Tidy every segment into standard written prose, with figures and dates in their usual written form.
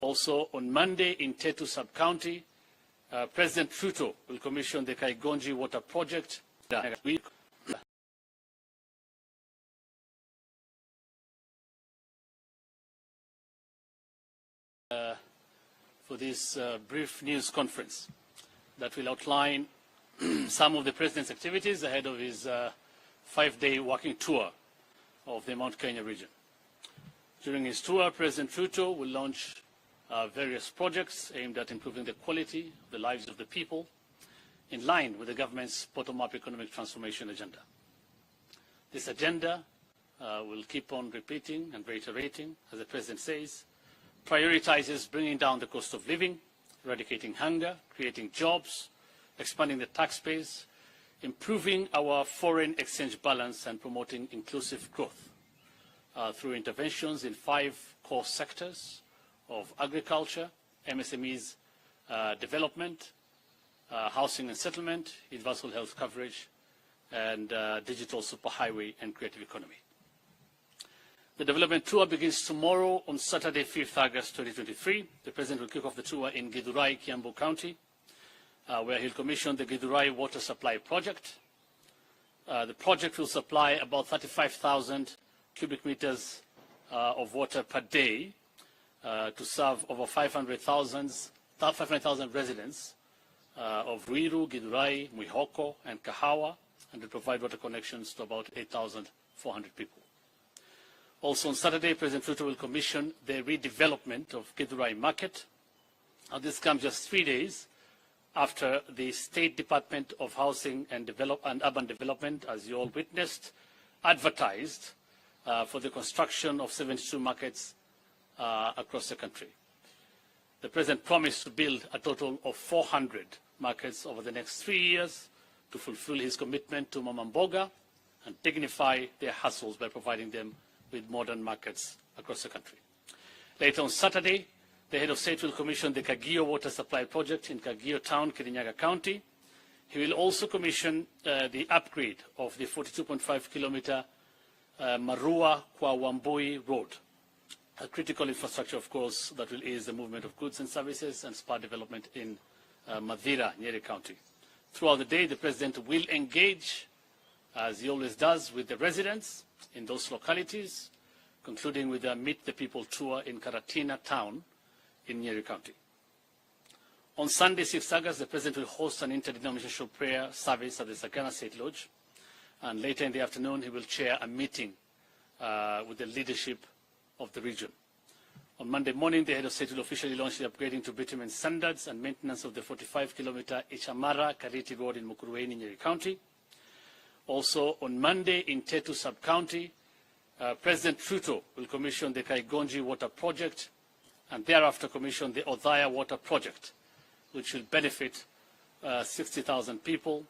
Also on Monday in Tetu Sub-County, President Ruto will commission the Kaigonji Water Project. For this brief news conference that will outline some of the President's activities ahead of his 5-day walking tour of the Mount Kenya region. During his tour, President Ruto will launch various projects aimed at improving the quality of the lives of the people in line with the government's bottom-up economic transformation agenda. This agenda will keep on repeating and reiterating, as the President says, prioritizes bringing down the cost of living, eradicating hunger, creating jobs, expanding the tax base, improving our foreign exchange balance and promoting inclusive growth through interventions in 5 core sectors of agriculture, MSMEs development, housing and settlement, universal health coverage, and digital superhighway and creative economy. The development tour begins tomorrow on Saturday, 5th August 2023. The President will kick off the tour in Githurai, Kiambu County, where he'll commission the Githurai Water Supply Project. The project will supply about 35,000 cubic meters of water per day to serve over 500,000 residents of Ruiru, Githurai, Mwihoko, and Kahawa, and to provide water connections to about 8,400 people. Also on Saturday, President Ruto will commission the redevelopment of Githurai Market. This comes just 3 days after the State Department of Housing and Urban Development, as you all witnessed, advertised for the construction of 72 markets across the country. The President promised to build a total of 400 markets over the next 3 years to fulfill his commitment to Mama Mboga and dignify their hustles by providing them with modern markets across the country. Later on Saturday, the head of state will commission the Kagio Water Supply Project in Kagio Town, Kirinyaga County. He will also commission the upgrade of the 42.5-kilometer Marua Kwa Wambui Road, a critical infrastructure, of course, that will ease the movement of goods and services and spur development in Madira, Nyeri County. Throughout the day, the President will engage, as he always does, with the residents in those localities, concluding with a Meet the People tour in Karatina Town in Nyeri County. On Sunday, 6th August, the President will host an interdenominational prayer service at the Sagana State Lodge, and later in the afternoon, he will chair a meeting with the leadership of the region. On Monday morning, the head of state will officially launch the upgrading to bitumen standards and maintenance of the 45-kilometer Ichamara-Kariti Road in Mukurweini, Nyeri County. Also on Monday in Tetu Sub-County, President Ruto will commission the Kaigonji Water Project and thereafter commission the Othaya Water Project, which will benefit 60,000 people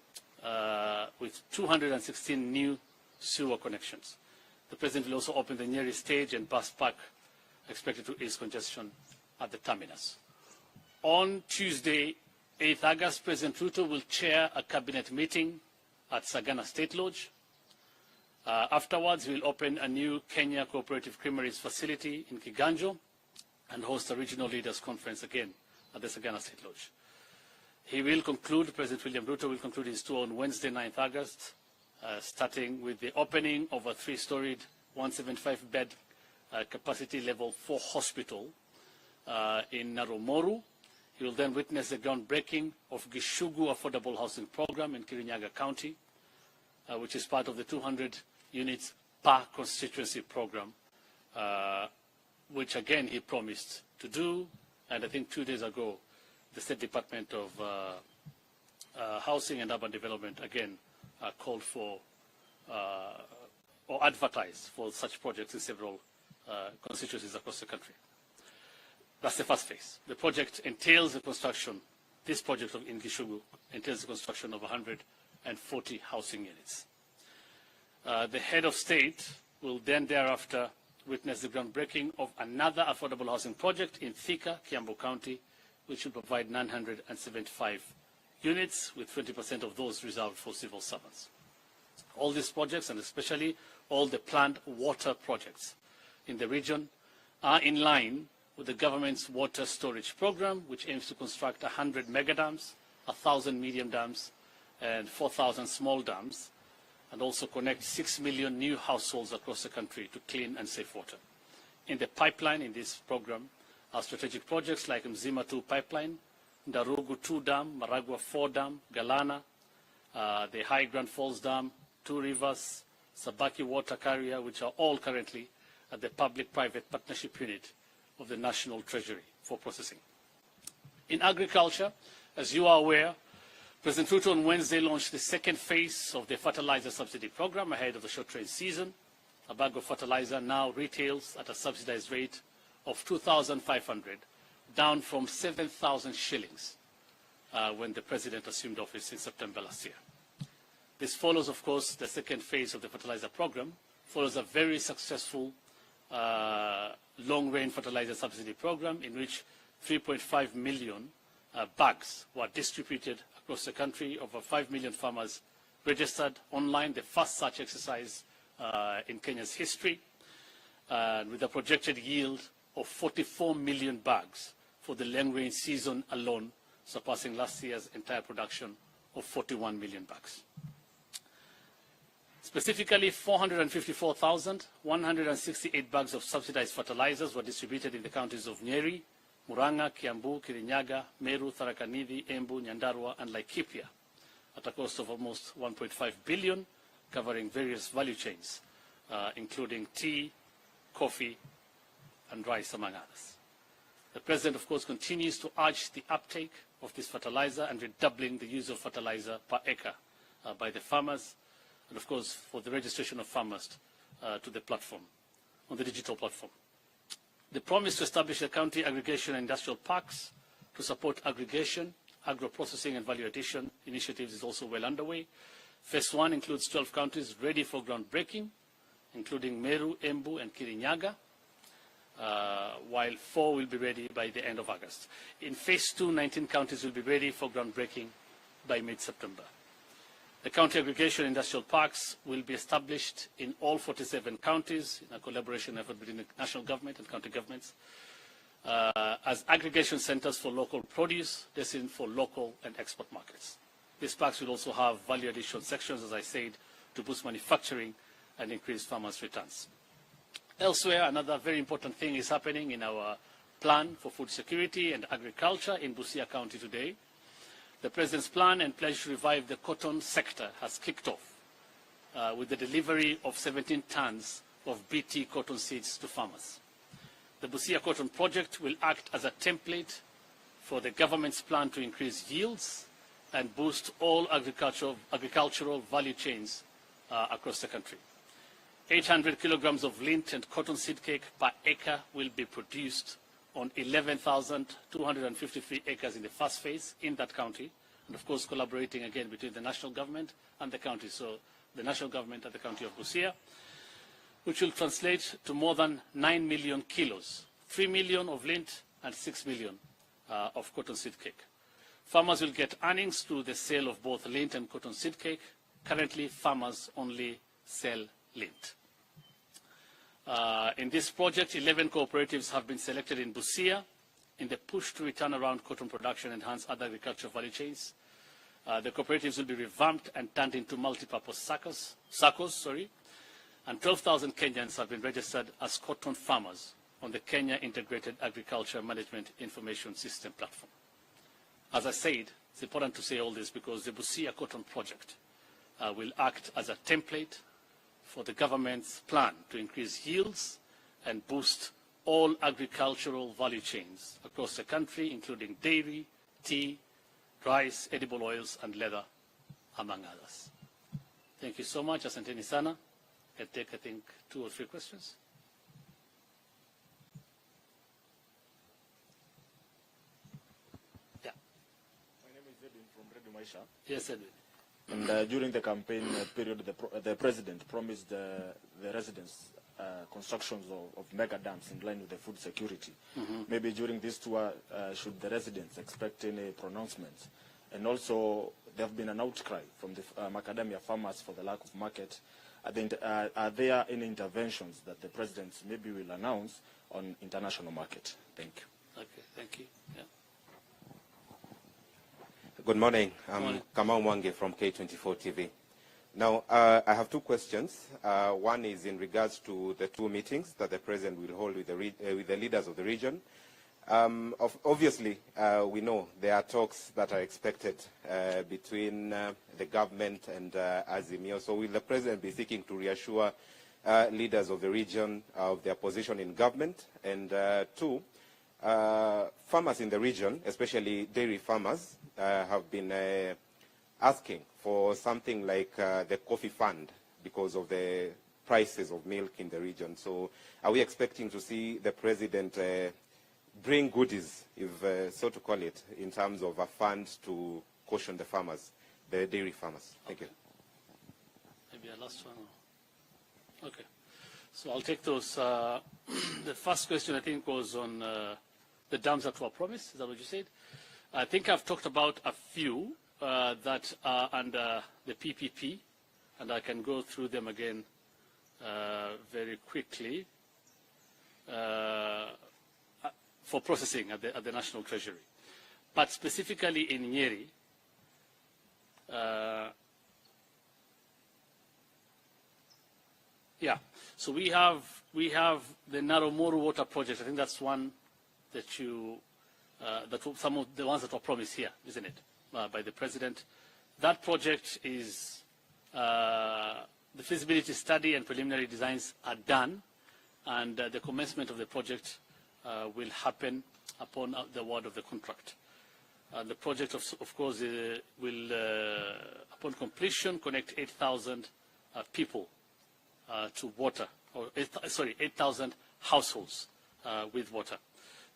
with 216 new sewer connections. The President will also open the Nyeri stage and bus park, expected to ease congestion at the terminus. On Tuesday, 8th August, President Ruto will chair a cabinet meeting at Sagana State Lodge. Afterwards, he will open a new Kenya Cooperative Creameries facility in Kiganjo and host a regional leaders conference again at the Sagana State Lodge. He will conclude, President William Ruto will conclude his tour on Wednesday, 9th August, starting with the opening of a 3-storied, 175-bed capacity level 4 hospital in Narumoru. He will then witness the groundbreaking of Gishugu Affordable Housing Program in Kirinyaga County, which is part of the 200 units per constituency program, which again he promised to do. And I think 2 days ago, the State Department of Housing and Urban Development again called for or advertised for such projects in several constituencies across the country. That's the first phase. The project entails the construction, this project in Gishugu entails the construction of 140 housing units. The head of state will then thereafter witness the groundbreaking of another affordable housing project in Thika, Kiambu County, which will provide 975 units, with 20% of those reserved for civil servants. All these projects, and especially all the planned water projects in the region, are in line with the government's water storage program, which aims to construct 100 mega dams, 1,000 medium dams, and 4,000 small dams, and also connect 6 million new households across the country to clean and safe water. In the pipeline in this program are strategic projects like Mzima 2 pipeline, Ndarugu 2 dam, Maragua 4 dam, Galana, the High Grand Falls Dam, 2 rivers, Sabaki water carrier, which are all currently at the public-private partnership unit of the National Treasury for processing. In agriculture, as you are aware, President Ruto on Wednesday launched the second phase of the fertilizer subsidy program ahead of the short rain season. A bag of fertilizer now retails at a subsidized rate of 2,500, down from 7,000 shillings when the President assumed office in September last year. This follows, of course, the second phase of the fertilizer program, follows a very successful long-range fertilizer subsidy program in which 3.5 million bags were distributed across the country. Over 5 million farmers registered online, the first such exercise in Kenya's history, with a projected yield of 44 million bags for the long-range season alone, surpassing last year's entire production of 41 million bags. Specifically, 454,168 bags of subsidized fertilizers were distributed in the counties of Nyeri, Murang'a, Kiambu, Kirinyaga, Meru, Tharaka Nithi, Embu, Nyandarua, and Laikipia at a cost of almost 1.5 billion, covering various value chains, including tea, coffee, and rice, among others. The President, of course, continues to urge the uptake of this fertilizer and redoubling the use of fertilizer per acre by the farmers, and of course for the registration of farmers to the platform, on the digital platform. The promise to establish the county aggregation and industrial parks to support aggregation, agro-processing and value addition initiatives is also well underway. Phase 1 includes 12 counties ready for groundbreaking, including Meru, Embu and Kirinyaga, while 4 will be ready by the end of August. In Phase 2, 19 counties will be ready for groundbreaking by mid-September. The county aggregation industrial parks will be established in all 47 counties in a collaboration effort between the national government and county governments as aggregation centers for local produce destined for local and export markets. These parks will also have value addition sections, as I said, to boost manufacturing and increase farmers' returns. Elsewhere, another very important thing is happening in our plan for food security and agriculture in Busia County today. The President's plan and pledge to revive the cotton sector has kicked off with the delivery of 17 tons of BT cotton seeds to farmers. The Busia Cotton Project will act as a template for the government's plan to increase yields and boost all agricultural value chains across the country. 800 kilograms of lint and cotton seed cake per acre will be produced on 11,253 acres in the first phase in that county, and of course collaborating again between the national government and the county, so the national government and the county of Busia, which will translate to more than 9 million kilos, 3 million of lint and 6 million of cotton seed cake. Farmers will get earnings through the sale of both lint and cotton seed cake. Currently, farmers only sell lint. In this project, 11 cooperatives have been selected in Busia in the push to return around cotton production and enhance other agricultural value chains. The cooperatives will be revamped and turned into multi-purpose SACCOs, and 12,000 Kenyans have been registered as cotton farmers on the Kenya Integrated Agriculture Management Information System platform. As I said, it's important to say all this because the Busia Cotton Project will act as a template for the government's plan to increase yields and boost all agricultural value chains across the country, including dairy, tea, rice, edible oils, and leather, among others. Thank you so much. Asanteni sana. I'll take, I think, 2 or 3 questions. Yeah. My name is Edwin from Radio Maisha. Yes, Edwin. And during the campaign period, the President promised the residents constructions of mega dams in line with the food security. Maybe during this tour, should the residents expect any pronouncements? And also, there have been an outcry from the macadamia farmers for the lack of market Are there any interventions that the President maybe will announce on international market? Thank you. Okay, thank you. Yeah. Good morning. I'm Kamau Mwange from K24 TV. Now, I have two questions. One is in regards to the two meetings that the President will hold with the leaders of the region. Obviously, we know there are talks that are expected between the government and Azimio. So will the President be seeking to reassure leaders of the region of their position in government? And two, farmers in the region, especially dairy farmers, have been asking for something like the coffee fund because of the prices of milk in the region. So are we expecting to see the President bring goodies, if so to call it, in terms of a fund to caution the farmers, the dairy farmers? Thank you. Maybe a last one. Okay. So I'll take those. The first question, I think, was on the dams that were promised. Is that what you said? I think I've talked about a few that are under the PPP, and I can go through them again very quickly. For processing at the National Treasury. But specifically in Nyeri, so we have the Naromoru water project. I think that's one that you, some of the ones that were promised here, isn't it, by the President. That project is, the feasibility study and preliminary designs are done, and the commencement of the project will happen upon the award of the contract. The project, of course, will, upon completion, connect 8,000 people to water, or 8,000 households with water.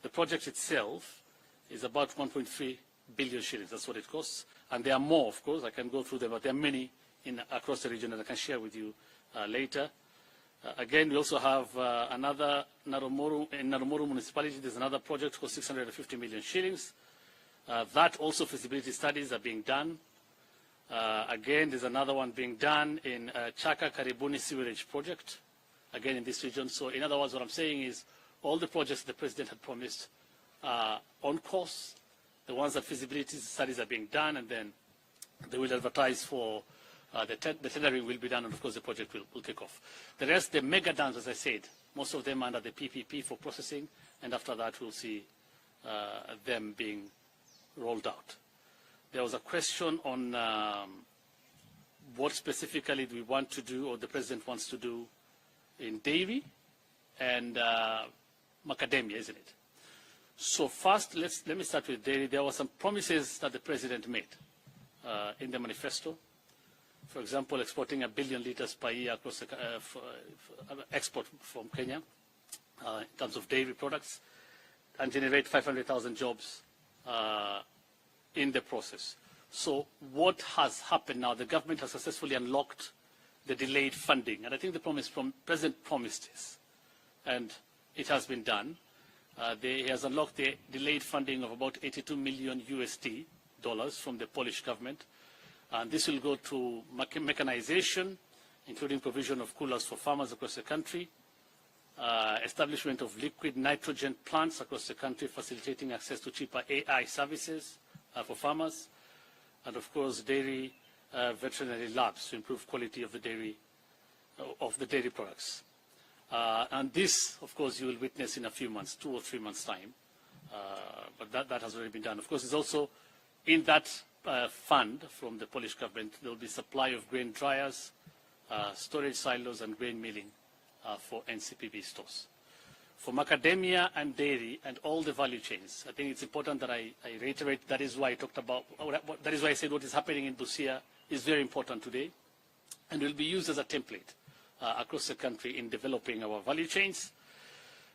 The project itself is about 1.3 billion shillings. That's what it costs. And there are more, of course. I can go through them, but there are many across the region that I can share with you later. Again, we also have another in Naromoru municipality. There's another project cost 650 million shillings. That also feasibility studies are being done. Again, there's another one being done in Chaka Karibuni sewerage project, again in this region. So in other words, what I'm saying is all the projects the President had promised are on course. The ones that feasibility studies are being done, and then they will advertise for the tendering will be done, and of course the project will take off. The rest, the mega dams, as I said, most of them under the PPP for processing, and after that we'll see them being rolled out. There was a question on what specifically do we want to do, or the President wants to do in dairy and macadamia, isn't it? So first, let me start with dairy. There were some promises that the President made in the manifesto. For example, exporting 1 billion liters per year across the export from Kenya in terms of dairy products, and generate 500,000 jobs in the process. So what has happened now? The government has successfully unlocked the delayed funding, and I think the President promised this, and it has been done. He has unlocked the delayed funding of about 82 million USD from the Polish government. And this will go to mechanization, including provision of coolers for farmers across the country, establishment of liquid nitrogen plants across the country, facilitating access to cheaper AI services for farmers, and of course dairy veterinary labs to improve quality of the dairy products. And this, of course, you will witness in a few months, 2 or 3 months' time. But that has already been done. Of course, it's also in that fund from the Polish government, there will be supply of grain dryers, storage silos, and grain milling for NCPB stores. For macadamia and dairy and all the value chains, I think it's important that I reiterate. That is why I talked about. That is why I said what is happening in Busia is very important today, and will be used as a template across the country in developing our value chains.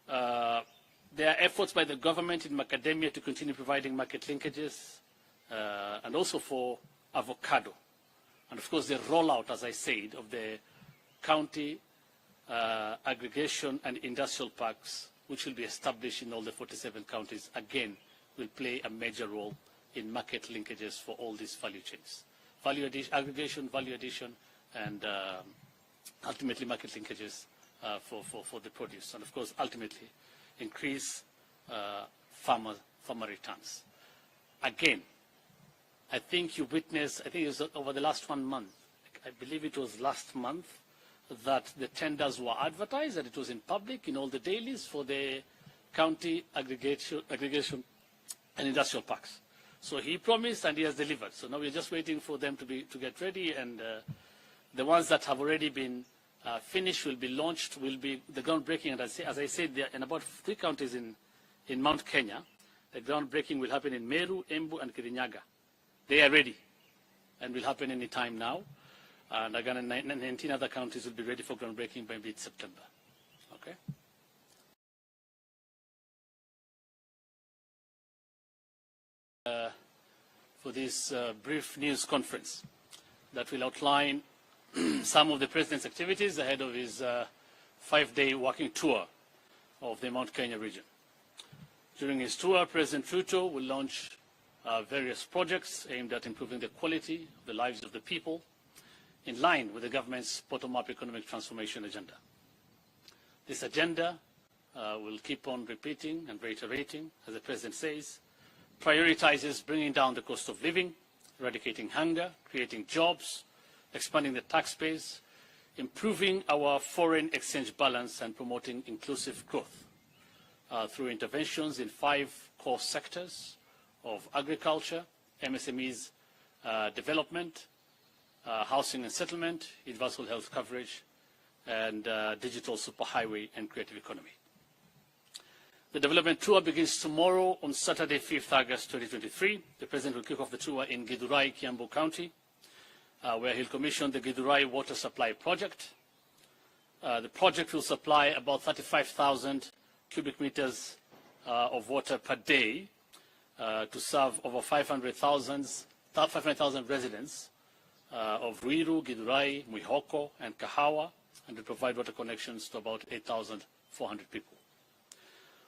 There are efforts by the government in macadamia to continue providing market linkages, and also for avocado. And of course the rollout, as I said, of the county aggregation and industrial parks, which will be established in all the 47 counties, again, will play a major role in market linkages for all these value chains. Aggregation, value addition, and ultimately market linkages for the produce, and of course ultimately increase farmer returns. Again, I think you witnessed, I think it was over the last 1 month, I believe it was last month, that the tenders were advertised, and it was in public in all the dailies for the county aggregation and industrial parks. So he promised and he has delivered. So now we're just waiting for them to get ready, and the ones that have already been finished will be launched, will be the groundbreaking. And as I said, in about 3 counties in Mount Kenya, the groundbreaking will happen in Meru, Embu, and Kirinyaga. They are ready and will happen any time now. And again, 19 other counties will be ready for groundbreaking by mid-September. Okay? For this brief news conference that will outline some of the President's activities ahead of his 5-day walking tour of the Mount Kenya region. During his tour, President Ruto will launch various projects aimed at improving the quality of the lives of the people, in line with the government's bottom-up economic transformation agenda. This agenda will keep on repeating and reiterating, as the President says, prioritizes bringing down the cost of living, eradicating hunger, creating jobs, expanding the tax base, improving our foreign exchange balance, and promoting inclusive growth through interventions in 5 core sectors of agriculture, MSMEs development, housing and settlement, universal health coverage, and digital superhighway and creative economy. The development tour begins tomorrow on Saturday, 5th August 2023. The President will kick off the tour in Githurai, Kiambu County, where he'll commission the Githurai Water Supply Project. The project will supply about 35,000 cubic meters of water per day to serve over 500,000 residents of Ruiru, Githurai, Mwihoko, and Kahawa, and to provide water connections to about 8,400 people.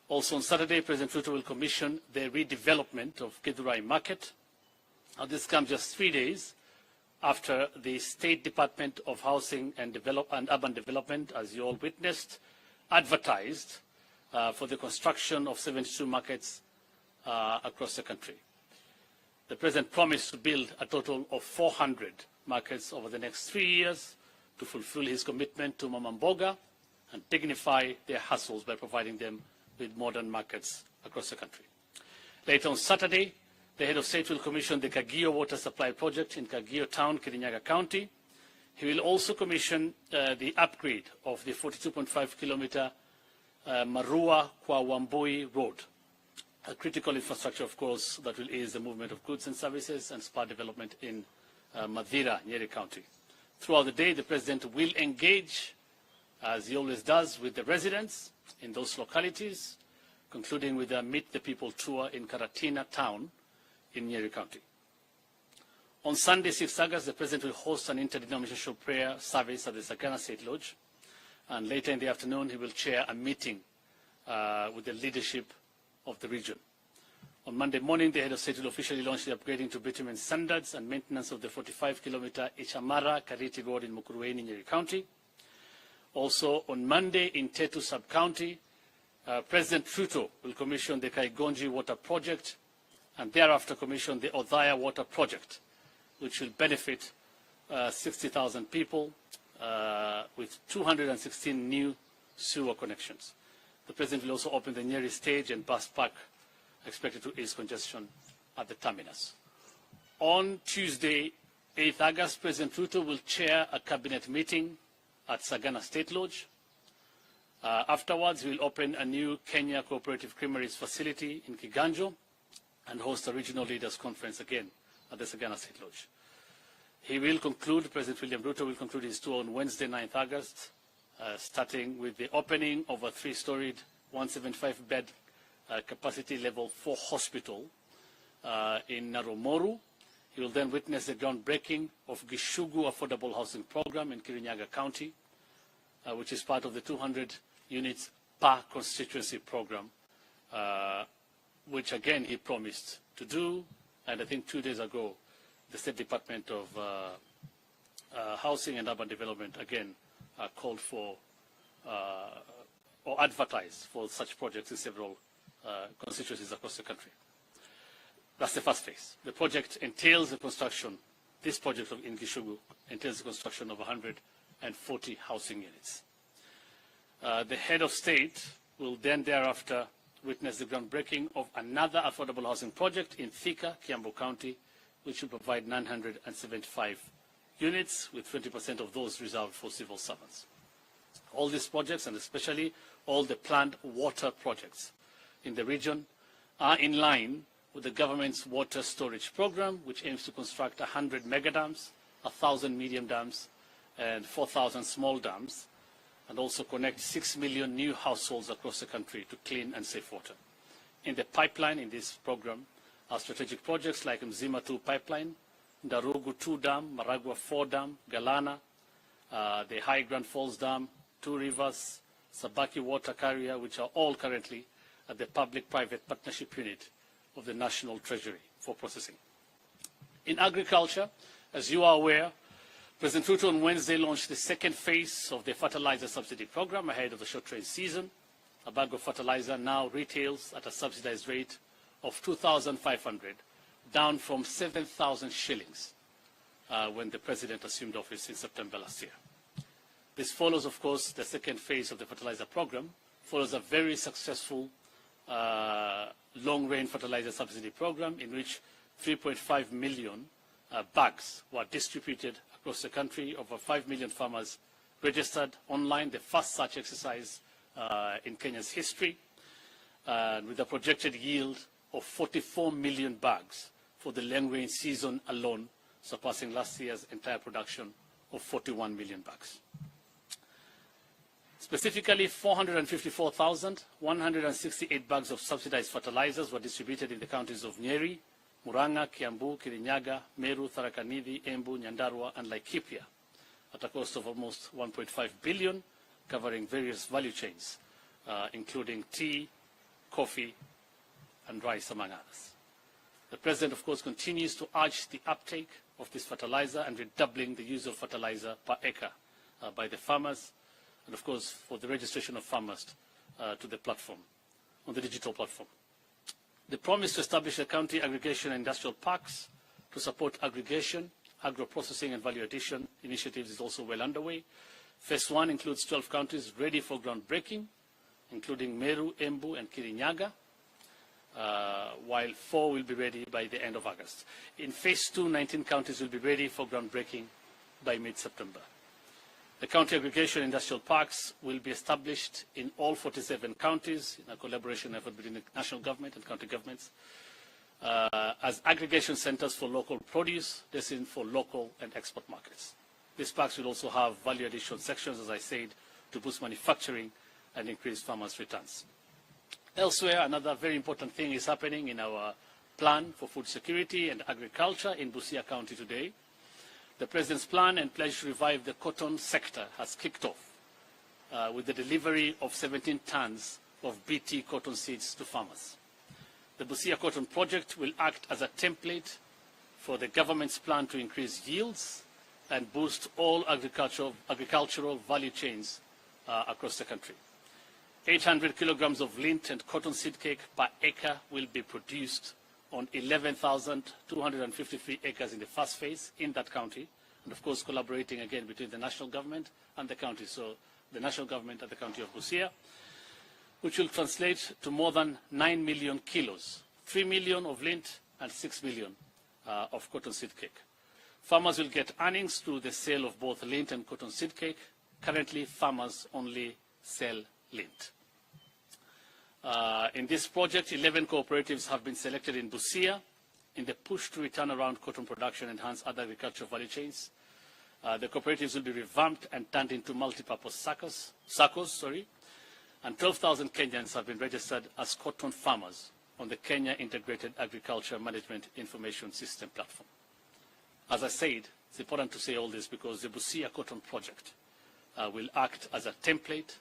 Also on Saturday, President Ruto will commission the redevelopment of Githurai Market. This comes just 3 days after the State Department of Housing and Urban Development, as you all witnessed, advertised for the construction of 72 markets across the country. The President promised to build a total of 400 markets over the next 3 years to fulfill his commitment to Mama Mboga and dignify their hustles by providing them with modern markets across the country. Later on Saturday, the head of state will commission the Kagio Water Supply Project in Kagio Town, Kirinyaga County. He will also commission the upgrade of the 42.5-kilometer Marua Kwa Wambui Road, a critical infrastructure, of course, that will ease the movement of goods and services and spur development in Madira, Nyeri County. Throughout the day, the President will engage, as he always does, with the residents in those localities, concluding with a Meet the People tour in Karatina Town in Nyeri County. On Sunday, 6th August, the President will host an interdenominational prayer service at the Sagana State Lodge, and later in the afternoon, he will chair a meeting with the leadership of the region. On Monday morning, the head of state will officially launch the upgrading to bitumen standards and maintenance of the 45-kilometer Ichamara-Kariti Road in Mukurweini, Nyeri County. Also on Monday in Tetu Sub-County, President Ruto will commission the Kaigonji Water Project and thereafter commission the Othaya Water Project, which will benefit 60,000 people with 216 new sewer connections. The President will also open the Nyeri stage and bus park, expected to ease congestion at the terminus. On Tuesday, 8th August, President Ruto will chair a cabinet meeting at Sagana State Lodge. Afterwards, he will open a new Kenya Cooperative Creameries facility in Kiganjo and host a regional leaders conference again at the Sagana State Lodge. He will conclude, President William Ruto will conclude his tour on Wednesday, 9th August, starting with the opening of a 3-storied, 175-bed capacity level 4 hospital in Narumoru. He will then witness the groundbreaking of Gishugu Affordable Housing Program in Kirinyaga County, which is part of the 200 units per constituency program, which again he promised to do. And I think 2 days ago, the State Department of Housing and Urban Development again called for or advertised for such projects in several constituencies across the country. That's the first phase. The project entails the construction, this project in Gishugu entails the construction of 140 housing units. The head of state will then thereafter witness the groundbreaking of another affordable housing project in Thika, Kiambu County, which will provide 975 units, with 20% of those reserved for civil servants. All these projects, and especially all the planned water projects in the region, are in line with the government's water storage program, which aims to construct 100 mega dams, 1,000 medium dams, and 4,000 small dams, and also connect 6 million new households across the country to clean and safe water. In the pipeline in this program are strategic projects like Mzima 2 pipeline, Ndarugu 2 dam, Maragua 4 dam, Galana, the High Grand Falls Dam, 2 rivers, Sabaki water carrier, which are all currently at the public-private partnership unit of the National Treasury for processing. In agriculture, as you are aware, President Ruto on Wednesday launched the second phase of the fertilizer subsidy program ahead of the short rain season. A bag of fertilizer now retails at a subsidized rate of 2,500, down from 7,000 shillings when the President assumed office in September last year. This follows, of course, the second phase of the fertilizer program, follows a very successful long-range fertilizer subsidy program in which 3.5 million bags were distributed across the country. Over 5 million farmers registered online, the first such exercise in Kenya's history, with a projected yield of 44 million bags for the long-range season alone, surpassing last year's entire production of 41 million bags. Specifically, 454,168 bags of subsidized fertilizers were distributed in the counties of Nyeri, Murang'a, Kiambu, Kirinyaga, Meru, Tharaka Nithi, Embu, Nyandarua, and Laikipia, at a cost of almost 1.5 billion, covering various value chains, including tea, coffee, and rice, among others. The President, of course, continues to urge the uptake of this fertilizer and redoubling the use of fertilizer per acre by the farmers, and of course for the registration of farmers to the platform, on the digital platform. The promise to establish a county aggregation and industrial parks to support aggregation, agro-processing and value addition initiatives is also well underway. Phase 1 includes 12 counties ready for groundbreaking, including Meru, Embu and Kirinyaga, while 4 will be ready by the end of August. In Phase 2, 19 counties will be ready for groundbreaking by mid-September. The county aggregation industrial parks will be established in all 47 counties in a collaboration effort between the national government and county governments as aggregation centers for local produce destined for local and export markets. These parks will also have value addition sections, as I said, to boost manufacturing and increase farmers' returns. Elsewhere, another very important thing is happening in our plan for food security and agriculture in Busia County today. The President's plan and pledge to revive the cotton sector has kicked off with the delivery of 17 tons of BT cotton seeds to farmers. The Busia Cotton Project will act as a template for the government's plan to increase yields and boost all agricultural value chains across the country. 800 kilograms of lint and cotton seed cake per acre will be produced on 11,253 acres in the first phase in that county, and of course collaborating again between the national government and the county, so the national government and the county of Busia, which will translate to more than 9 million kilos, 3 million of lint and 6 million of cotton seed cake. Farmers will get earnings through the sale of both lint and cotton seed cake. Currently, farmers only sell lint. In this project, 11 cooperatives have been selected in Busia in the push to return around cotton production and enhance other agricultural value chains. The cooperatives will be revamped and turned into multi-purpose SACCOs, and 12,000 Kenyans have been registered as cotton farmers on the Kenya Integrated Agriculture Management Information System platform. As I said, it's important to say all this because the Busia Cotton Project will act as a template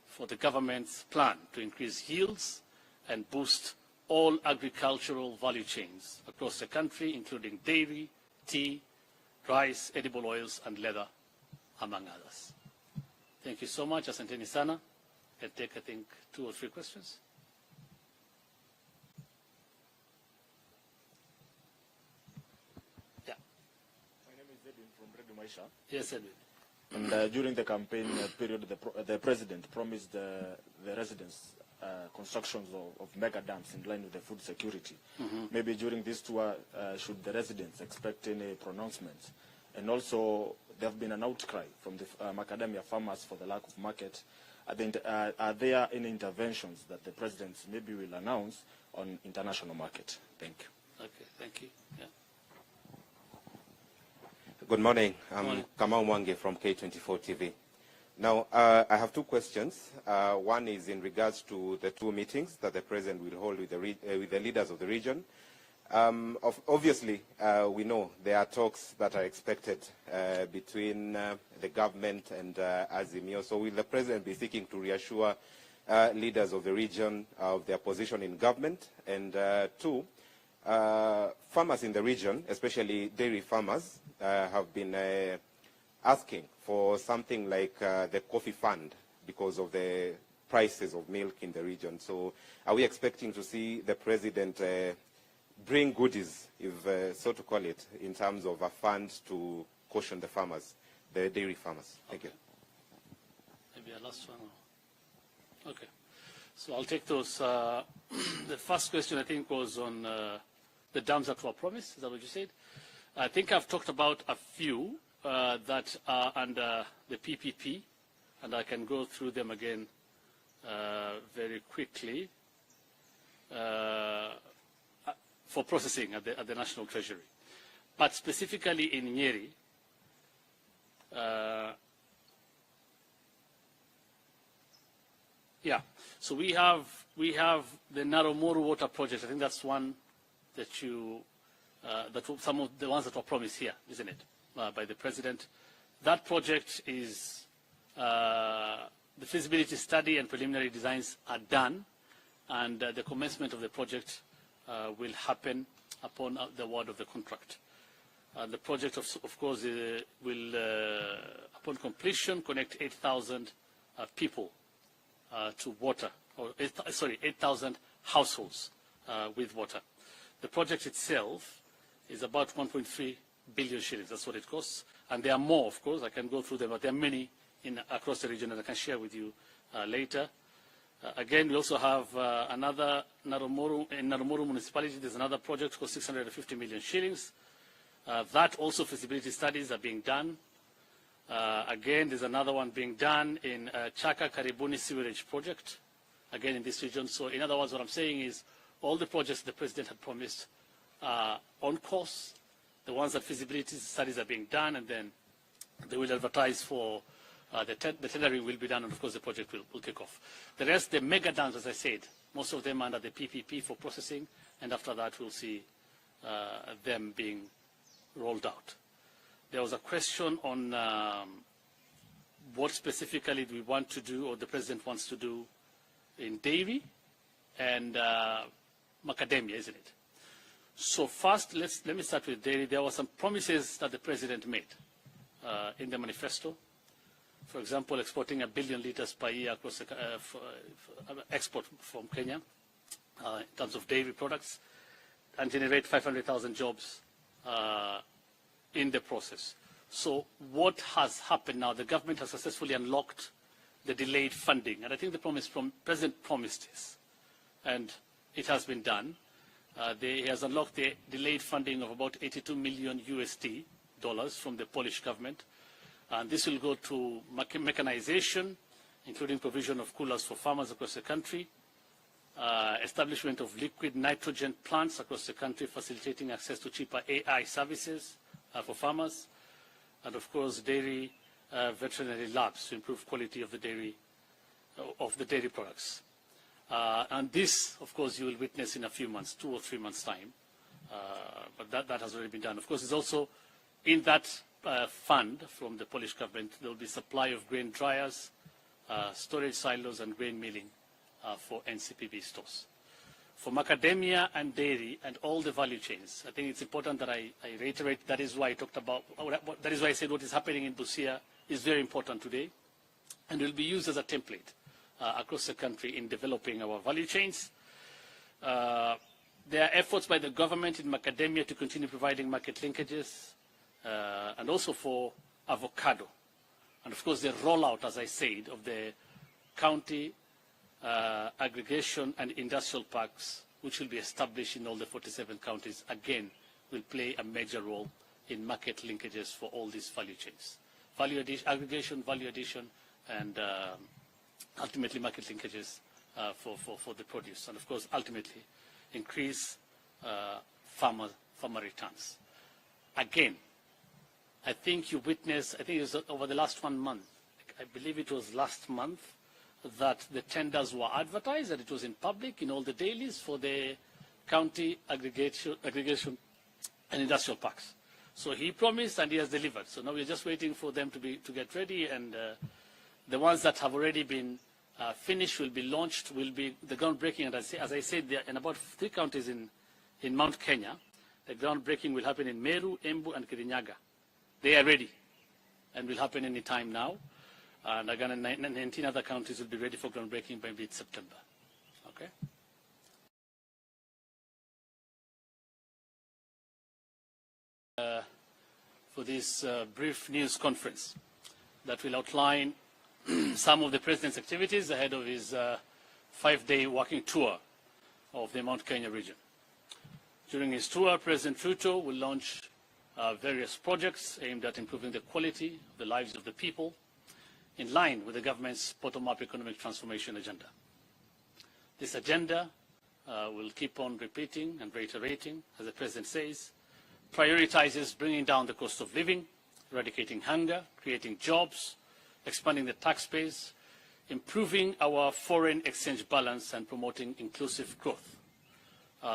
for the government's plan to increase yields and boost all agricultural value chains across the country, including dairy, tea, rice, edible oils, and leather, among others. Thank you so much. Asanteni sana. Can take, I think, 2 or 3 questions. Yeah. My name is Edwin from Radio Maisha. Yes, Edwin. And during the campaign period, the president promised the residents constructions of mega dams in line with the food security. Maybe during this tour, should the residents expect any pronouncements? And also, there have been an outcry from the macadamia farmers for the lack of market. Are there any interventions that the president maybe will announce on international market? Thank you. Okay, thank you. Yeah. Good morning. I'm Kamau Mwange from K24 TV. Now, I have 2 questions. One is in regards to the 2 meetings that the president will hold with the leaders of the region. Obviously, we know there are talks that are expected between the government and Azimio. So will the president be seeking to reassure leaders of the region of their position in government? And 2, farmers in the region, especially dairy farmers, have been asking for something like the coffee fund because of the prices of milk in the region. So are we expecting to see the president bring goodies, if so to call it, in terms of a fund to caution the farmers, the dairy farmers? Thank you. Maybe a last one. Okay. So I'll take those. The first question, I think, was on the dams that were promised. Is that what you said? I think I've talked about a few that are under the PPP, and I can go through them again very quickly for processing at the National Treasury. But specifically in Nyeri, yeah, so we have the Naromoru water project. I think that's one that you some of the ones that were promised here, isn't it, by the president. That project is the feasibility study and preliminary designs are done, and the commencement of the project will happen upon the award of the contract. The project, of course, will, upon completion, connect 8,000 people to water, or 8,000 households with water. The project itself is about 1.3 billion shillings. That's what it costs. And there are more, of course. I can go through them, but there are many across the region, and I can share with you later. Again, we also have another in Naromoru municipality. There's another project for 650 million shillings. That also feasibility studies are being done. Again, there's another one being done in Chaka Karibuni sewerage project, again in this region. So in other words, what I'm saying is all the projects the president had promised are on course. The ones that feasibility studies are being done, and then they will advertise for the tendering will be done, and of course the project will kick off. The rest, the mega dams, as I said, most of them under the PPP for processing, and after that we'll see them being rolled out. There was a question on what specifically we want to do, or the president wants to do, in dairy and macadamia, isn't it? So first, let me start with dairy. There were some promises that the president made in the manifesto. For example, exporting 1 billion liters per year across the, export from Kenya in terms of dairy products, and generate 500,000 jobs in the process. So what has happened now? The government has successfully unlocked the delayed funding, and I think the president promised this, and it has been done. He has unlocked the delayed funding of about 82 million USD dollars from the Polish government. And this will go to mechanization, including provision of coolers for farmers across the country, establishment of liquid nitrogen plants across the country, facilitating access to cheaper AI services for farmers, and of course dairy veterinary labs to improve quality of the dairy products. And this, of course, you will witness in a few months, 2 or 3 months' time. But that has already been done. Of course, it's also in that fund from the Polish government, there will be supply of grain dryers, storage silos, and grain milling for NCPB stores. For macadamia and dairy and all the value chains, I think it's important that I reiterate. That is why I talked about. That is why I said what is happening in Busia is very important today. and will be used as a template across the country in developing our value chains. There are efforts by the government in macadamia to continue providing market linkages, and also for avocado. And of course, the rollout, as I said, of the county aggregation and industrial parks, which will be established in all the 47 counties, again, will play a major role in market linkages for all these value chains. Value addition, aggregation, value addition, and ultimately market linkages for the produce. And of course, ultimately, increase farmer returns. Again, I think you witnessed, I think it was over the last 1 month, I believe it was last month, that the tenders were advertised, that it was in public in all the dailies for the county aggregation and industrial parks. So he promised and he has delivered. So now we're just waiting for them to get ready, and the ones that have already been finished will be launched, will be the groundbreaking. And as I said, there are in about 3 counties in Mount Kenya. The groundbreaking will happen in Meru, Embu, and Kirinyaga. They are ready and will happen any time now. And again, 19 other counties will be ready for groundbreaking by mid-September. Okay? For this brief news conference that will outline some of the President's activities ahead of his 5-day walking tour of the Mount Kenya region. During his tour, President Ruto will launch various projects aimed at improving the quality of the lives of the people in line with the government's bottom-up economic transformation agenda. This agenda will keep on repeating and reiterating, as the President says, prioritizes bringing down the cost of living, eradicating hunger, creating jobs, expanding the tax base, improving our foreign exchange balance, and promoting inclusive growth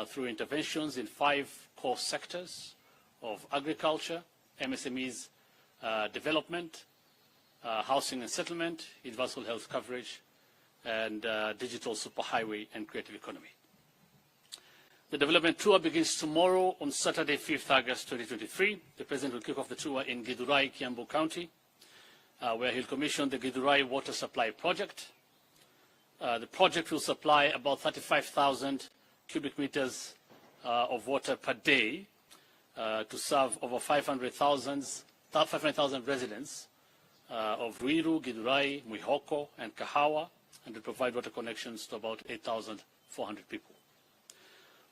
through interventions in 5 core sectors of agriculture, MSMEs development, housing and settlement, universal health coverage, and digital superhighway and creative economy. The development tour begins tomorrow on Saturday, 5th August 2023. The President will kick off the tour in Githurai, Kiambu County, where he'll commission the Githurai Water Supply Project. The project will supply about 35,000 cubic meters of water per day to serve over 500,000 residents of Ruiru, Githurai, Mwihoko, and Kahawa, and to provide water connections to about 8,400 people.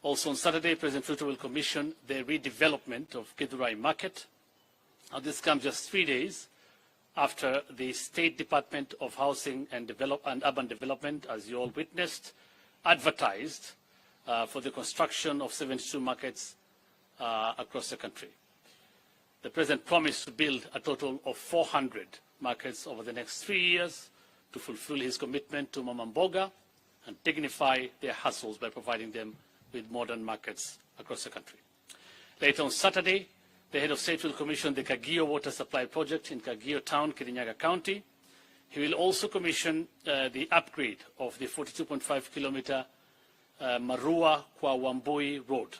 Also on Saturday, President Ruto will commission the redevelopment of Githurai Market. Now, this comes just 3 days after the State Department of Housing and Urban Development, as you all witnessed, advertised for the construction of 72 markets across the country. The President promised to build a total of 400 markets over the next 3 years to fulfill his commitment to Mama Mboga and dignify their hustles by providing them with modern markets across the country. Later on Saturday, the head of state will commission the Kagio Water Supply Project in Kagio Town, Kirinyaga County. He will also commission the upgrade of the 42.5-kilometer Marua Kwa Wambui Road,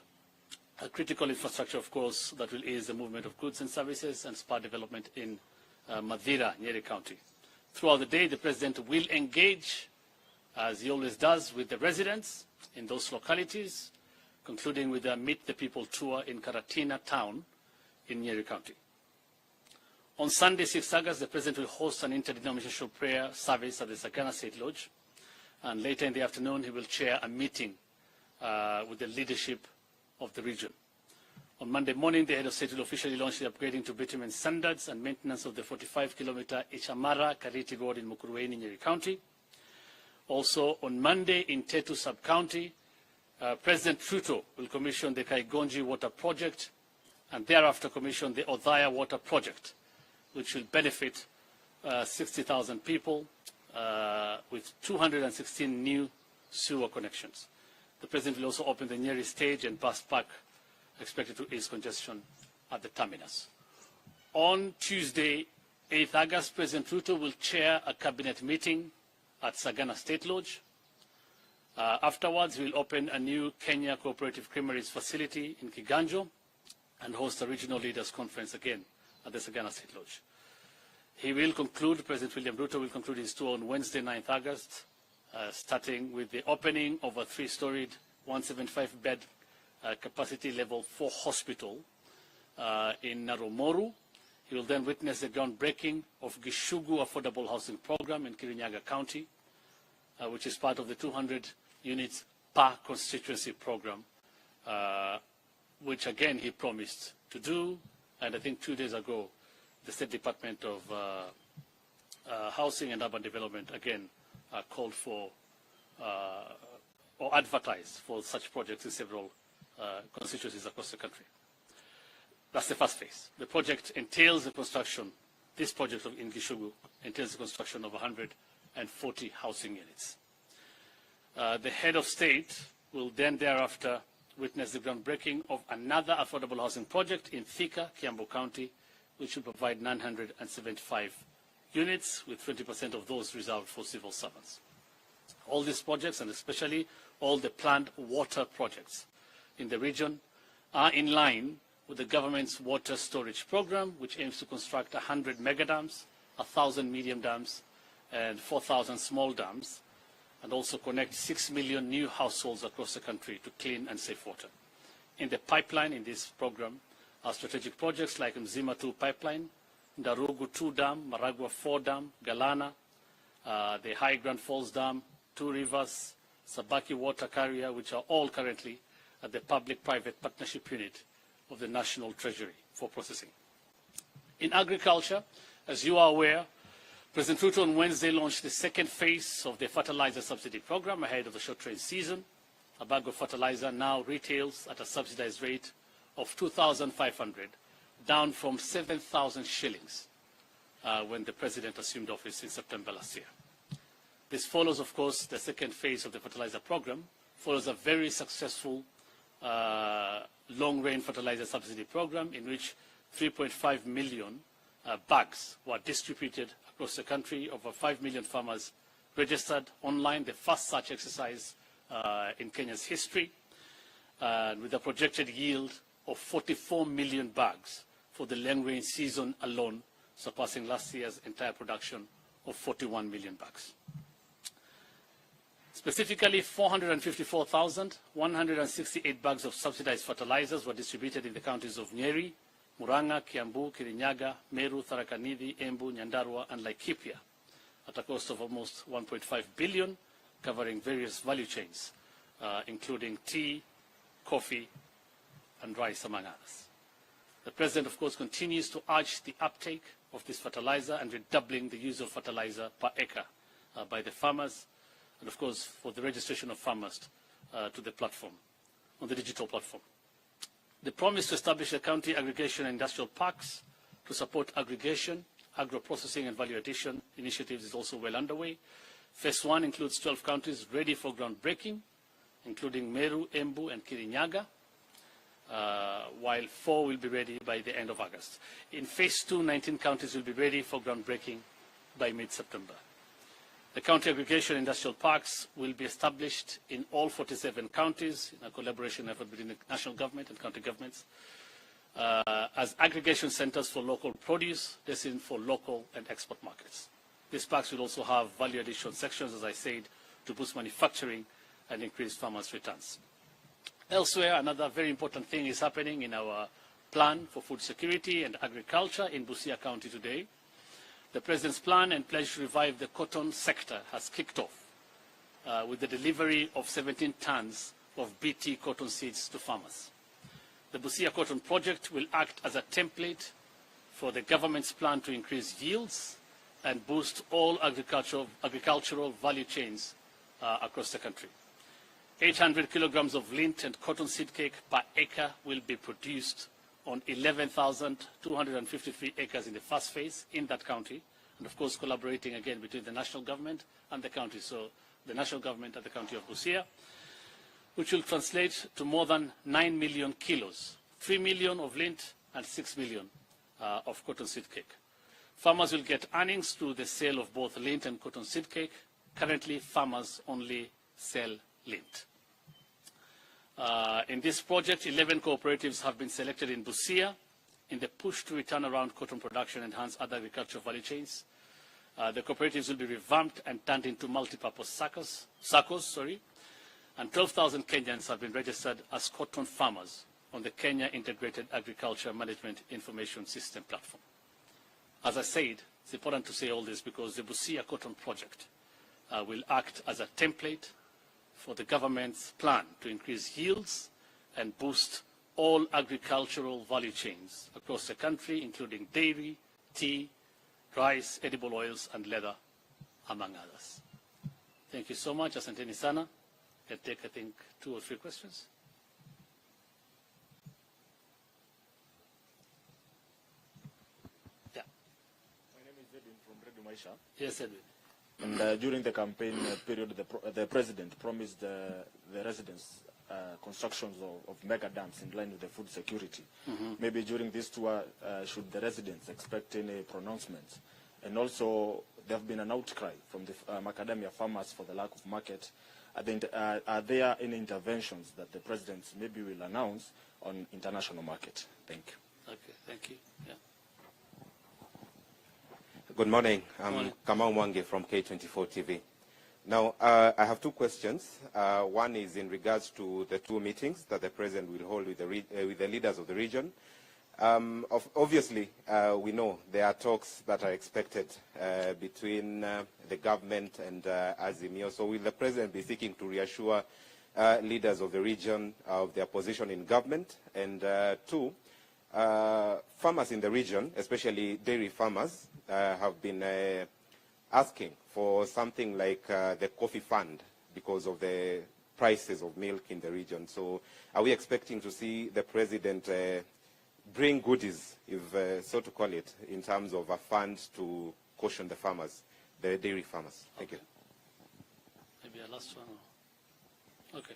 a critical infrastructure, of course, that will ease the movement of goods and services and spur development in Madira, Nyeri County. Throughout the day, the President will engage, as he always does, with the residents in those localities, concluding with a Meet the People tour in Karatina Town in Nyeri County. On Sunday, 6th August, the President will host an interdenominational prayer service at the Sagana State Lodge, and later in the afternoon, he will chair a meeting with the leadership of the region. On Monday morning, the head of state will officially launch the upgrading to bitumen standards and maintenance of the 45-kilometer Ichamara-Kariti Road in Mukurweini, Nyeri County. Also, on Monday, in Tetu Sub-County, President Ruto will commission the Kaigonji Water Project and thereafter commission the Othaya Water Project, which will benefit 60,000 people with 216 new sewer connections. The President will also open the Nyeri stage and bus park, expected to ease congestion at the terminus. On Tuesday, 8th August, President Ruto will chair a cabinet meeting at Sagana State Lodge. Afterwards, he will open a new Kenya Cooperative Creameries facility in Kiganjo and host a regional leaders conference again at the Sagana State Lodge. He will conclude, President William Ruto will conclude his tour on Wednesday, 9th August, starting with the opening of a 3-storied, 175-bed capacity level 4 hospital in Narumoru. He will then witness the groundbreaking of Gishugu Affordable Housing Program in Kirinyaga County, which is part of the 200 units per constituency program, which again he promised to do. And I think 2 days ago, the State Department of Housing and Urban Development again called for or advertised for such projects in several constituencies across the country. That's the first phase. The project entails the construction, this project in Gishugu entails the construction of 140 housing units. The head of state will then thereafter witness the groundbreaking of another affordable housing project in Thika, Kiambu County, which will provide 975 units, with 20% of those reserved for civil servants. All these projects, and especially all the planned water projects in the region, are in line with the government's water storage program, which aims to construct 100 mega dams, 1,000 medium dams, and 4,000 small dams, and also connect 6 million new households across the country to clean and safe water. In the pipeline in this program are strategic projects like Mzima 2 pipeline, Ndarugu 2 dam, Maragua 4 dam, Galana, the High Grand Falls Dam, 2 rivers, Sabaki water carrier, which are all currently at the public-private partnership unit of the National Treasury for processing. In agriculture, as you are aware, President Ruto on Wednesday launched the second phase of the fertilizer subsidy program ahead of the short rain season. A bag of fertilizer now retails at a subsidized rate of 2,500, down from 7,000 shillings when the President assumed office in September last year. This follows, of course, the second phase of the fertilizer program, follows a very successful long-range fertilizer subsidy program in which 3.5 million bags were distributed across the country. Over 5 million farmers registered online, the first such exercise in Kenya's history, with a projected yield of 44 million bags for the long-range season alone, surpassing last year's entire production of 41 million bags. Specifically, 454,168 bags of subsidized fertilizers were distributed in the counties of Nyeri, Murang'a, Kiambu, Kirinyaga, Meru, Tharaka Nithi, Embu, Nyandarua, and Laikipia at a cost of almost 1.5 billion, covering various value chains, including tea, coffee, and rice, among others. The President, of course, continues to urge the uptake of this fertilizer and redoubling the use of fertilizer per acre by the farmers, and of course for the registration of farmers to the platform, on the digital platform. The promise to establish the county aggregation and industrial parks to support aggregation, agro-processing and value addition initiatives is also well underway. Phase 1 includes 12 counties ready for groundbreaking, including Meru, Embu and Kirinyaga, while 4 will be ready by the end of August. In Phase 2, 19 counties will be ready for groundbreaking by mid-September. The county aggregation industrial parks will be established in all 47 counties in a collaboration effort between the national government and county governments as aggregation centers for local produce destined for local and export markets. These parks will also have value addition sections, as I said, to boost manufacturing and increase farmers' returns. Elsewhere, another very important thing is happening in our plan for food security and agriculture in Busia County today. The President's plan and pledge to revive the cotton sector has kicked off with the delivery of 17 tons of BT cotton seeds to farmers. The Busia Cotton Project will act as a template for the government's plan to increase yields and boost all agricultural value chains across the country. 800 kilograms of lint and cotton seed cake per acre will be produced on 11,253 acres in the first phase in that county, and of course collaborating again between the national government and the county, so the national government and the county of Busia, which will translate to more than 9 million kilos, 3 million of lint and 6 million of cotton seed cake. Farmers will get earnings through the sale of both lint and cotton seed cake. Currently, farmers only sell lint. In this project, 11 cooperatives have been selected in Busia, in the push to return around cotton production and enhance other agricultural value chains. The cooperatives will be revamped and turned into multi-purpose SACCOs, and 12,000 Kenyans have been registered as cotton farmers on the Kenya Integrated Agriculture Management Information System platform. As I said, it's important to say all this because the Busia Cotton Project will act as a template for the government's plan to increase yields and boost all agricultural value chains across the country, including dairy, tea, rice, edible oils, and leather, among others. Thank you so much. Asanteni sana. Can take, I think, 2 or 3 questions. Yeah. My name is Edwin from Radio Maisha. Yes, Edwin. And during the campaign period, the president promised the residents constructions of mega dams in line with the food security. Maybe during this tour, should the residents expect any pronouncements? And also, there have been an outcry from the macadamia farmers for the lack of market. Are there any interventions that the president maybe will announce on international market? Thank you. Okay, thank you. Yeah. Good morning. I'm Kamau Mwangi from K24 TV. Now, I have 2 questions. One is in regards to the 2 meetings that the president will hold with the leaders of the region. Obviously, we know there are talks that are expected between the government and Azimio. So will the president be seeking to reassure leaders of the region of their position in government? And 2, farmers in the region, especially dairy farmers, have been asking for something like the coffee fund because of the prices of milk in the region. So are we expecting to see the president bring goodies, if so to call it, in terms of a fund to caution the farmers, the dairy farmers? Thank you. Maybe a last one. Okay.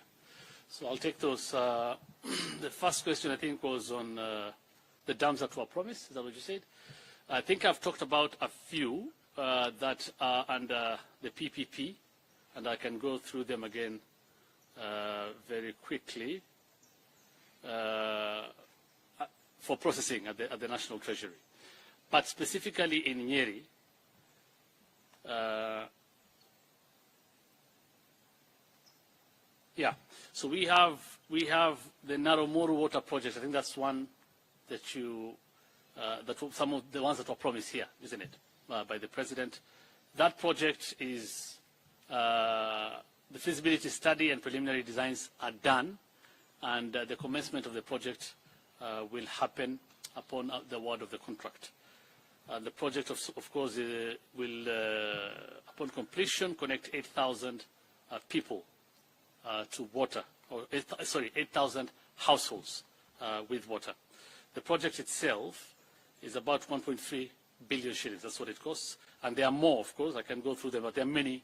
So I'll take those. The first question, I think, was on the dams that were promised. Is that what you said? I think I've talked about a few that are under the PPP, and I can go through them again very quickly for processing at the National Treasury. But specifically in Nyeri, so we have the Naromoru water project. I think that's one that you some of the ones that were promised here, isn't it, by the president. That project is the feasibility study and preliminary designs are done, and the commencement of the project will happen upon the award of the contract. The project, of course, will, upon completion, connect 8,000 people to water, or 8,000 households with water. The project itself is about 1.3 billion shillings. That's what it costs. And there are more, of course. I can go through them, but there are many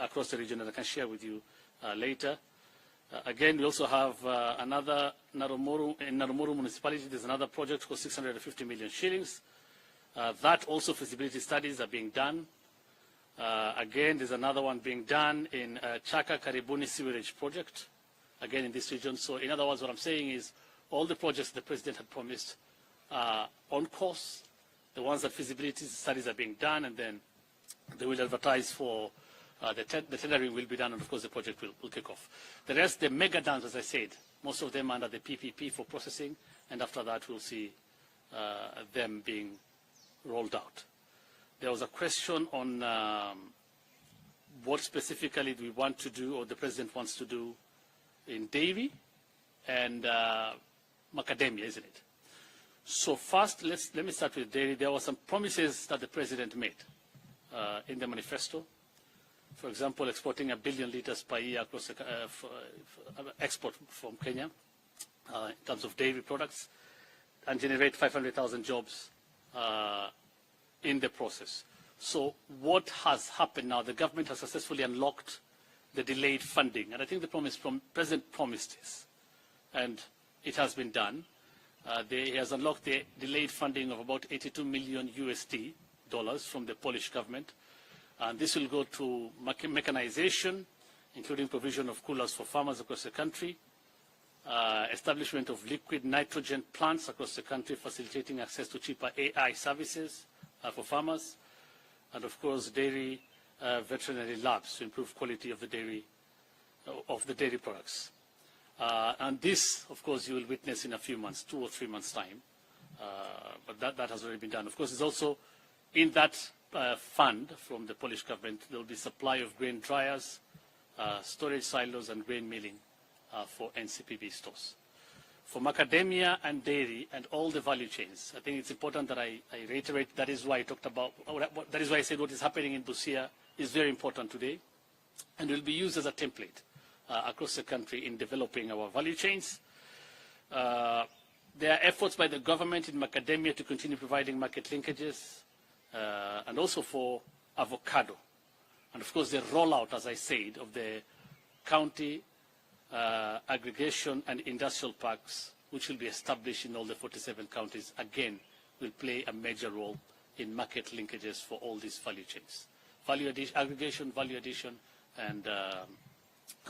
across the region that I can share with you later. Again, we also have another in Naromoru municipality. There's another project called 650 million shillings. That also feasibility studies are being done. Again, there's another one being done in Chaka Karibuni sewerage project, again in this region. So in other words, what I'm saying is all the projects the president had promised are on course. The ones that feasibility studies are being done, and then they will advertise for the tendering will be done, and of course the project will kick off. The rest, the mega dams, as I said, most of them under the PPP for processing, and after that we'll see them being rolled out. There was a question on what specifically do we want to do, or the president wants to do in dairy and macadamia, isn't it? So first, let me start with dairy. There were some promises that the president made in the manifesto. For example, exporting 1 billion liters per year across export from Kenya in terms of dairy products, and generate 500,000 jobs in the process. So what has happened now? The government has successfully unlocked the delayed funding, and I think the president promised this, and it has been done. He has unlocked the delayed funding of about 82 million USD from the Polish government. And this will go to mechanization, including provision of coolers for farmers across the country, establishment of liquid nitrogen plants across the country, facilitating access to cheaper AI services for farmers, and of course dairy veterinary labs to improve quality of the dairy products. And this, of course, you will witness in a few months, 2 or 3 months' time. But that has already been done. Of course, it's also in that fund from the Polish government, there will be supply of grain dryers, storage silos, and grain milling for NCPB stores. For macadamia and dairy and all the value chains, I think it's important that I reiterate. That is why I talked about. That is why I said what is happening in Busia is very important today, and will be used as a template across the country in developing our value chains. There are efforts by the government in macadamia to continue providing market linkages, and also for avocado. And of course the rollout, as I said, of the county aggregation and industrial parks, which will be established in all the 47 counties, again, will play a major role in market linkages for all these value chains. Value addition, aggregation, value addition, and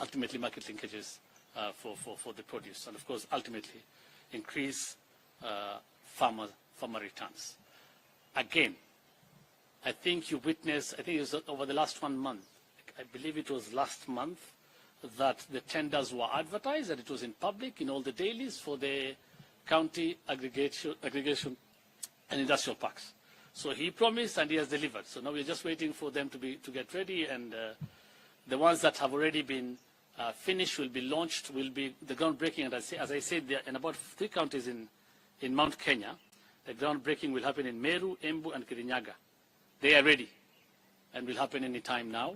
ultimately market linkages for the produce. And of course, ultimately, increase farmer returns. Again, I think you witnessed, I think it was over the last 1 month, I believe it was last month, that the tenders were advertised, and it was in public in all the dailies for the county aggregation and industrial parks. So he promised and he has delivered. So now we're just waiting for them to get ready, and the ones that have already been finished will be launched, will be the groundbreaking. And as I said, in about 3 counties in Mount Kenya, the groundbreaking will happen in Meru, Embu, and Kirinyaga. They are ready and will happen any time now.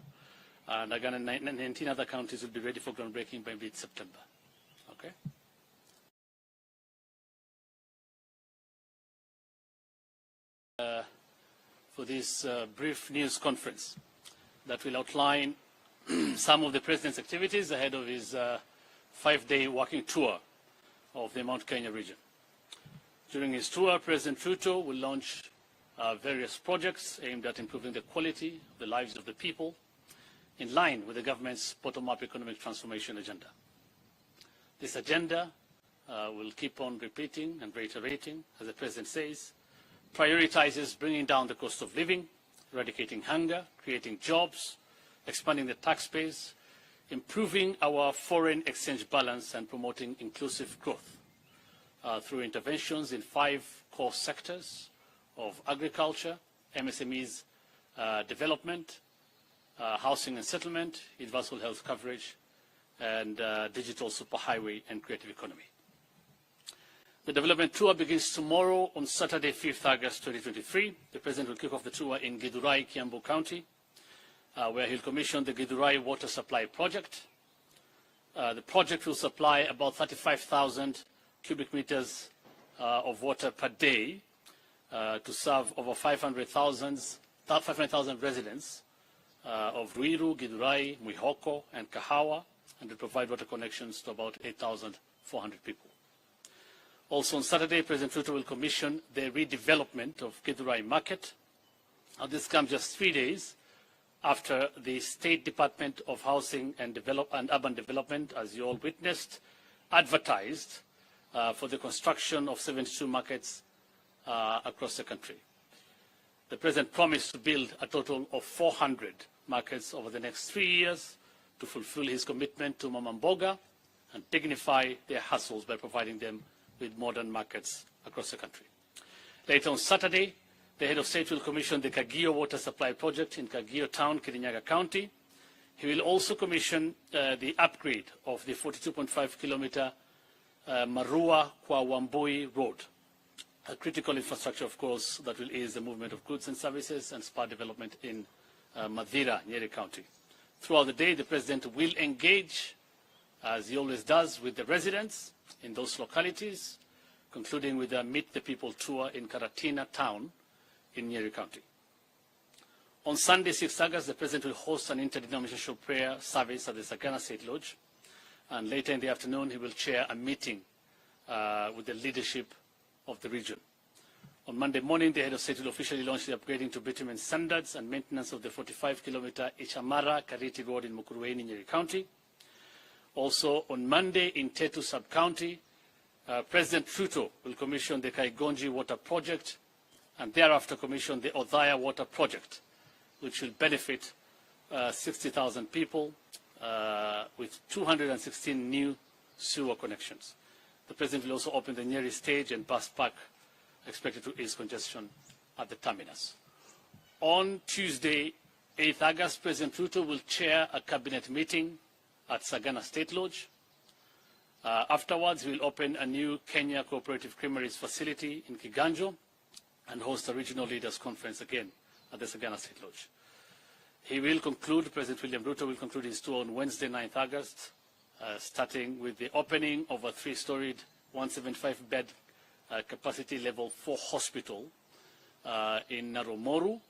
And again, 19 other counties will be ready for groundbreaking by mid-September. Okay? For this brief news conference that will outline some of the President's activities ahead of his 5-day walking tour of the Mount Kenya region. During his tour, President Ruto will launch various projects aimed at improving the quality of the lives of the people, in line with the government's bottom-up economic transformation agenda. This agenda will keep on repeating and reiterating, as the President says, prioritizes bringing down the cost of living, eradicating hunger, creating jobs, expanding the tax base, improving our foreign exchange balance, and promoting inclusive growth through interventions in 5 core sectors of agriculture, MSMEs development, housing and settlement, universal health coverage, and digital superhighway and creative economy. The development tour begins tomorrow on Saturday, 5th August 2023. The President will kick off the tour in Githurai, Kiambu County, where he'll commission the Githurai Water Supply Project. The project will supply about 35,000 cubic meters of water per day to serve over 500,000 residents of Ruiru, Githurai, Mwihoko, and Kahawa, and to provide water connections to about 8,400 people. Also on Saturday, President Ruto will commission the redevelopment of Githurai Market. Now, this comes just 3 days after the State Department of Housing and Urban Development, as you all witnessed, advertised for the construction of 72 markets across the country. The President promised to build a total of 400 markets over the next 3 years to fulfill his commitment to Mama Mboga and dignify their hustles by providing them with modern markets across the country. Later on Saturday, the head of state will commission the Kagio Water Supply Project in Kagio Town, Kirinyaga County. He will also commission the upgrade of the 42.5-kilometer Marua Kwa Wambui Road, a critical infrastructure, of course, that will ease the movement of goods and services and spur development in Madira, Nyeri County. Throughout the day, the President will engage, as he always does, with the residents in those localities, concluding with a Meet the People tour in Karatina Town in Nyeri County. On Sunday, 6th August, the President will host an interdenominational prayer service at the Sagana State Lodge, and later in the afternoon, he will chair a meeting with the leadership of the region. On Monday morning, the head of state will officially launch the upgrading to bitumen standards and maintenance of the 45-kilometer Ichamara-Kariti Road in Mukurweini, Nyeri County. Also, on Monday in Tetu Sub-County, President Ruto will commission the Kaigonji Water Project and thereafter commission the Othaya Water Project, which will benefit 60,000 people with 216 new sewer connections. The President will also open the Nyeri stage and bus park, expected to ease congestion at the terminus. On Tuesday, 8th August, President Ruto will chair a cabinet meeting at Sagana State Lodge. Afterwards, he will open a new Kenya Cooperative Creameries facility in Kiganjo and host a regional leaders conference again at the Sagana State Lodge. He will conclude, President William Ruto will conclude his tour on Wednesday, 9th August, starting with the opening of a 3-storied, 175-bed capacity level 4 hospital in Narumoru.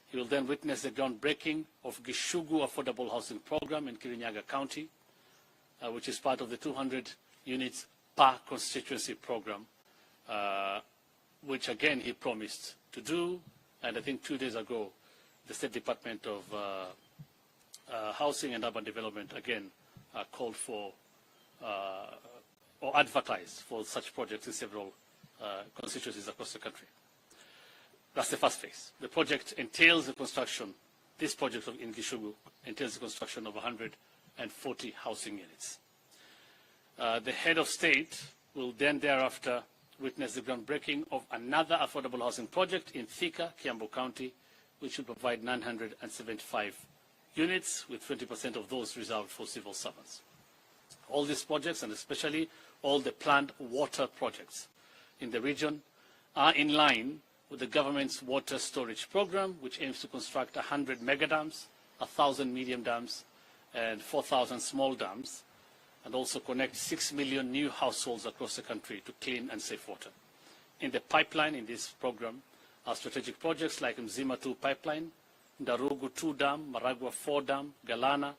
He will then witness the groundbreaking of Gishugu Affordable Housing Program in Kirinyaga County, which is part of the 200 units per constituency program, which again he promised to do. And I think 2 days ago, the State Department of Housing and Urban Development again called for or advertised for such projects in several constituencies across the country. That's the first phase. The project entails the construction, this project in Gishugu entails the construction of 140 housing units. The head of state will then thereafter witness the groundbreaking of another affordable housing project in Thika, Kiambu County, which will provide 975 units, with 20% of those reserved for civil servants. All these projects, and especially all the planned water projects in the region, are in line with the government's water storage program, which aims to construct 100 mega dams, 1,000 medium dams, and 4,000 small dams, and also connect 6 million new households across the country to clean and safe water. In the pipeline in this program are strategic projects like Mzima 2 pipeline, Ndarugu 2 dam, Maragua 4 dam, Galana,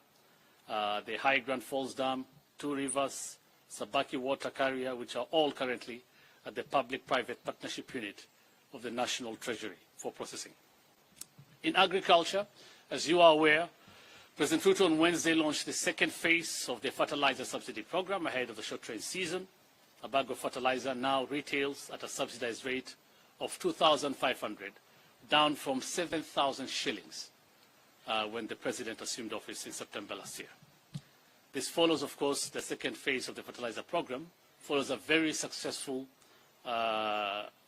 the High Grand Falls Dam, 2 rivers, Sabaki water carrier, which are all currently at the public-private partnership unit of the National Treasury for processing. In agriculture, as you are aware, President Ruto on Wednesday launched the second phase of the fertilizer subsidy program ahead of the short rain season. A bag of fertilizer now retails at a subsidized rate of 2,500, down from 7,000 shillings when the President assumed office in September last year. This follows, of course, the second phase of the fertilizer program, follows a very successful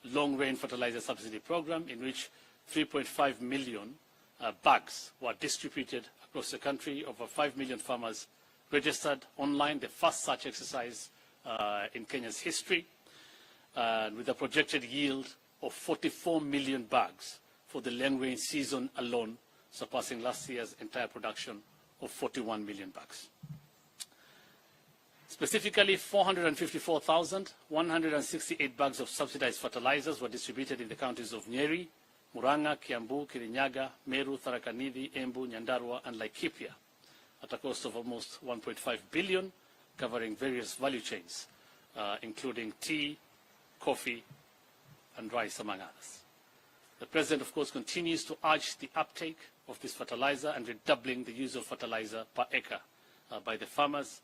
long-range fertilizer subsidy program in which 3.5 million bags were distributed across the country. Over 5 million farmers registered online, the first such exercise in Kenya's history, with a projected yield of 44 million bags for the long-range season alone, surpassing last year's entire production of 41 million bags. Specifically, 454,168 bags of subsidized fertilizers were distributed in the counties of Nyeri, Murang'a, Kiambu, Kirinyaga, Meru, Tharaka Nithi, Embu, Nyandarua, and Laikipia, at a cost of almost 1.5 billion, covering various value chains, including tea, coffee, and rice, among others. The President, of course, continues to urge the uptake of this fertilizer and redoubling the use of fertilizer per acre by the farmers,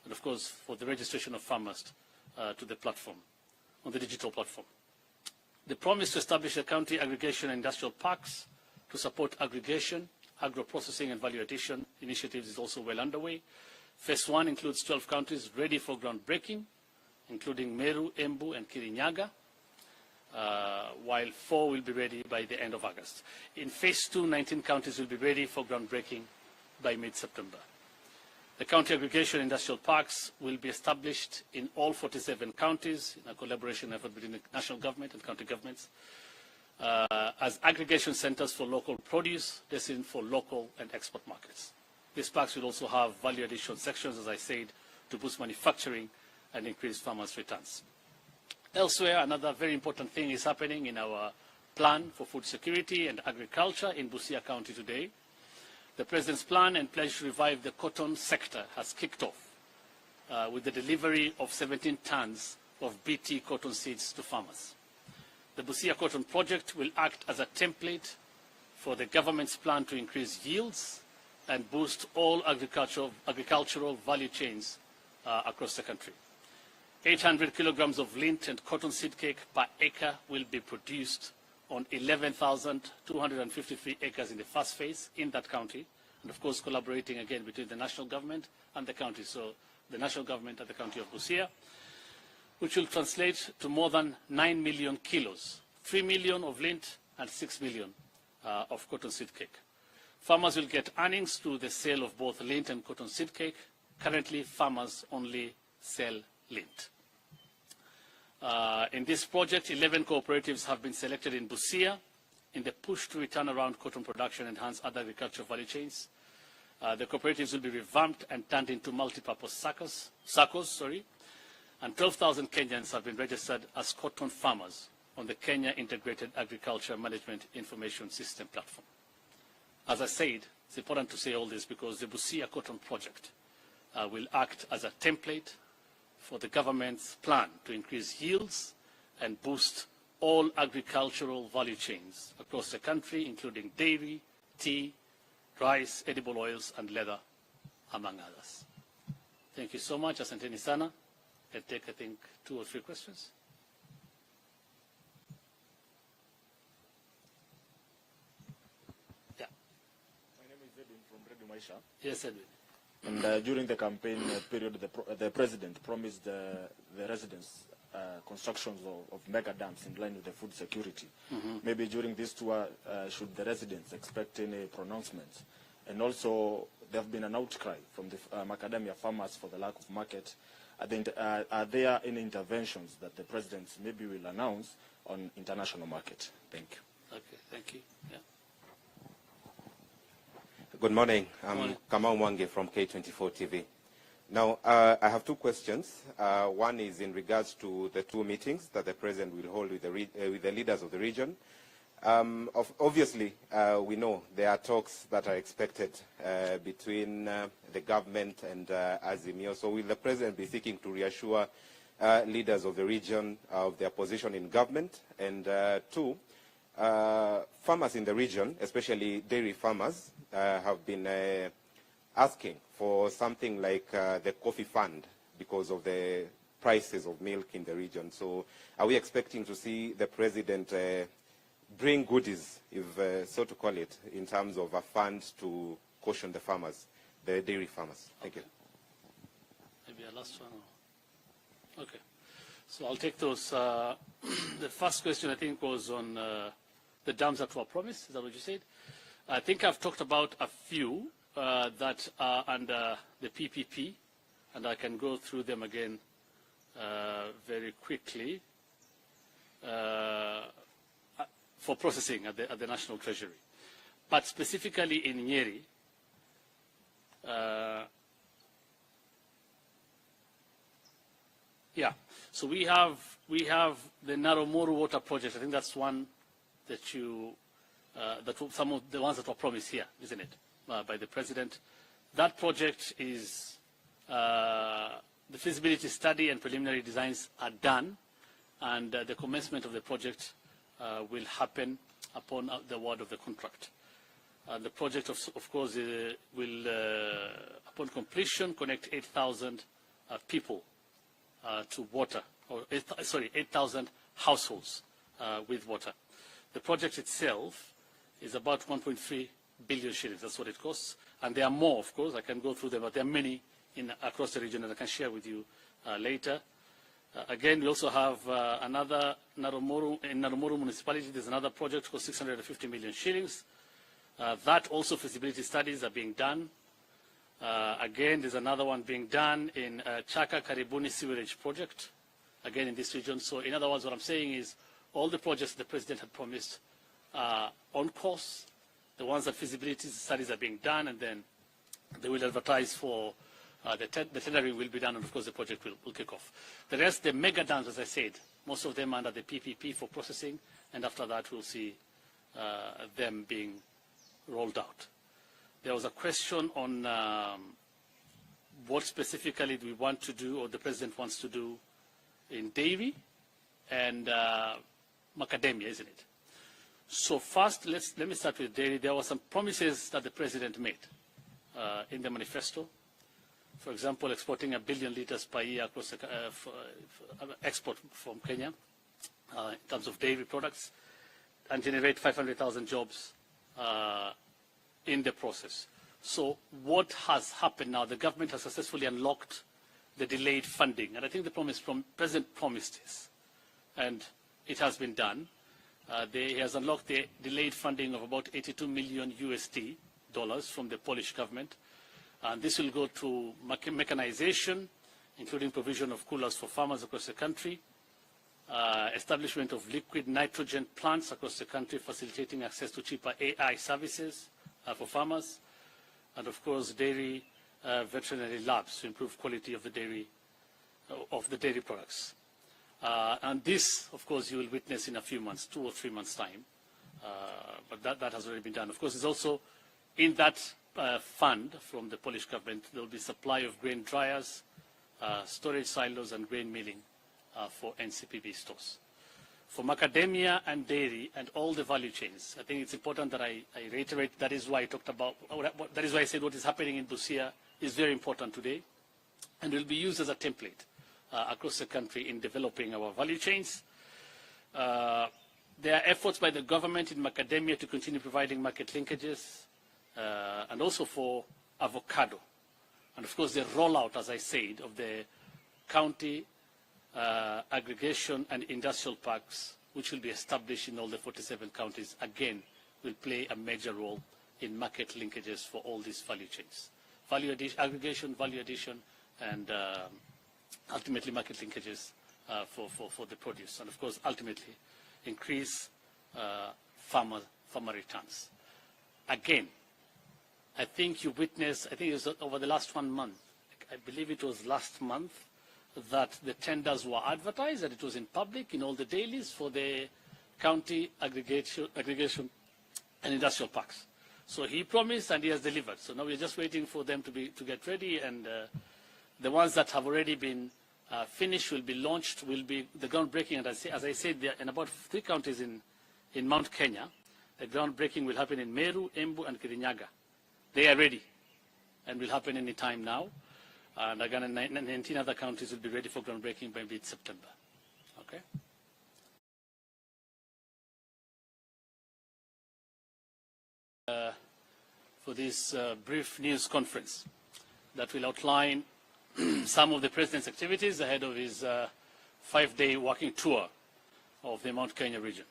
and of course for the registration of farmers to the platform, on the digital platform. The promise to establish a county aggregation and industrial parks to support aggregation, agro-processing and value addition initiatives is also well underway. Phase 1 includes 12 counties ready for groundbreaking, including Meru, Embu and Kirinyaga, while 4 will be ready by the end of August. In Phase 2, 19 counties will be ready for groundbreaking by mid-September. The county aggregation industrial parks will be established in all 47 counties in a collaboration effort between the national government and county governments as aggregation centers for local produce destined for local and export markets. These parks will also have value addition sections, as I said, to boost manufacturing and increase farmers' returns. Elsewhere, another very important thing is happening in our plan for food security and agriculture in Busia County today. The President's plan and pledge to revive the cotton sector has kicked off with the delivery of 17 tons of BT cotton seeds to farmers. The Busia Cotton Project will act as a template for the government's plan to increase yields and boost all agricultural value chains across the country. 800 kilograms of lint and cottonseed cake per acre will be produced on 11,253 acres in the first phase in that county, and of course collaborating again between the national government and the county, so the national government and the county of Busia, which will translate to more than 9 million kilos, 3 million of lint and 6 million of cottonseed cake. Farmers will get earnings through the sale of both lint and cottonseed cake. Currently, farmers only sell lint. In this project, 11 cooperatives have been selected in Busia in the push to return around cotton production and enhance other agricultural value chains. The cooperatives will be revamped and turned into multi-purpose SACCOs, and 12,000 Kenyans have been registered as cotton farmers on the Kenya Integrated Agriculture Management Information System platform. As I said, it's important to say all this because the Busia Cotton Project will act as a template for the government's plan to increase yields and boost all agricultural value chains across the country, including dairy, tea, rice, edible oils, and leather, among others. Thank you so much. Asanteni sana. I'll take, I think, 2 or 3 questions. Yeah. My name is Edwin from Radio Maisha. Yes, Edwin. And during the campaign period, the president promised the residents constructions of mega dams in line with the food security. Maybe during this tour, should the residents expect any pronouncements? And also, there have been an outcry from the macadamia farmers for the lack of market. Are there any interventions that the president maybe will announce on international market? Thank you. Okay, thank you. Yeah. Good morning. I'm Kamau Mwange from K24 TV. Now, I have 2 questions. One is in regards to the 2 meetings that the president will hold with the leaders of the region. Obviously, we know there are talks that are expected between the government and Azimio. So will the president be seeking to reassure leaders of the region of their position in government? And 2, farmers in the region, especially dairy farmers, have been asking for something like the coffee fund because of the prices of milk in the region. So are we expecting to see the president bring goodies, if so to call it, in terms of a fund to caution the farmers, the dairy farmers? Thank you. Maybe a last one. Okay. So I'll take those. The first question, I think, was on the dams that were promised. Is that what you said? I think I've talked about a few that are under the PPP, and I can go through them again very quickly for processing at the National Treasury. But specifically in Nyeri, so we have the Naromoru water project. I think that's one that you some of the ones that were promised here, isn't it, by the president. That project is the feasibility study and preliminary designs are done, and the commencement of the project will happen upon the award of the contract. The project, of course, will, upon completion, connect 8,000 people to water, or 8,000 households with water. The project itself is about 1.3 billion shillings. That's what it costs. And there are more, of course. I can go through them, but there are many across the region that I can share with you later. Again, we also have another in Naromoru municipality. There's another project for 650 million shillings. That also feasibility studies are being done. Again, there's another one being done in Chaka Karibuni sewerage project, again in this region. So in other words, what I'm saying is all the projects the president had promised are on course. The ones that feasibility studies are being done, and then they will advertise for the tendering will be done, and of course the project will kick off. The rest, the mega dams, as I said, most of them under the PPP for processing, and after that we'll see them being rolled out. There was a question on what specifically do we want to do, or the president wants to do in dairy and macadamia, isn't it? So first, let me start with dairy. There were some promises that the president made in the manifesto. For example, exporting 1 billion liters per year across export from Kenya in terms of dairy products, and generate 500,000 jobs in the process. So what has happened now? The government has successfully unlocked the delayed funding, and I think the President promised this, and it has been done. He has unlocked the delayed funding of about 82 million USD from the Polish government, and this will go to mechanization, including provision of coolers for farmers across the country, establishment of liquid nitrogen plants across the country, facilitating access to cheaper AI services for farmers, and of course dairy veterinary labs to improve quality of the dairy products. And this, of course, you will witness in a few months, 2 or 3 months' time. But that has already been done. Of course, it's also in that fund from the Polish government, there will be supply of grain dryers, storage silos, and grain milling for NCPB stores. For macadamia and dairy and all the value chains, I think it's important that I reiterate. That is why I talked about. That is why I said what is happening in Busia is very important today, and will be used as a template across the country in developing our value chains. There are efforts by the government in macadamia to continue providing market linkages, and also for avocado. And of course the rollout, as I said, of the county aggregation and industrial parks, which will be established in all the 47 counties, again, will play a major role in market linkages for all these value chains. Value addition, aggregation, value addition, and ultimately market linkages for the produce. And of course, ultimately, increase farmer returns. Again, I think you witnessed, I think it was over the last 1 month, I believe it was last month, that the tenders were advertised, that it was in public in all the dailies for the county aggregation and industrial parks. So he promised and he has delivered. So now we're just waiting for them to get ready, and the ones that have already been finished will be launched, will be the groundbreaking. And as I said, there in about 3 counties in Mount Kenya, the groundbreaking will happen in Meru, Embu, and Kirinyaga. They are ready and will happen any time now. And again, 19 other counties will be ready for groundbreaking by mid-September. Okay? For this brief news conference that will outline some of the President's activities ahead of his 5-day walking tour of the Mount Kenya region.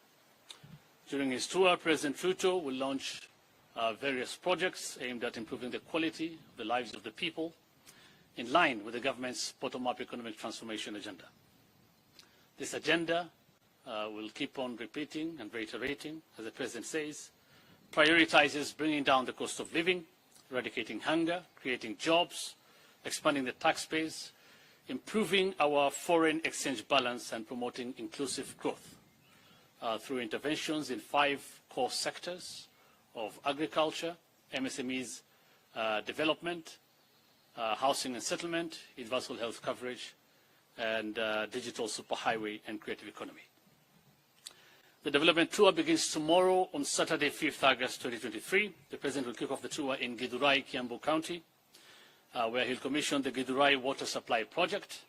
During his tour, President Ruto will launch various projects aimed at improving the quality of the lives of the people, in line with the government's bottom-up economic transformation agenda. This agenda will keep on repeating and reiterating, as the President says, prioritizes bringing down the cost of living, eradicating hunger, creating jobs, expanding the tax base, improving our foreign exchange balance, and promoting inclusive growth through interventions in 5 core sectors of agriculture, MSMEs development, housing and settlement, universal health coverage, and digital superhighway and creative economy. The development tour begins tomorrow on Saturday, 5th August 2023. The President will kick off the tour in Githurai, Kiambu County, where he'll commission the Githurai Water Supply Project.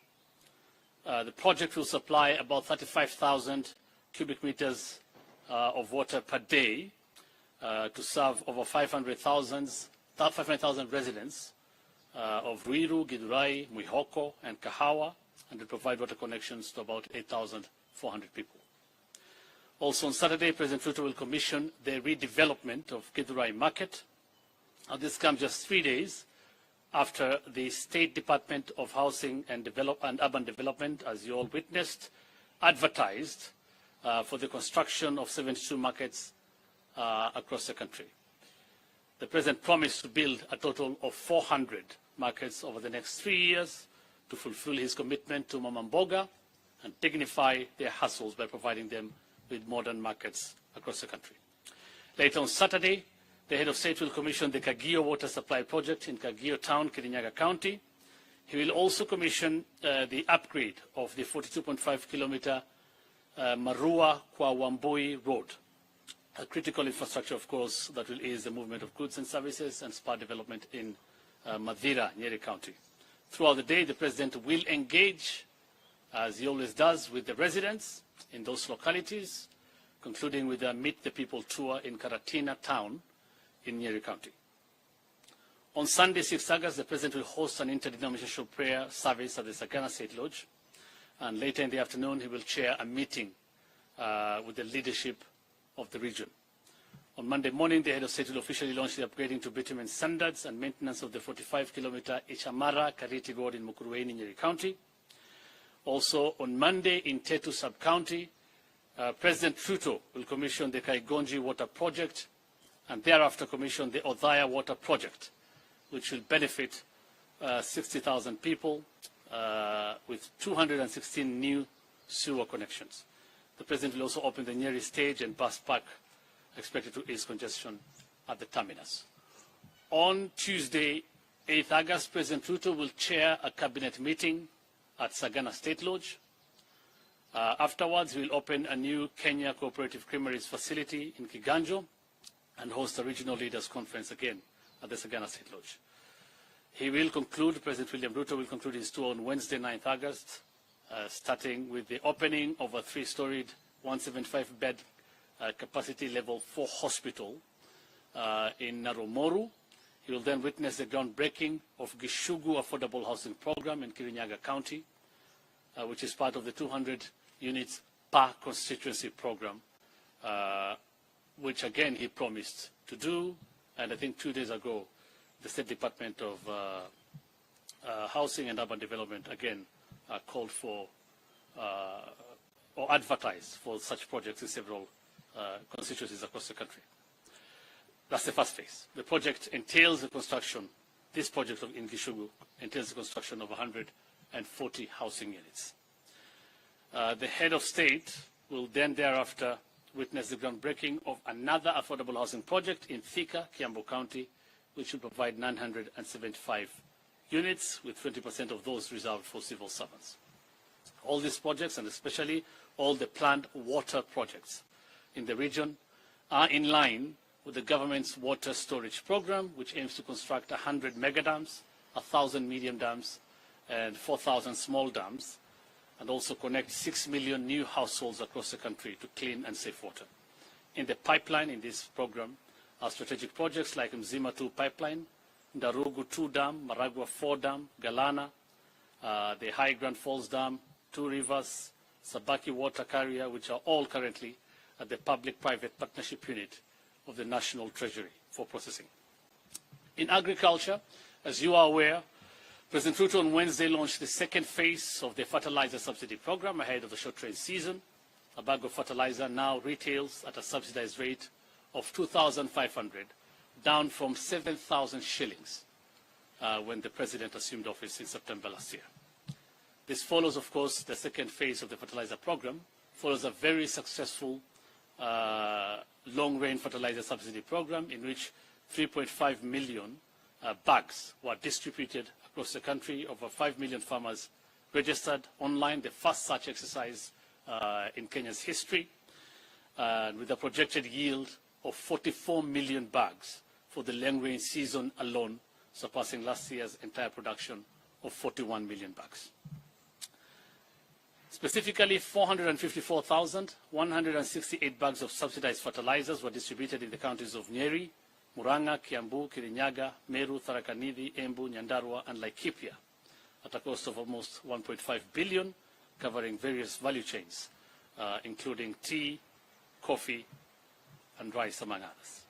The project will supply about 35,000 cubic meters of water per day to serve over 500,000 residents of Ruiru, Githurai, Mwihoko, and Kahawa, and will provide water connections to about 8,400 people. Also on Saturday, President Ruto will commission the redevelopment of Githurai Market. This comes just 3 days after the State Department of Housing and Urban Development, as you all witnessed, advertised for the construction of 72 markets across the country. The President promised to build a total of 400 markets over the next 3 years to fulfill his commitment to Mama Mboga and dignify their hustles by providing them with modern markets across the country. Later on Saturday, the head of state will commission the Kagio Water Supply Project in Kagio Town, Kirinyaga County. He will also commission the upgrade of the 42.5-kilometer Marua Kwa Wambui Road, a critical infrastructure, of course, that will ease the movement of goods and services and spur development in Madira, Nyeri County. Throughout the day, the President will engage, as he always does, with the residents in those localities, concluding with a Meet the People tour in Karatina town in Nyeri County. On Sunday, 6 August, the President will host an interdenominational prayer service at the Sagana State Lodge, and later in the afternoon, he will chair a meeting with the leadership of the region. On Monday morning, the head of state will officially launch the upgrading to bitumen standards and maintenance of the 45-kilometer Ichamara-Kariti Road in Mukurweini, Nyeri County. Also, on Monday, in Tetu Sub-County, President Ruto will commission the Kaigonji Water Project and thereafter commission the Othaya Water Project, which will benefit 60,000 people with 216 new sewer connections. The President will also open the Nyeri stage and bus park, expected to ease congestion at the terminus. On Tuesday, 8 August, President Ruto will chair a cabinet meeting at Sagana State Lodge. Afterwards, he will open a new Kenya Cooperative Creameries facility in Kiganjo and host a regional leaders conference again at the Sagana State Lodge. He will conclude, President William Ruto will conclude his tour on Wednesday, 9th August, starting with the opening of a 3-storied, 175-bed capacity level 4 hospital in Narumoru. He will then witness the groundbreaking of Gishugu Affordable Housing Program in Kirinyaga County, which is part of the 200 units per constituency program, which again he promised to do. And I think 2 days ago, the State Department of Housing and Urban Development again called for or advertised for such projects in several constituencies across the country. That's the first phase. The project entails the construction, this project in Gishugu entails the construction of 140 housing units. The head of state will then thereafter witness the groundbreaking of another affordable housing project in Thika, Kiambu County, which will provide 975 units, with 20% of those reserved for civil servants. All these projects, and especially all the planned water projects in the region, are in line with the government's water storage program, which aims to construct 100 mega dams, 1,000 medium dams, and 4,000 small dams, and also connect 6 million new households across the country to clean and safe water. In the pipeline in this program are strategic projects like Mzima 2 pipeline, Ndarugu 2 dam, Maragua 4 dam, Galana, the High Grand Falls Dam, 2 rivers, Sabaki water carrier, which are all currently at the public-private partnership unit of the National Treasury for processing. In agriculture, as you are aware, President Ruto on Wednesday launched the second phase of the fertilizer subsidy program ahead of the short rain season. A bag of fertilizer now retails at a subsidized rate of 2,500, down from 7,000 shillings when the President assumed office in September last year. This follows, of course, the second phase of the fertilizer program, follows a very successful long-range fertilizer subsidy program in which 3.5 million bags were distributed across the country. Over 5 million farmers registered online, the first such exercise in Kenya's history, with a projected yield of 44 million bags for the long-range season alone, surpassing last year's entire production of 41 million bags. Specifically, 454,168 bags of subsidized fertilizers were distributed in the counties of Nyeri, Murang'a, Kiambu, Kirinyaga, Meru, Tharaka Nithi, Embu, Nyandarua, and Laikipia, at a cost of almost 1.5 billion, covering various value chains, including tea, coffee, and rice, among others.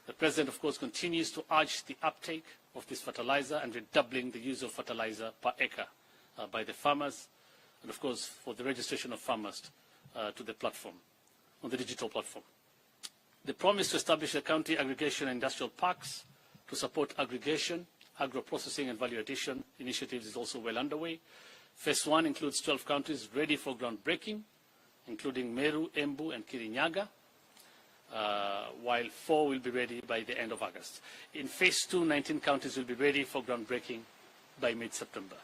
The President, of course, continues to urge the uptake of this fertilizer and redoubling the use of fertilizer per acre by the farmers, and of course for the registration of farmers to the platform, on the digital platform. The promise to establish the county aggregation and industrial parks to support aggregation, agro-processing and value addition initiatives is also well underway. Phase 1 includes 12 counties ready for groundbreaking, including Meru, Embu and Kirinyaga, while 4 will be ready by the end of August. In Phase 2, 19 counties will be ready for groundbreaking by mid-September.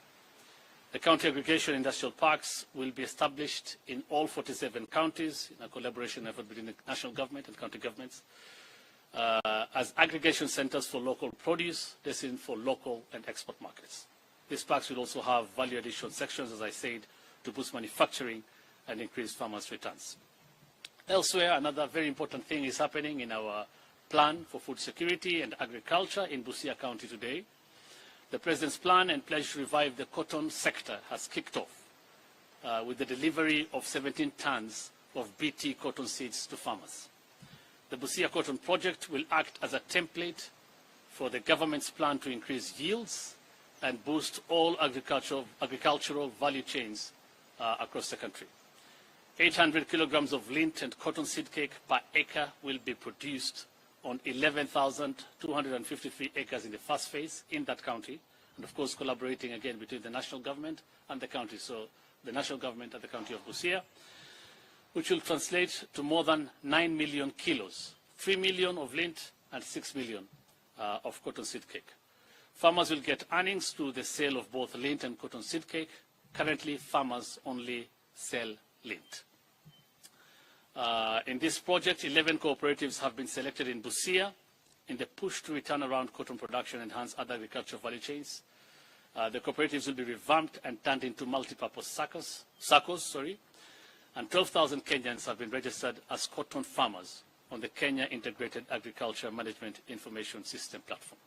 The county aggregation industrial parks will be established in all 47 counties in a collaboration effort between the national government and county governments as aggregation centers for local produce destined for local and export markets. These parks will also have value addition sections, as I said, to boost manufacturing and increase farmers' returns. Elsewhere, another very important thing is happening in our plan for food security and agriculture in Busia County today. The President's plan and pledge to revive the cotton sector has kicked off with the delivery of 17 tons of BT cotton seeds to farmers. The Busia Cotton Project will act as a template for the government's plan to increase yields and boost all agricultural value chains across the country. 800 kilograms of lint and cotton seed cake per acre will be produced on 11,253 acres in the first phase in that county, and of course collaborating again between the national government and the county, so the national government and the county of Busia, which will translate to more than 9 million kilos, 3 million of lint and 6 million of cotton seed cake. Farmers will get earnings through the sale of both lint and cotton seed cake. Currently, farmers only sell lint. In this project, 11 cooperatives have been selected in Busia in the push to return around cotton production and enhance other agricultural value chains. The cooperatives will be revamped and turned into multi-purpose SACCOs, and 12,000 Kenyans have been registered as cotton farmers on the Kenya Integrated Agriculture Management Information System platform.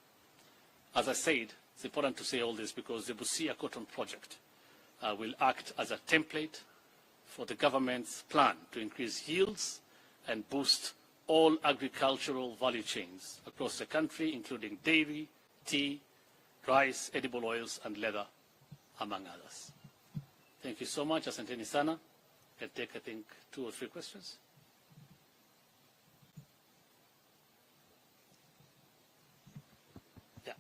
As I said, it's important to say all this because the Busia Cotton Project will act as a template for the government's plan to increase yields and boost all agricultural value chains across the country, including dairy, tea, rice, edible oils, and leather, among others. Thank you so much. Asanteni sana. I'll take, I think, 2 or 3 questions. Yeah.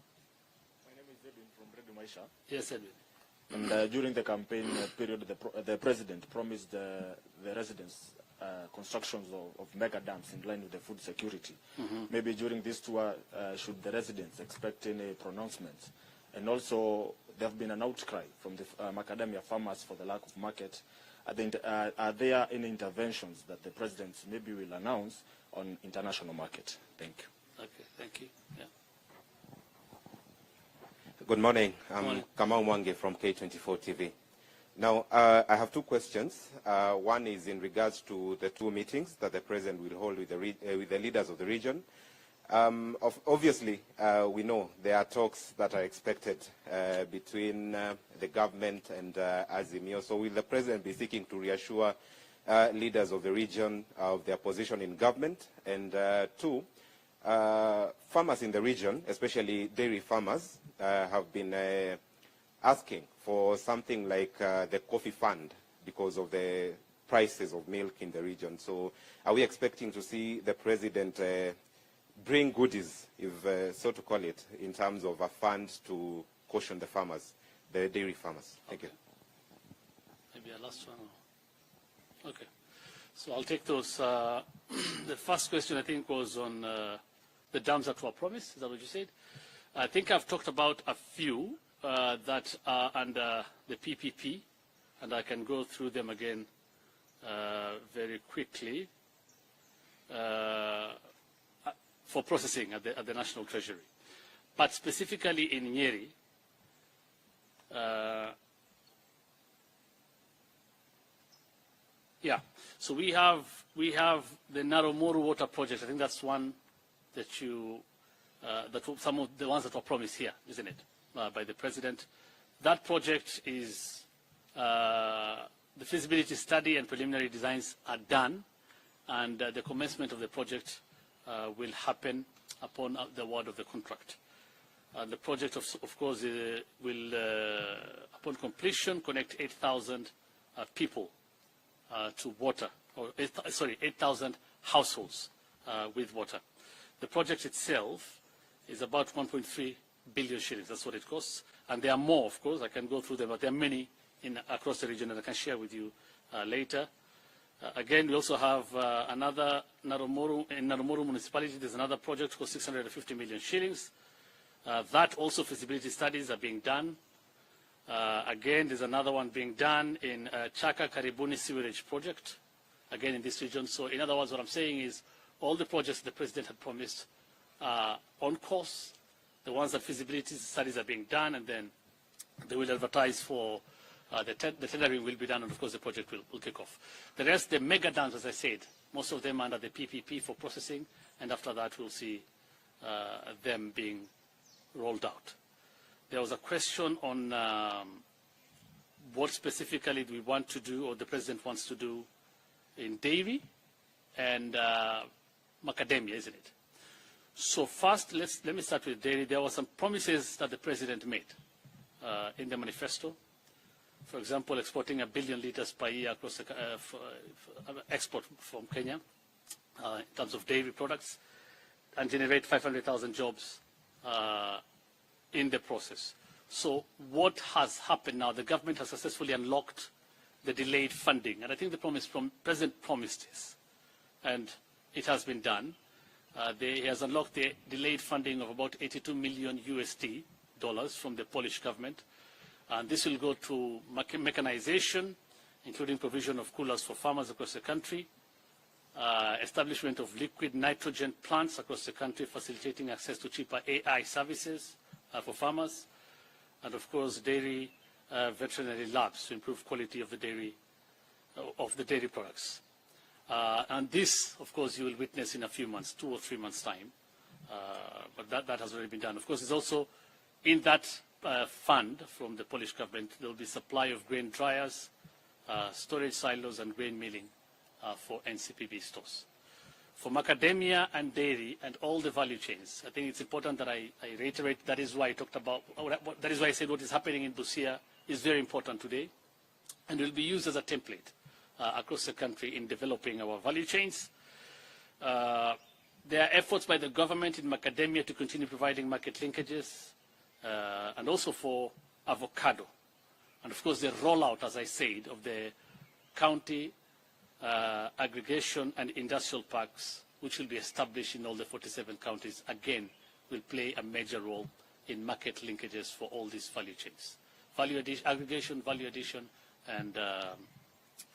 My name is Edwin from Radio Maisha. Yes, Edwin. And during the campaign period, the President promised the residents constructions of mega dams in line with the food security. Maybe during this tour, should the residents expect any pronouncements? And also, there have been an outcry from the macadamia farmers for the lack of market. Are there any interventions that the President maybe will announce on international market? Thank you. Okay, thank you. Yeah. Good morning. I'm Kamau Mwange from K24 TV. Now, I have 2 questions. One is in regards to the 2 meetings that the President will hold with the leaders of the region. Obviously, we know there are talks that are expected between the government and Azimio. So will the President be seeking to reassure leaders of the region of their position in government? And 2, farmers in the region, especially dairy farmers, have been asking for something like the coffee fund because of the prices of milk in the region. So are we expecting to see the President bring goodies, if so to call it, in terms of a fund to caution the farmers, the dairy farmers? Thank you. Maybe a last one. Okay. So I'll take those. The first question, I think, was on the dams that were promised. Is that what you said? I think I've talked about a few that are under the PPP, and I can go through them again very quickly for processing at the National Treasury. But specifically in Nyeri, yeah, so we have the Naromoru water project. I think that's one that you some of the ones that were promised here, isn't it, by the President. That project is, the feasibility study and preliminary designs are done, and the commencement of the project will happen upon the award of the contract. The project, of course, will, upon completion, connect 8,000 people to water, or 8,000 households with water. The project itself is about 1.3 billion shillings. That's what it costs. And there are more, of course. I can go through them, but there are many across the region that I can share with you later. Again, we also have another Naromoru municipality. There's another project for 650 million shillings. That also feasibility studies are being done. Again, there's another one being done in Chaka Karibuni sewerage project, again in this region. So in other words, what I'm saying is all the projects the President had promised are on course. The ones that feasibility studies are being done, and then They will advertise for the tendering will be done, and of course the project will kick off. The rest, the mega dams, as I said, most of them under the PPP for processing, and after that we'll see them being rolled out. There was a question on what specifically we want to do, or the President wants to do, in dairy and macadamia, isn't it? So first, let me start with dairy. There were some promises that the President made in the manifesto. For example, exporting 1 billion liters per year across the export from Kenya in terms of dairy products, and generate 500,000 jobs in the process. So what has happened now? The government has successfully unlocked the delayed funding, and I think the President promised this, and it has been done. He has unlocked the delayed funding of about 82 million USD dollars from the Polish government. And this will go to mechanization, including provision of coolers for farmers across the country, establishment of liquid nitrogen plants across the country, facilitating access to cheaper AI services for farmers, and of course dairy veterinary labs to improve quality of the dairy products. And this, of course, you will witness in a few months, 2 or 3 months' time. But that has already been done. Of course, it's also in that fund from the Polish government, there will be supply of grain dryers, storage silos, and grain milling for NCPB stores. For macadamia and dairy and all the value chains, I think it's important that I reiterate. That is why I talked about. That is why I said what is happening in Busia is very important today, and will be used as a template across the country in developing our value chains. There are efforts by the government in macadamia to continue providing market linkages, and also for avocado. And of course the rollout, as I said, of the county aggregation and industrial parks, which will be established in all the 47 counties, again, will play a major role in market linkages for all these value chains. Value addition, aggregation, value addition, and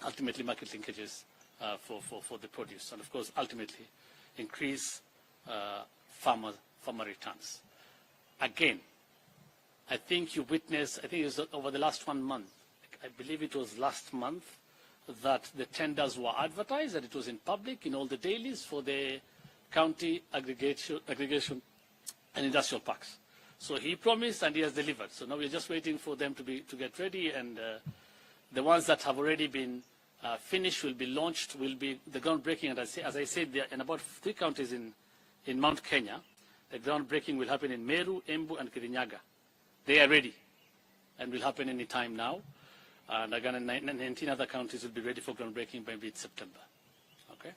ultimately market linkages for the produce. And of course, ultimately, increase farmer returns. Again, I think you witnessed, I think it was over the last 1 month, I believe it was last month, that the tenders were advertised, and it was in public in all the dailies for the county aggregation and industrial parks. So he promised and he has delivered. So now we're just waiting for them to get ready, and the ones that have already been finished will be launched, will be the groundbreaking. And as I said, there are in about 3 counties in Mount Kenya. The groundbreaking will happen in Meru, Embu, and Kirinyaga. They are ready and will happen any time now. And again, 19 other counties will be ready for groundbreaking by mid-September. Okay?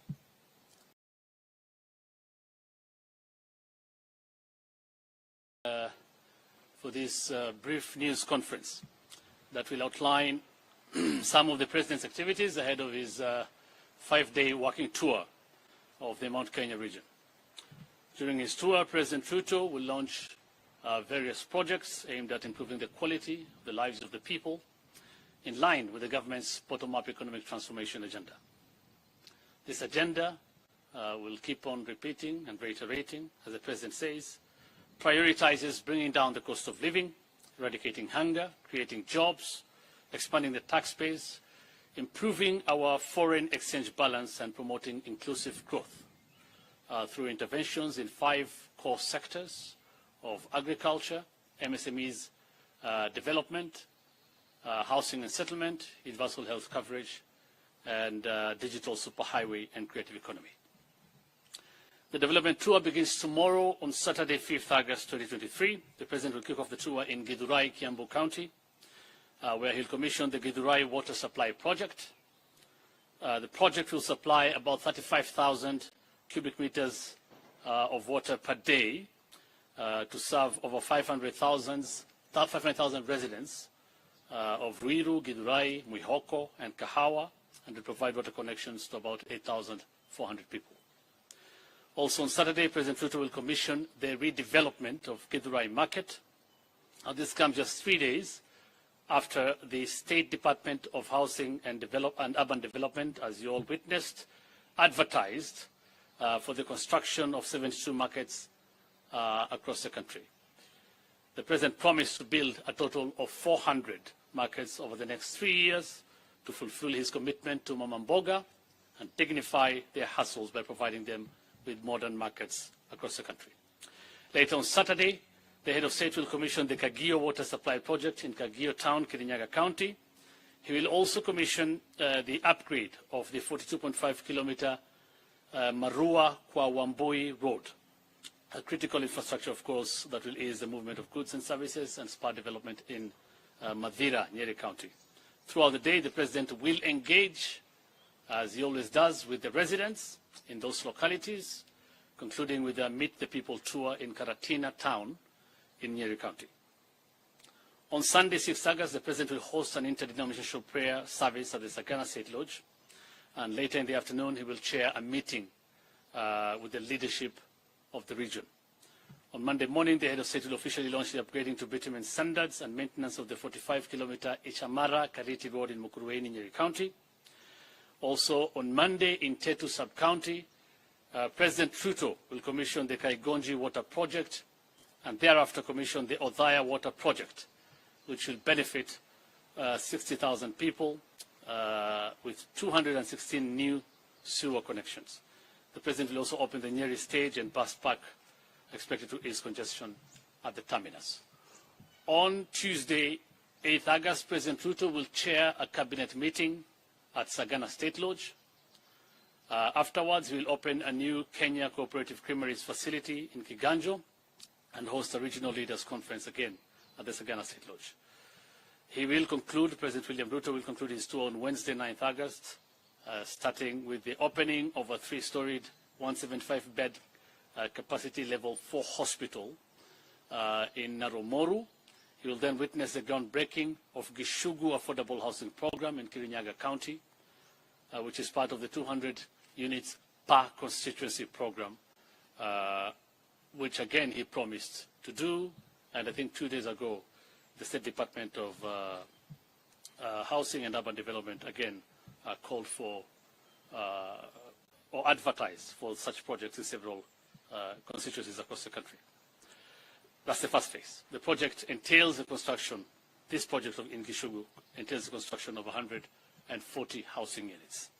For this brief news conference that will outline some of the President's activities ahead of his 5-day walking tour of the Mount Kenya region. During his tour, President Ruto will launch various projects aimed at improving the quality of the lives of the people, in line with the government's bottom-up economic transformation agenda. This agenda will keep on repeating and reiterating, as the President says, prioritizes bringing down the cost of living, eradicating hunger, creating jobs, expanding the tax base, improving our foreign exchange balance, and promoting inclusive growth through interventions in 5 core sectors of agriculture, MSMEs development, housing and settlement, universal health coverage, and digital superhighway and creative economy. The development tour begins tomorrow on Saturday, 5th August 2023. The President will kick off the tour in Githurai, Kiambu County, where he'll commission the Githurai Water Supply Project. The project will supply about 35,000 cubic meters of water per day to serve over 500,000 residents of Ruiru, Githurai, Mwihoko, and Kahawa, and will provide water connections to about 8,400 people. Also on Saturday, President Ruto will commission the redevelopment of Githurai Market. This comes just 3 days after the State Department of Housing and Urban Development, as you all witnessed, advertised for the construction of 72 markets across the country. The President promised to build a total of 400 markets over the next 3 years to fulfill his commitment to Mama Mboga and dignify their hustles by providing them with modern markets across the country. Later on Saturday, the head of state will commission the Kagio water supply project in Kagio town, Kirinyaga County. He will also commission the upgrade of the 42.5-kilometer Marua Kwa Wambui road, a critical infrastructure, of course, that will ease the movement of goods and services and spur development in Madira, Nyeri County. Throughout the day, the President will engage, as he always does, with the residents in those localities, concluding with a Meet the People tour in Karatina town in Nyeri County. On Sunday, 6 August, the President will host an interdenominational prayer service at the Sagana State Lodge, and later in the afternoon, he will chair a meeting with the leadership of the region. On Monday morning, the head of state will officially launch the upgrading to bitumen standards and maintenance of the 45-kilometer Ichamara-Kariti road in Mukurweini, Nyeri County. Also, on Monday, in Tetu sub-county, President Ruto will commission the Kaigonji water project and thereafter commission the Othaya water project, which will benefit 60,000 people with 216 new sewer connections. The President will also open the Nyeri stage and bus park, expected to ease congestion at the terminus. On Tuesday, 8 August, President Ruto will chair a cabinet meeting at Sagana State Lodge. Afterwards, he will open a new Kenya Cooperative Creameries facility in Kiganjo and host a regional leaders conference again at the Sagana State Lodge. He will conclude, President William Ruto will conclude his tour on Wednesday, 9 August, starting with the opening of a 3-storied, 175-bed capacity level 4 hospital in Narumoru. He will then witness the groundbreaking of Gishugu Affordable Housing Program in Kirinyaga County, which is part of the 200 units per constituency program, which again he promised to do. And I think 2 days ago, the State Department of Housing and Urban Development again called for or advertised for such projects in several constituencies across the country. That's the first phase. The project entails the construction, this project in Gishugu entails the construction of 140 housing units.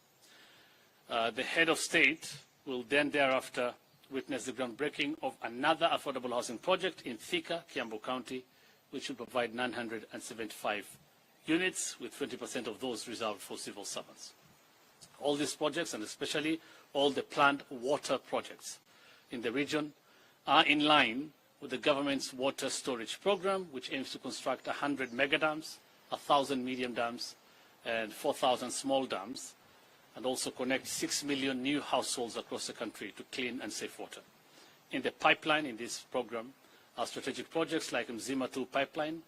The head of state will then thereafter witness the groundbreaking of another affordable housing project in Thika, Kiambu County, which will provide 975 units, with 20% of those reserved for civil servants. All these projects, and especially all the planned water projects in the region, are in line with the government's water storage program, which aims to construct 100 mega dams, 1,000 medium dams, and 4,000 small dams, and also connect 6 million new households across the country to clean and safe water. In the pipeline in this program are strategic projects like Mzima 2 pipeline,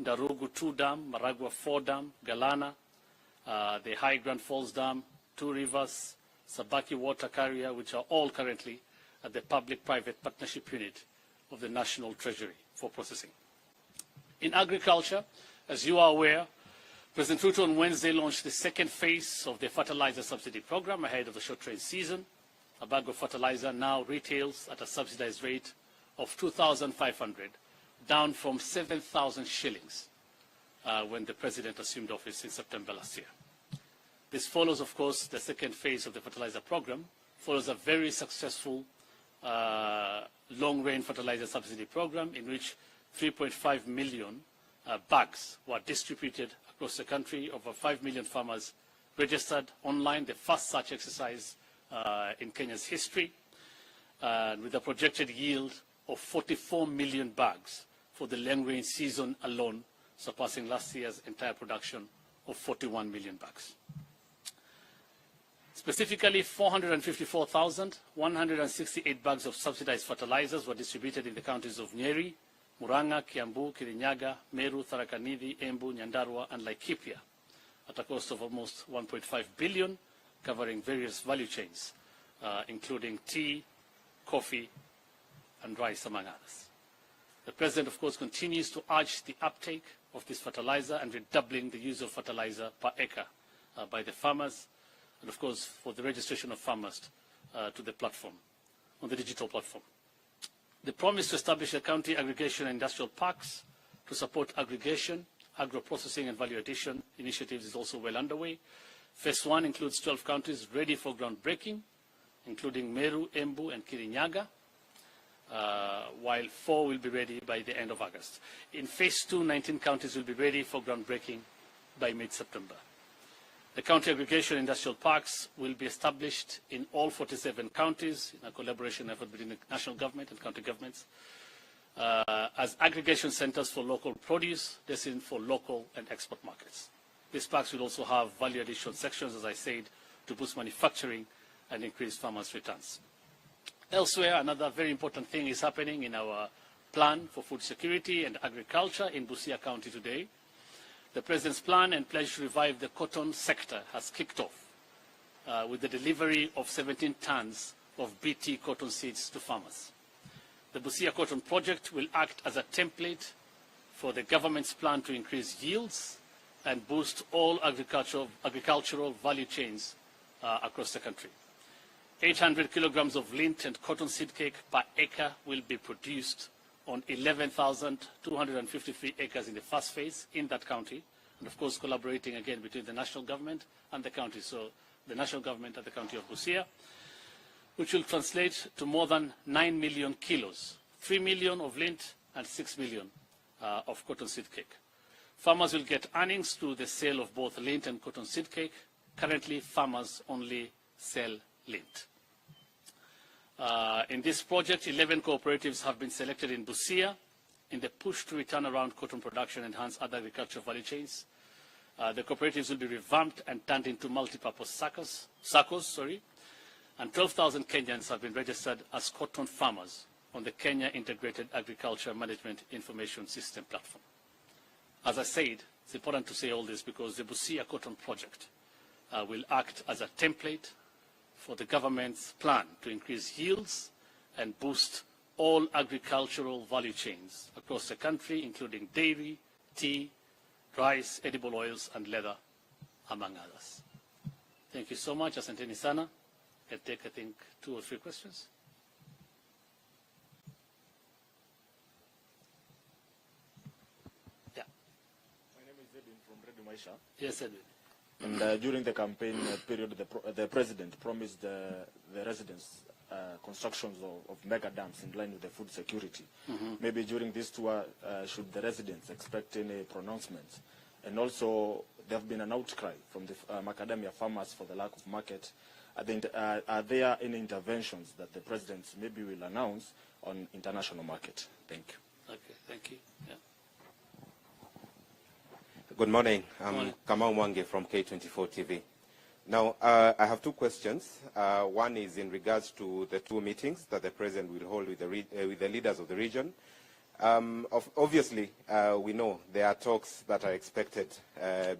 Ndarugu 2 dam, Maragua 4 dam, Galana, the High Grand Falls Dam, 2 rivers, Sabaki water carrier, which are all currently at the public-private partnership unit of the National Treasury for processing. In agriculture, as you are aware, President Ruto on Wednesday launched the second phase of the fertilizer subsidy program ahead of the short rain season. A bag of fertilizer now retails at a subsidized rate of 2,500, down from 7,000 shillings when the President assumed office in September last year. This follows, of course, the second phase of the fertilizer program, follows a very successful long-range fertilizer subsidy program in which 3.5 million bags were distributed across the country. Over 5 million farmers registered online, the first such exercise in Kenya's history, with a projected yield of 44 million bags for the long-range season alone, surpassing last year's entire production of 41 million bags. Specifically, 454,168 bags of subsidized fertilizers were distributed in the counties of Nyeri, Murang'a, Kiambu, Kirinyaga, Meru, Tharaka Nithi, Embu, Nyandarua, and Laikipia at a cost of almost 1.5 billion, covering various value chains, including tea, coffee, and rice, among others. The President, of course, continues to urge the uptake of this fertilizer and redoubling the use of fertilizer per acre by the farmers, and of course for the registration of farmers to the platform, on the digital platform. The promise to establish a county aggregation and industrial parks to support aggregation, agro-processing and value addition initiatives is also well underway. Phase 1 includes 12 counties ready for groundbreaking, including Meru, Embu and Kirinyaga, while 4 will be ready by the end of August. In Phase 2, 19 counties will be ready for groundbreaking by mid-September. The county aggregation industrial parks will be established in all 47 counties in a collaboration effort between the national government and county governments as aggregation centers for local produce destined for local and export markets. These parks will also have value addition sections, as I said, to boost manufacturing and increase farmers' returns. Elsewhere, another very important thing is happening in our plan for food security and agriculture in Busia County today. The President's plan and pledge to revive the cotton sector has kicked off with the delivery of 17 tons of BT cotton seeds to farmers. The Busia Cotton Project will act as a template for the government's plan to increase yields and boost all agricultural value chains across the country. 800 kilograms of lint and cotton seed cake per acre will be produced on 11,253 acres in the first phase in that county, and of course collaborating again between the national government and the county, so the national government and the county of Busia, which will translate to more than 9 million kilos, 3 million of lint and 6 million of cotton seed cake. Farmers will get earnings through the sale of both lint and cotton seed cake. Currently, farmers only sell lint. In this project, 11 cooperatives have been selected in Busia in the push to return around cotton production and enhance other agricultural value chains. The cooperatives will be revamped and turned into multi-purpose SACCOs, and 12,000 Kenyans have been registered as cotton farmers on the Kenya Integrated Agriculture Management Information System platform. As I said, it's important to say all this because the Busia Cotton Project will act as a template for the government's plan to increase yields and boost all agricultural value chains across the country, including dairy, tea, rice, edible oils, and leather, among others. Thank you so much. Asanteni sana. I'll take, I think, 2 or 3 questions. Yeah. My name is Edwin from Radio Maisha. Yes, Edwin. And during the campaign period, the President promised the residents constructions of mega dams in line with the food security. Maybe during this tour, should the residents expect any pronouncements? And also, there have been an outcry from the macadamia farmers for the lack of market. Are there any interventions that the President maybe will announce on international market? Thank you. Okay, thank you. Yeah. Good morning. I'm Kamau Mwange from K24 TV. Now, I have 2 questions. One is in regards to the 2 meetings that the President will hold with the leaders of the region. Obviously, we know there are talks that are expected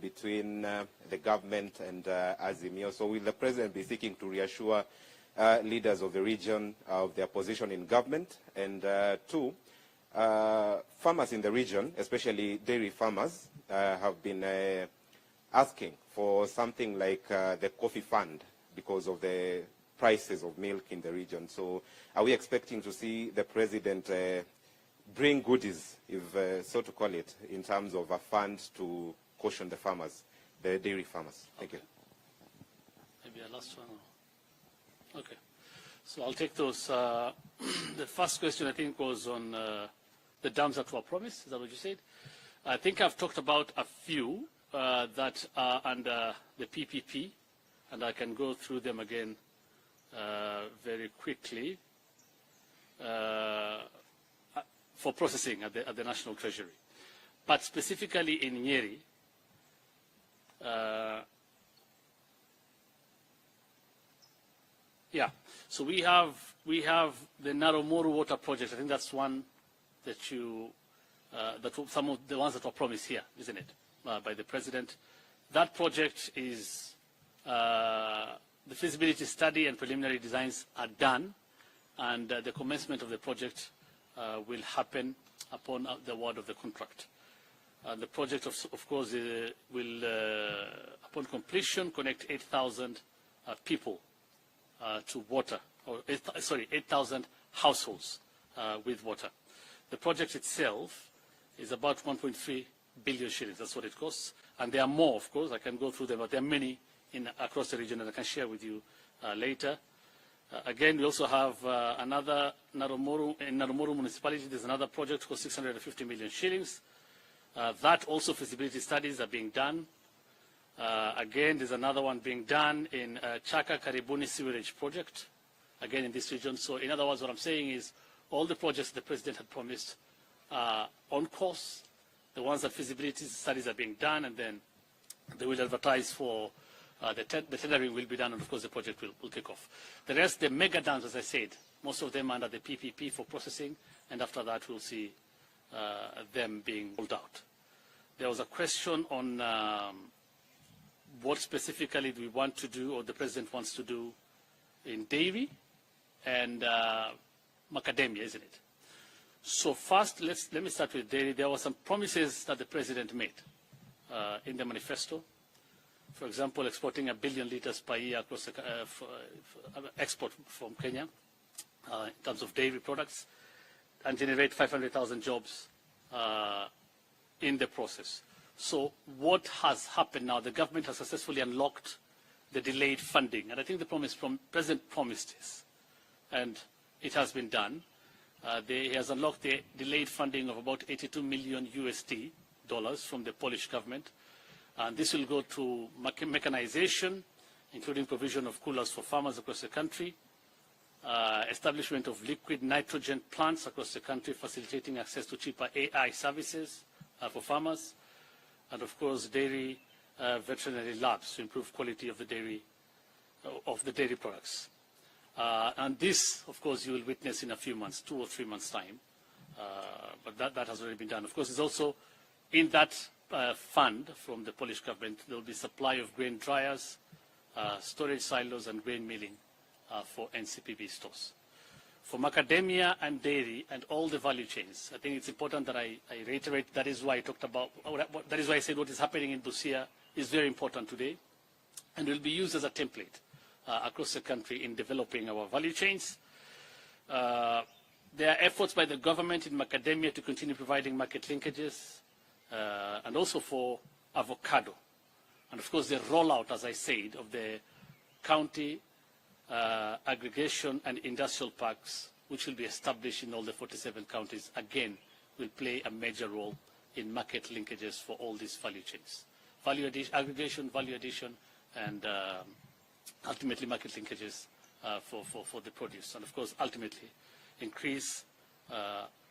between the government and Azimio. So will the President be seeking to reassure leaders of the region of their position in government? And 2, farmers in the region, especially dairy farmers, have been asking for something like the coffee fund because of the prices of milk in the region. So are we expecting to see the President bring goodies, if so to call it, in terms of a fund to caution the farmers, the dairy farmers? Thank you. Maybe a last one. Okay. So I'll take those. The first question, I think, was on the dams that were promised. Is that what you said? I think I've talked about a few that are under the PPP, and I can go through them again very quickly for processing at the National Treasury. But specifically in Nyeri, so we have the Naromoru Water Project. I think that's one that you some of the ones that were promised here, isn't it, by the President. That project is, the feasibility study and preliminary designs are done, and the commencement of the project will happen upon the award of the contract. The project, of course, will, upon completion, connect 8,000 people to water, or 8,000 households with water. The project itself is about 1.3 billion shillings. That's what it costs. And there are more, of course. I can go through them, but there are many across the region, and I can share with you later. Again, we also have another in Narumoro municipality. There's another project for 650 million shillings. That also feasibility studies are being done. Again, there's another one being done in Chaka Karibuni sewerage project, again in this region. So in other words, what I'm saying is all the projects the President had promised are on course. The ones that feasibility studies are being done, and then they will advertise for the tendering will be done, and of course the project will kick off. The rest, the mega dams, as I said, most of them under the PPP for processing, and after that we'll see them being rolled out. There was a question on what specifically do we want to do, or the President wants to do in dairy and macadamia, isn't it? So first, let me start with dairy. There were some promises that the President made in the manifesto. For example, exporting 1 billion liters per year across the, export from Kenya in terms of dairy products, and generate 500,000 jobs in the process. So what has happened now? The government has successfully unlocked the delayed funding, and I think the President promised this, and it has been done. He has unlocked the delayed funding of about 82 million USD from the Polish government. And this will go to mechanization, including provision of coolers for farmers across the country, establishment of liquid nitrogen plants across the country, facilitating access to cheaper AI services for farmers, and of course dairy veterinary labs to improve quality of the dairy products. And this, of course, you will witness in a few months, 2 or 3 months' time. But that has already been done. Of course, it's also in that fund from the Polish government, there will be supply of grain dryers, storage silos, and grain milling for NCPB stores. For macadamia and dairy and all the value chains, I think it's important that I reiterate. That is why I talked about. That is why I said what is happening in Busia is very important today, and will be used as a template across the country in developing our value chains. There are efforts by the government in macadamia to continue providing market linkages, and also for avocado. And of course the rollout, as I said, of the county aggregation and industrial parks, which will be established in all the 47 counties, again, will play a major role in market linkages for all these value chains. Aggregation, value addition, and ultimately market linkages for the produce, and of course ultimately increase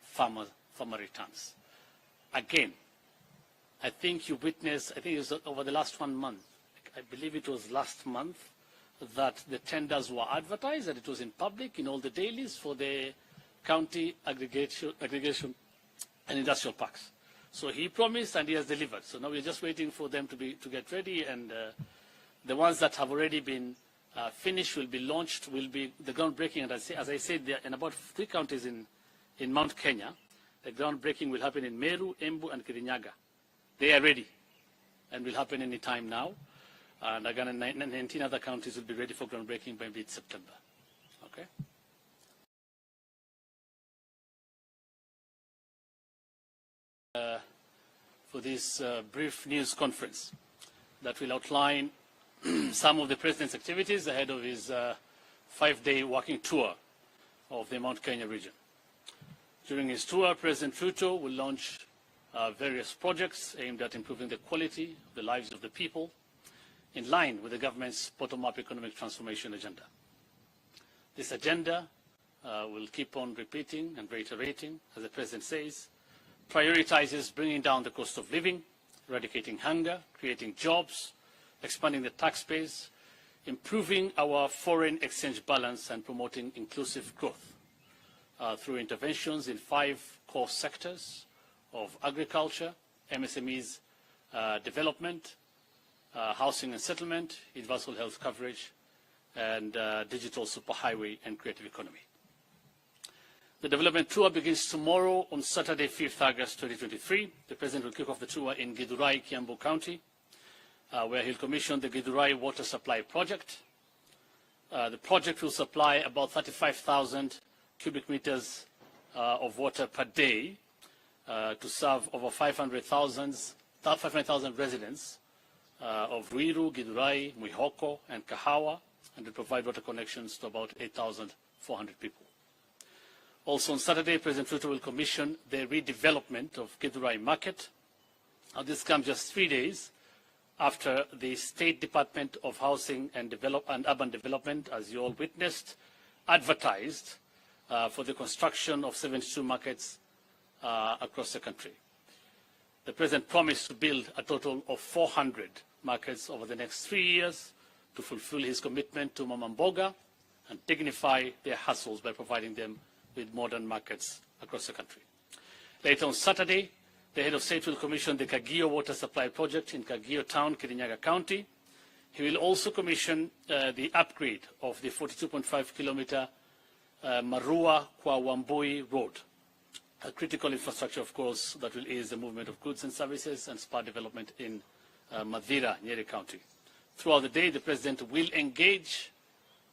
farmer returns. Again, I think you witnessed, I think it was over the last 1 month, I believe it was last month, that the tenders were advertised, that it was in public in all the dailies for the county aggregation and industrial parks. So he promised and he has delivered. So now we're just waiting for them to get ready, and the ones that have already been finished will be launched, will be the groundbreaking. And as I said, there in about 3 counties in Mount Kenya, the groundbreaking will happen in Meru, Embu, and Kirinyaga. They are ready and will happen any time now. And again, 19 other counties will be ready for groundbreaking by mid-September. Okay. For this brief news conference that will outline some of the President's activities ahead of his 5-day walking tour of the Mount Kenya region. During his tour, President Ruto will launch various projects aimed at improving the quality of the lives of the people, in line with the government's bottom-up economic transformation agenda. This agenda will keep on repeating and reiterating, as the President says, prioritizes bringing down the cost of living, eradicating hunger, creating jobs, expanding the tax base, improving our foreign exchange balance, and promoting inclusive growth through interventions in 5 core sectors of agriculture, MSMEs, development, housing and settlement, universal health coverage, and digital superhighway and creative economy. The development tour begins tomorrow on Saturday, 5th August 2023. The President will kick off the tour in Githurai, Kiambu County, where he'll commission the Githurai Water Supply Project. The project will supply about 35,000 cubic meters of water per day to serve over 500,000 residents of Ruiru, Githurai, Mwihoko, and Kahawa, and to provide water connections to about 8,400 people. Also on Saturday, President Ruto will commission the redevelopment of Githurai Market. This comes just 3 days after the State Department of Housing and Urban Development, as you all witnessed, advertised for the construction of 72 markets across the country. The President promised to build a total of 400 markets over the next 3 years to fulfill his commitment to Mama Mboga and dignify their hustles by providing them with modern markets across the country. Later on Saturday, the head of state will commission the Kagio water supply project in Kagio town, Kirinyaga County. He will also commission the upgrade of the 42.5-kilometer Marua Kwa Wambui road, a critical infrastructure, of course, that will ease the movement of goods and services and spur development in Madira, Nyeri County. Throughout the day, the President will engage,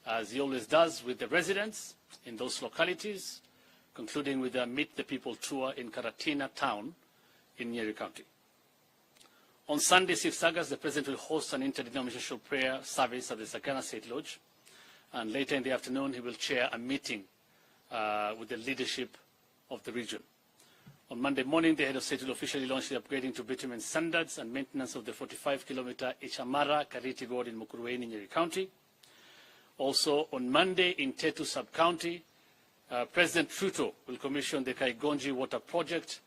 as he always does, with the residents in those localities, concluding with a Meet the People tour in Karatina town in Nyeri County. On Sunday, 6 August, the President will host an interdenominational prayer service at the Sagana State Lodge, and later in the afternoon, he will chair a meeting with the leadership of the region. On Monday morning, the head of state will officially launch the upgrading to bitumen standards and maintenance of the 45-kilometer Ichamara-Kariti road in Mukurweini, Nyeri County. Also, on Monday, in Tetu sub-county, President Ruto will commission the Kaigonji water project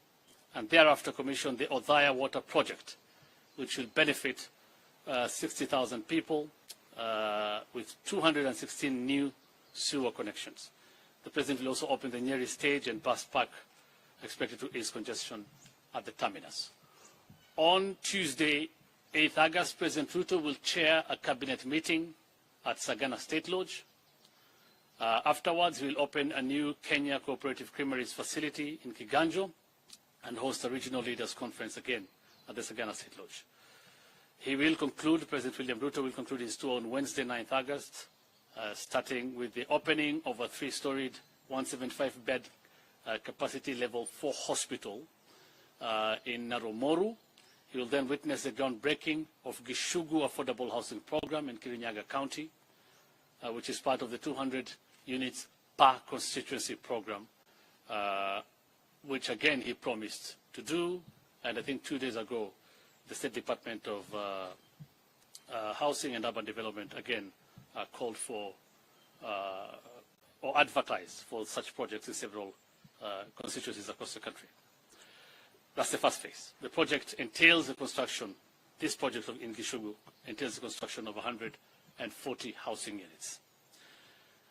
and thereafter commission the Odhaya water project, which will benefit 60,000 people with 216 new sewer connections. The President will also open the Nyeri stage and bus park, expected to ease congestion at the terminus. On Tuesday, 8 August, President Ruto will chair a cabinet meeting at Sagana State Lodge. Afterwards, he will open a new Kenya Cooperative Creameries facility in Kiganjo and host a regional leaders conference again at the Sagana State Lodge. He will conclude, President William Ruto will conclude his tour on Wednesday, 9th August, starting with the opening of a 3-storied, 175-bed capacity level 4 hospital in Narumoru. He will then witness the groundbreaking of Gishugu Affordable Housing Program in Kirinyaga County, which is part of the 200 units per constituency program, which again he promised to do. And I think 2 days ago, the State Department of Housing and Urban Development again called for or advertised for such projects in several constituencies across the country. That's the first phase. The project entails the construction, this project in Gishugu entails the construction of 140 housing units.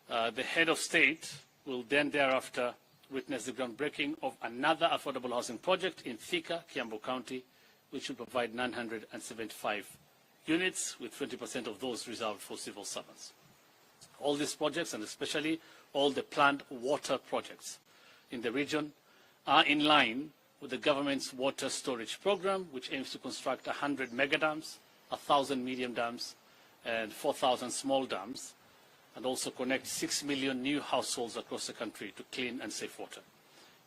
The head of state will then thereafter witness the groundbreaking of another affordable housing project in Thika, Kiambu County, which will provide 975 units, with 20% of those reserved for civil servants. All these projects, and especially all the planned water projects in the region, are in line with the government's water storage program, which aims to construct 100 mega dams, 1,000 medium dams, and 4,000 small dams, and also connect 6 million new households across the country to clean and safe water.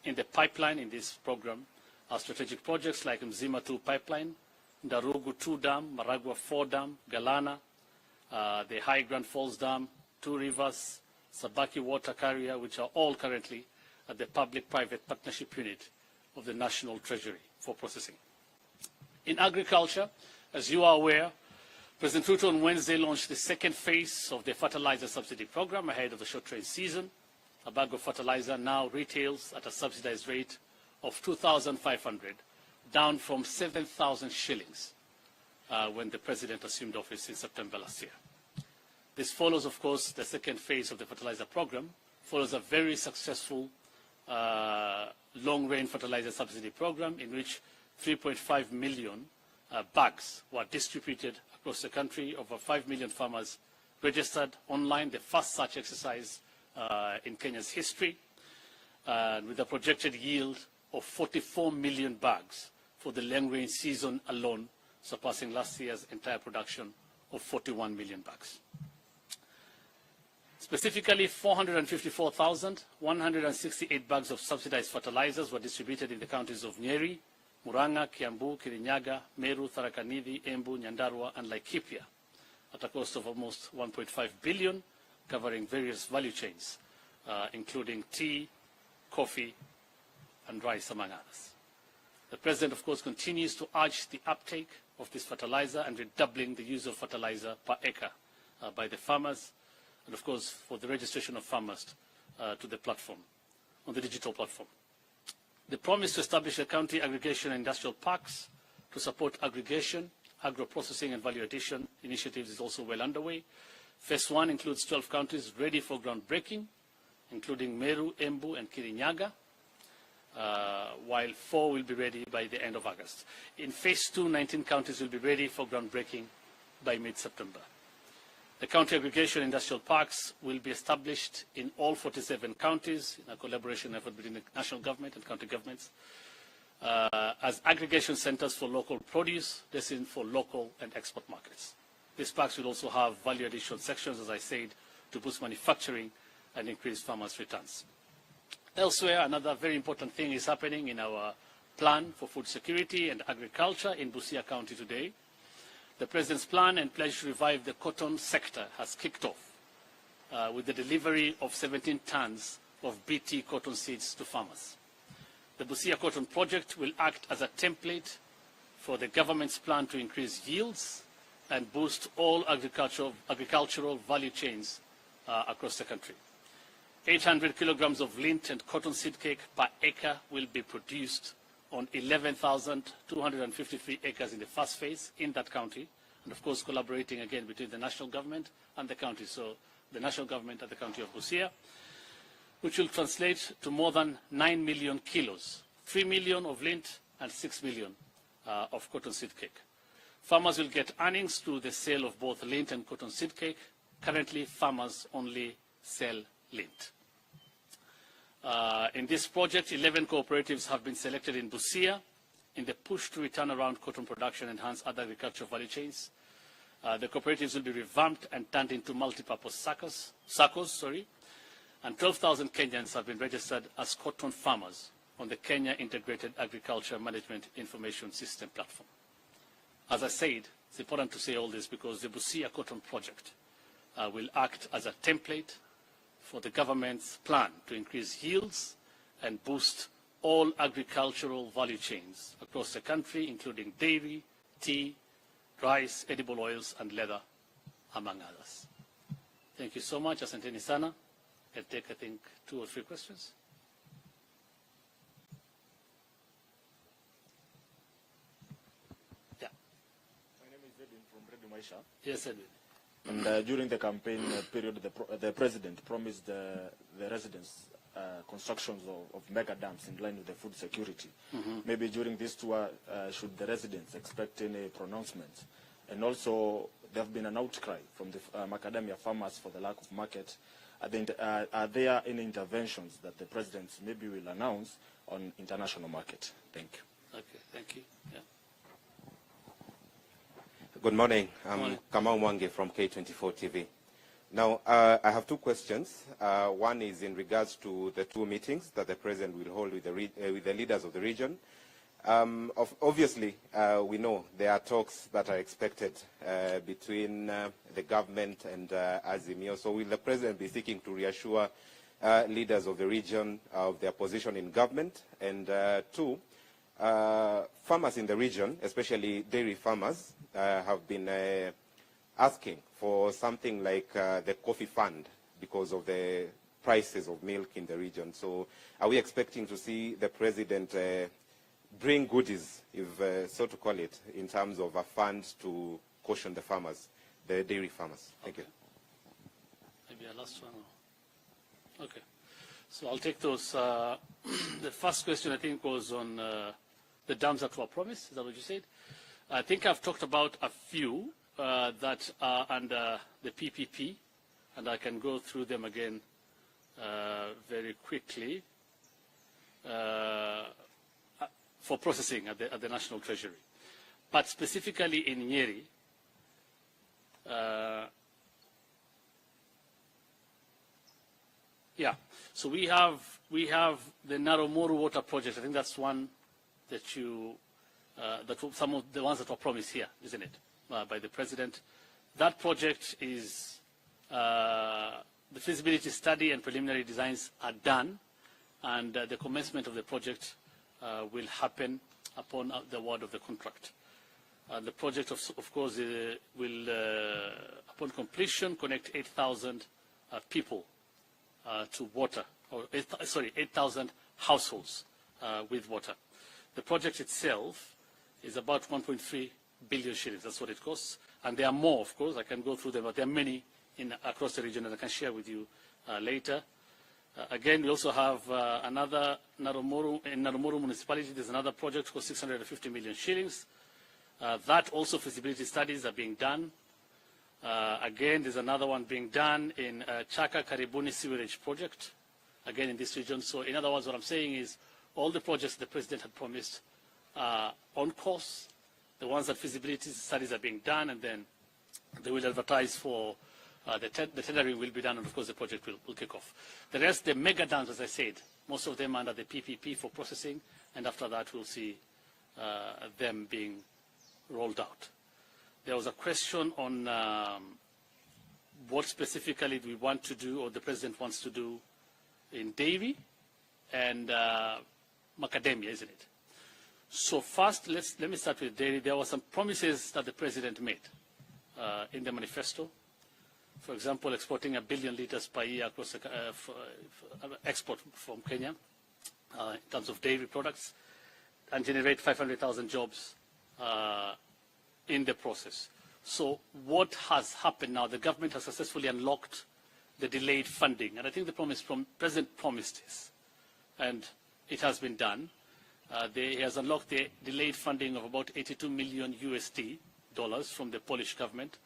In the pipeline in this program are strategic projects like Mzima 2 pipeline, Ndarugu 2 dam, Maragua 4 dam, Galana, the High Grand Falls Dam, 2 rivers, Sabaki water carrier, which are all currently at the public-private partnership unit of the National Treasury for processing. In agriculture, as you are aware, President Ruto on Wednesday launched the second phase of the fertilizer subsidy program ahead of the short rain season. A bag of fertilizer now retails at a subsidized rate of 2,500, down from 7,000 shillings when the President assumed office in September last year. This follows, of course, the second phase of the fertilizer program, follows a very successful long-range fertilizer subsidy program in which 3.5 million bags were distributed across the country. Over 5 million farmers registered online, the first such exercise in Kenya's history, with a projected yield of 44 million bags for the long-range season alone, surpassing last year's entire production of 41 million bags. Specifically, 454,168 bags of subsidized fertilizers were distributed in the counties of Nyeri, Murang'a, Kiambu, Kirinyaga, Meru, Tharaka Nithi, Embu, Nyandarua, and Laikipia at a cost of almost 1.5 billion, covering various value chains, including tea, coffee, and rice, among others. The President, of course, continues to urge the uptake of this fertilizer and redoubling the use of fertilizer per acre by the farmers, and of course for the registration of farmers to the platform, on the digital platform. The promise to establish a county aggregation and industrial parks to support aggregation, agro-processing and value addition initiatives is also well underway. Phase 1 includes 12 counties ready for groundbreaking, including Meru, Embu and Kirinyaga, while 4 will be ready by the end of August. In Phase 2, 19 counties will be ready for groundbreaking by mid-September. The county aggregation industrial parks will be established in all 47 counties in a collaboration effort between the national government and county governments as aggregation centers for local produce destined for local and export markets. These parks will also have value addition sections, as I said, to boost manufacturing and increase farmers' returns. Elsewhere, another very important thing is happening in our plan for food security and agriculture in Busia County today. The President's plan and pledge to revive the cotton sector has kicked off with the delivery of 17 tons of BT cotton seeds to farmers. The Busia Cotton Project will act as a template for the government's plan to increase yields and boost all agricultural value chains across the country. 800 kilograms of lint and cotton seed cake per acre will be produced on 11,253 acres in the first phase in that county, and of course collaborating again between the national government and the county, so the national government and the county of Busia, which will translate to more than 9 million kilos, 3 million of lint and 6 million of cotton seed cake. Farmers will get earnings through the sale of both lint and cotton seed cake. Currently, farmers only sell lint. In this project, 11 cooperatives have been selected in Busia in the push to return around cotton production and enhance other agricultural value chains. The cooperatives will be revamped and turned into multi-purpose SACCOs, and 12,000 Kenyans have been registered as cotton farmers on the Kenya Integrated Agriculture Management Information System platform. As I said, it's important to say all this because the Busia Cotton Project will act as a template for the government's plan to increase yields and boost all agricultural value chains across the country, including dairy, tea, rice, edible oils, and leather, among others. Thank you so much. Asanteni sana. I'll take, I think, 2 or 3 questions. Yeah. My name is Edwin from Radio Maisha. Yes, Edwin. And during the campaign period, the President promised the residents constructions of mega dams in line with the food security. Maybe during this tour, should the residents expect any pronouncements? And also, there have been an outcry from the macadamia farmers for the lack of market. Are there any interventions that the President maybe will announce on international market? Thank you. Okay, thank you. Yeah. Good morning. I'm Kamau Mwange from K24 TV. Now, I have 2 questions. One is in regards to the 2 meetings that the President will hold with the leaders of the region. Obviously, we know there are talks that are expected between the government and Azimio. So will the President be seeking to reassure leaders of the region of their position in government? And 2, farmers in the region, especially dairy farmers, have been asking for something like the coffee fund because of the prices of milk in the region. So are we expecting to see the President bring goodies, if so to call it, in terms of a fund to caution the farmers, the dairy farmers? Thank you. Maybe a last one. Okay. So I'll take those. The first question, I think, was on the dams that were promised. Is that what you said? I think I've talked about a few that are under the PPP, and I can go through them again very quickly for processing at the National Treasury. But specifically in Nyeri, Yeah. So we have the Naromoru water project. I think that's one that you some of the ones that were promised here, isn't it, by the president. That project is the feasibility study and preliminary designs are done, and the commencement of the project will happen upon the award of the contract. The project, of course, will, upon completion, connect 8,000 people to water, or 8,000 households with water. The project itself is about 1.3 billion shillings. That's what it costs. And there are more, of course. I can go through them, but there are many across the region that I can share with you later. Again, we also have another in Naromoru municipality. There's another project for 650 million shillings. That also feasibility studies are being done. Again, there's another one being done in Chaka Karibuni sewerage project, again in this region. So in other words, what I'm saying is all the projects the president had promised are on course. The ones that feasibility studies are being done, and then they will advertise for the tendering will be done, and of course the project will kick off. The rest, the mega dams, as I said, most of them under the PPP for processing, and after that we'll see them being rolled out. There was a question on what specifically we want to do, or the president wants to do, in dairy and macadamia, isn't it? So first, let me start with dairy. There were some promises that the president made in the manifesto. For example, exporting 1 billion liters per year across export from Kenya in terms of dairy products, and generate 500,000 jobs in the process. So what has happened now? The government has successfully unlocked the delayed funding, and I think the president promised this, and it has been done. He has unlocked the delayed funding of about 82 million USD from the Polish government.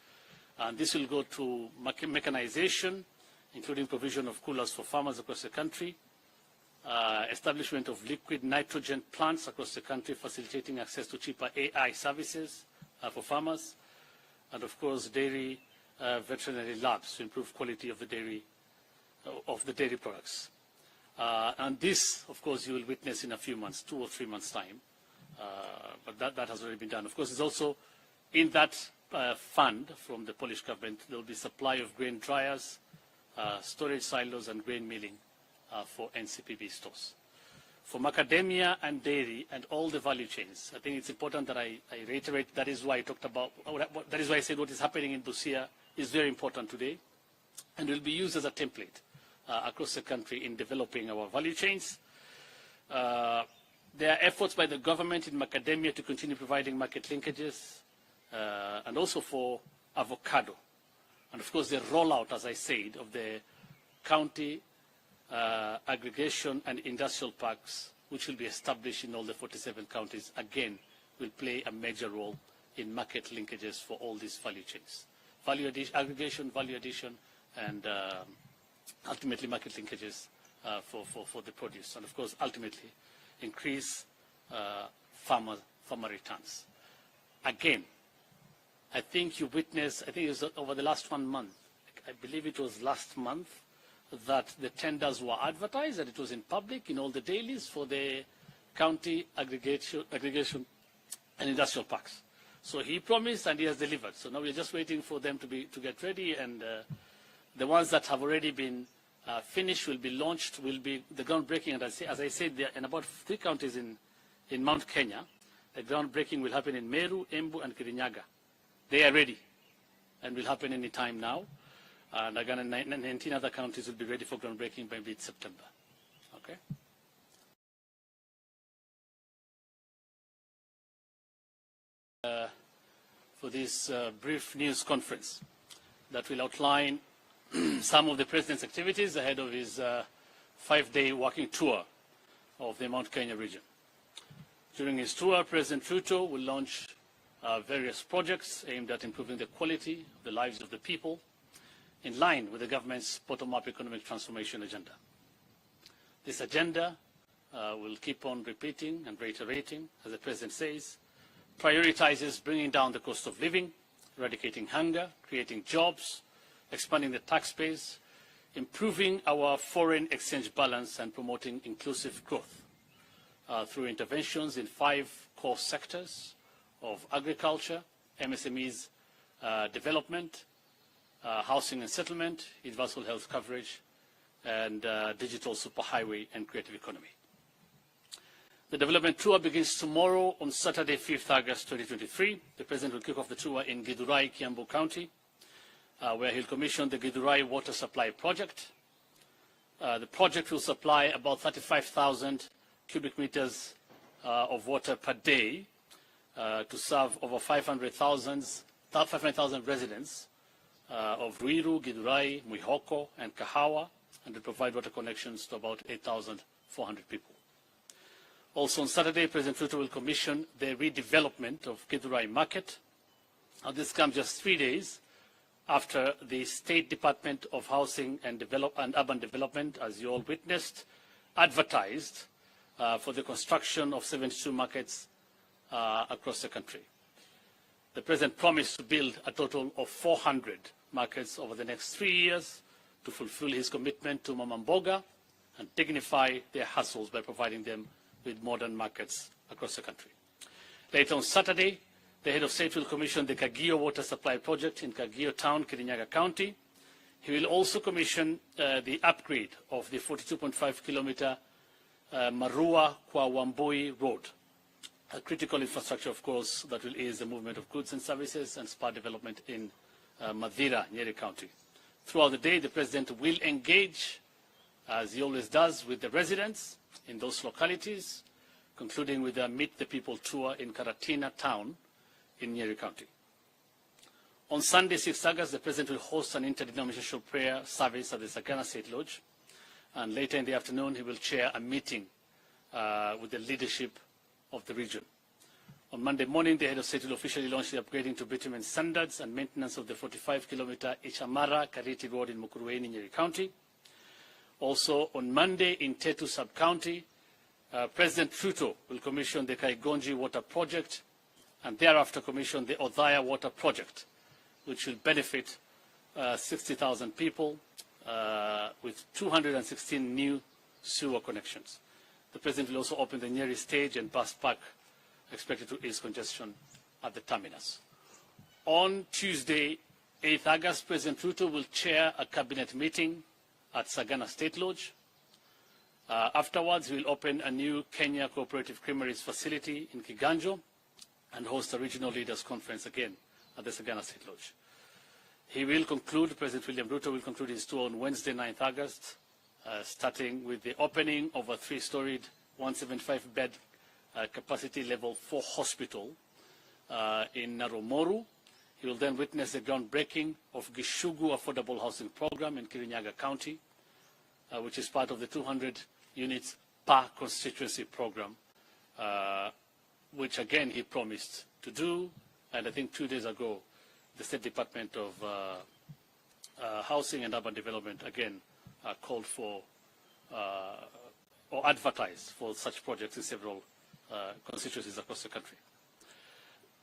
And this will go to mechanization, including provision of coolers for farmers across the country, establishment of liquid nitrogen plants across the country, facilitating access to cheaper AI services for farmers, and of course dairy veterinary labs to improve quality of the dairy products. And this, of course, you will witness in a few months, 2 or 3 months' time. But that has already been done. Of course, it's also in that fund from the Polish government, there will be supply of grain dryers, storage silos, and grain milling for NCPB stores. For macadamia and dairy and all the value chains, I think it's important that I reiterate. That is why I talked about. That is why I said what is happening in Busia is very important today, and will be used as a template across the country in developing our value chains. There are efforts by the government in macadamia to continue providing market linkages, and also for avocado. And of course the rollout, as I said, of the county aggregation and industrial parks, which will be established in all the 47 counties, again, will play a major role in market linkages for all these value chains. Value addition, aggregation, value addition, and ultimately market linkages for the produce. And of course, ultimately, increase farmer returns. Again, I think you witnessed, I think it was over the last 1 month, I believe it was last month, that the tenders were advertised, and it was in public in all the dailies for the county aggregation and industrial parks. So he promised and he has delivered. So now we're just waiting for them to get ready, and the ones that have already been finished will be launched, will be the groundbreaking. And as I said, in about 3 counties in Mount Kenya, the groundbreaking will happen in Meru, Embu, and Kirinyaga. They are ready and will happen any time now. And again, 19 other counties will be ready for groundbreaking by mid-September. Okay? For this brief news conference that will outline some of the President's activities ahead of his 5-day walking tour of the Mount Kenya region. During his tour, President Ruto will launch various projects aimed at improving the quality of the lives of the people, in line with the government's bottom-up economic transformation agenda. This agenda will keep on repeating and reiterating, as the President says, prioritizes bringing down the cost of living, eradicating hunger, creating jobs, expanding the tax base, improving our foreign exchange balance and promoting inclusive growth through interventions in 5 core sectors of agriculture, MSMEs, development, housing and settlement, universal health coverage, and digital superhighway and creative economy. The development tour begins tomorrow on Saturday, 5th August 2023. The President will kick off the tour in Githurai, Kiambu County, where he'll commission the Githurai Water Supply Project. The project will supply about 35,000 cubic meters of water per day to serve over 500,000 residents of Ruiru, Githurai, Mwihoko, and Kahawa, and to provide water connections to about 8,400 people. Also on Saturday, President Ruto will commission the redevelopment of Githurai Market. Now, this comes just 3 days after the State Department of Housing and Urban Development, as you all witnessed, advertised for the construction of 72 markets across the country. The President promised to build a total of 400 markets over the next 3 years to fulfill his commitment to Mama Mboga and dignify their hustles by providing them with modern markets across the country. Later on Saturday, the head of state will commission the Kagio Water Supply Project in Kagio Town, Kirinyaga County. He will also commission the upgrade of the 42.5-kilometer Marua Kwa Wambui Road, a critical infrastructure, of course, that will ease the movement of goods and services and spur development in Madira, Nyeri County. Throughout the day, the President will engage, as he always does, with the residents in those localities, concluding with a Meet the People tour in Karatina Town in Nyeri County. On Sunday, 6th August, the President will host an interdenominational prayer service at the Sagana State Lodge, and later in the afternoon, he will chair a meeting with the leadership of the region. On Monday morning, the head of state will officially launch the upgrading to bitumen standards and maintenance of the 45-kilometer Ichamara-Kariti Road in Mukurweini, Nyeri County. Also on Monday in Tetu Sub-County, President Ruto will commission the Kaigonji Water Project and thereafter commission the Othaya Water Project, which will benefit 60,000 people with 216 new sewer connections. The President will also open the Nyeri stage and bus park, expected to ease congestion at the terminus. On Tuesday, 8th August, President Ruto will chair a cabinet meeting at Sagana State Lodge. Afterwards, he will open a new Kenya Cooperative Creameries facility in Kiganjo and host a regional leaders conference again at the Sagana State Lodge. He will conclude, President William Ruto will conclude his tour on Wednesday, 9th August, starting with the opening of a 3-storied 175-bed capacity level 4 hospital in Narumoru. He will then witness the groundbreaking of Gishugu Affordable Housing Program in Kirinyaga County, which is part of the 200 units per constituency program, which again he promised to do. And I think 2 days ago, the State Department of Housing and Urban Development again called for or advertised for such projects in several constituencies across the country.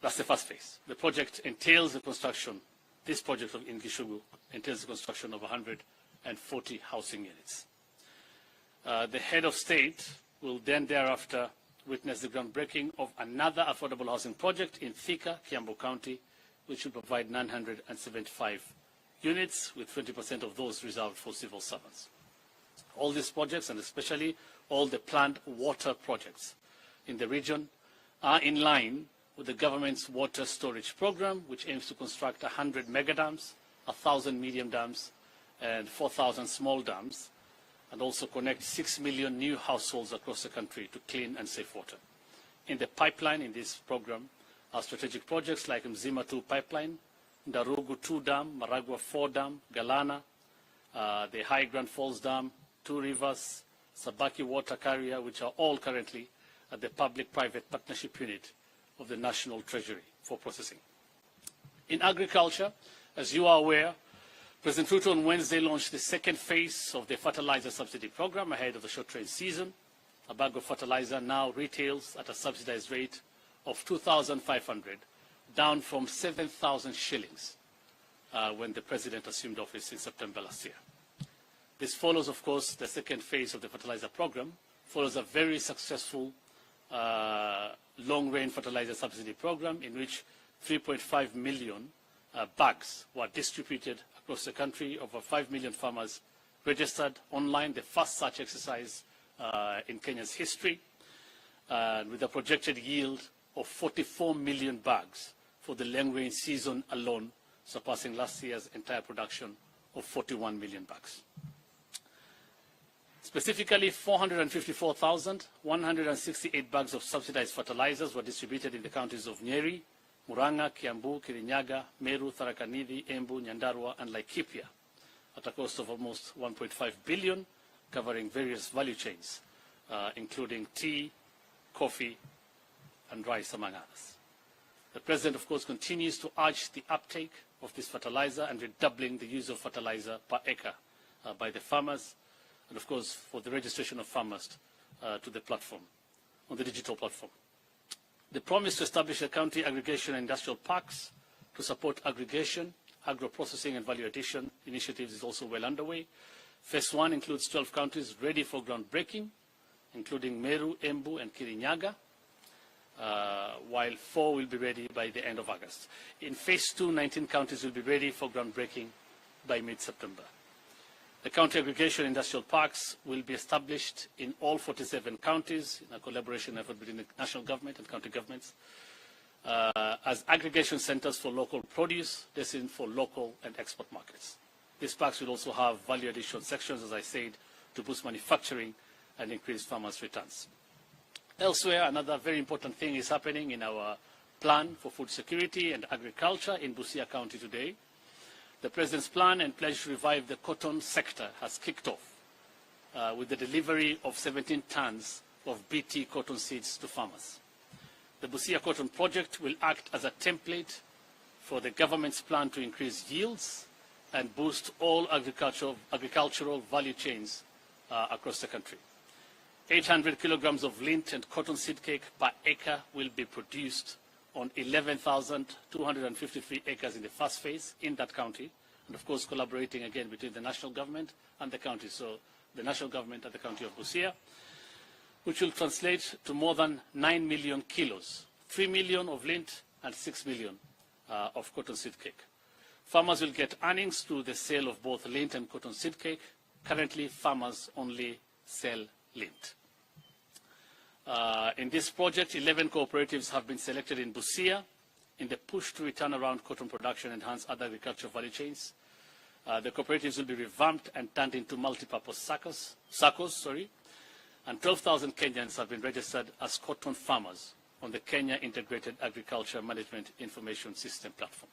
That's the first phase. The project entails the construction, this project in Gishugu entails the construction of 140 housing units. The head of state will then thereafter witness the groundbreaking of another affordable housing project in Thika, Kiambu County, which will provide 975 units, with 20% of those reserved for civil servants. All these projects, and especially all the planned water projects in the region, are in line with the government's water storage program, which aims to construct 100 mega dams, 1,000 medium dams, and 4,000 small dams, and also connect 6 million new households across the country to clean and safe water. In the pipeline in this program are strategic projects like Mzima 2 pipeline, Ndarugu 2 dam, Maragua 4 dam, Galana, the High Grand Falls Dam, 2 rivers, Sabaki water carrier, which are all currently at the public-private partnership unit of the National Treasury for processing. In agriculture, as you are aware, President Ruto on Wednesday launched the second phase of the fertilizer subsidy program ahead of the short rain season. A bag of fertilizer now retails at a subsidized rate of 2,500, down from 7,000 shillings when the President assumed office in September last year. This follows, of course, the second phase of the fertilizer program, follows a very successful long-range fertilizer subsidy program in which 3.5 million bags were distributed across the country. Over 5 million farmers registered online, the first such exercise in Kenya's history, with a projected yield of 44 million bags for the long-range season alone, surpassing last year's entire production of 41 million bags. Specifically, 454,168 bags of subsidized fertilizers were distributed in the counties of Nyeri, Murang'a, Kiambu, Kirinyaga, Meru, Tharaka Nithi, Embu, Nyandarua, and Laikipia, at a cost of almost 1.5 billion, covering various value chains, including tea, coffee, and rice, among others. The President, of course, continues to urge the uptake of this fertilizer and redoubling the use of fertilizer per acre by the farmers, and of course for the registration of farmers to the platform, on the digital platform. The promise to establish a county aggregation and industrial parks to support aggregation, agro-processing and value addition initiatives is also well underway. Phase 1 includes 12 counties ready for groundbreaking, including Meru, Embu and Kirinyaga, while 4 will be ready by the end of August. In Phase 2, 19 counties will be ready for groundbreaking by mid-September. The county aggregation industrial parks will be established in all 47 counties in a collaboration effort between the national government and county governments as aggregation centers for local produce destined for local and export markets. These parks will also have value addition sections, as I said, to boost manufacturing and increase farmers' returns. Elsewhere, another very important thing is happening in our plan for food security and agriculture in Busia County today. The President's plan and pledge to revive the cotton sector has kicked off with the delivery of 17 tons of BT cotton seeds to farmers. The Busia Cotton Project will act as a template for the government's plan to increase yields and boost all agricultural value chains across the country. 800 kilograms of lint and cotton seed cake per acre will be produced on 11,253 acres in the first phase in that county, and of course collaborating again between the national government and the county, so the national government and the county of Busia, which will translate to more than 9 million kilos, 3 million of lint and 6 million of cotton seed cake. Farmers will get earnings through the sale of both lint and cotton seed cake. Currently, farmers only sell lint. In this project, 11 cooperatives have been selected in Busia in the push to return around cotton production and enhance other agricultural value chains. The cooperatives will be revamped and turned into multi-purpose SACCOs, and 12,000 Kenyans have been registered as cotton farmers on the Kenya Integrated Agriculture Management Information System platform.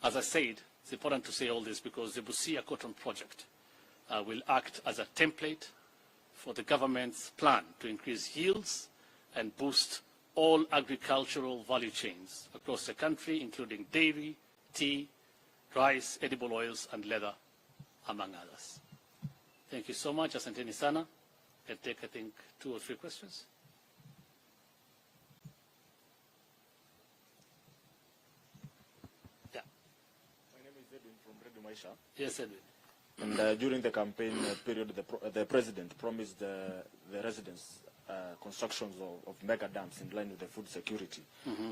As I said, it's important to say all this because the Busia Cotton Project will act as a template for the government's plan to increase yields and boost all agricultural value chains across the country, including dairy, tea, rice, edible oils, and leather, among others. Thank you so much. Asanteni sana. Can take, I think, 2 or 3 questions. Yeah. My name is Edwin from Radio Maisha. Yes, Edwin. And during the campaign period, the President promised the residents constructions of mega dams in line with the food security.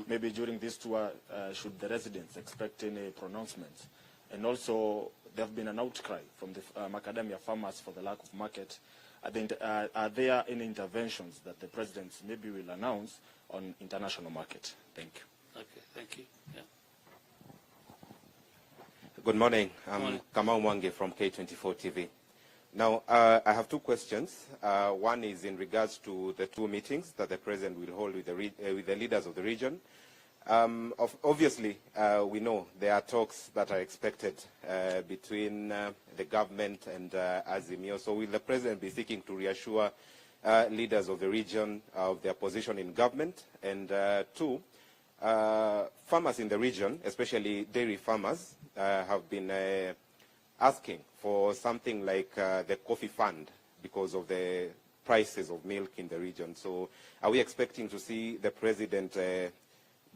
Maybe during this tour, should the residents expect any pronouncements? And also, there have been an outcry from the macadamia farmers for the lack of market. Are there any interventions that the President maybe will announce on international market? Thank you. Okay, thank you. Yeah. Good morning. I'm Kamau Mwange from K24 TV. Now, I have 2 questions. One is in regards to the 2 meetings that the President will hold with the leaders of the region. Obviously, we know there are talks that are expected between the government and Azimio. So will the President be seeking to reassure leaders of the region of their position in government? And 2, farmers in the region, especially dairy farmers, have been asking for something like the coffee fund because of the prices of milk in the region. So are we expecting to see the President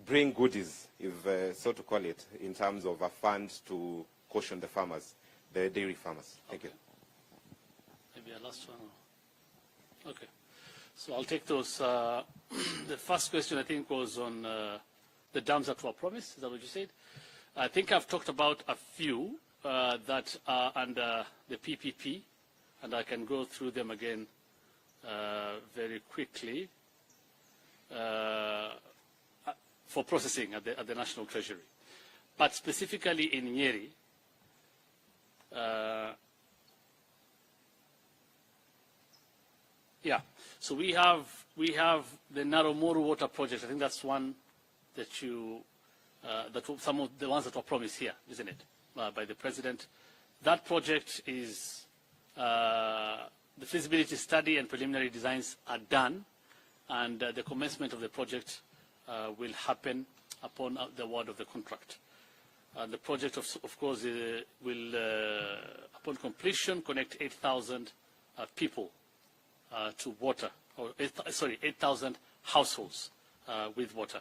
bring goodies, if so to call it, in terms of a fund to caution the farmers, the dairy farmers? Thank you. be our last one. Okay. So I'll take those. The first question, I think, was on the dams that were promised. Is that what you said? I think I've talked about a few that are under the PPP, and I can go through them again very quickly for processing at the National Treasury. But specifically in Nyeri, yeah, so we have the Naromoru water project. I think that's one that you some of the ones that were promised here, isn't it, by the president. That project is the feasibility study and preliminary designs are done, and the commencement of the project will happen upon the award of the contract. The project, of course, will, upon completion, connect 8,000 people to water, or 8,000 households with water.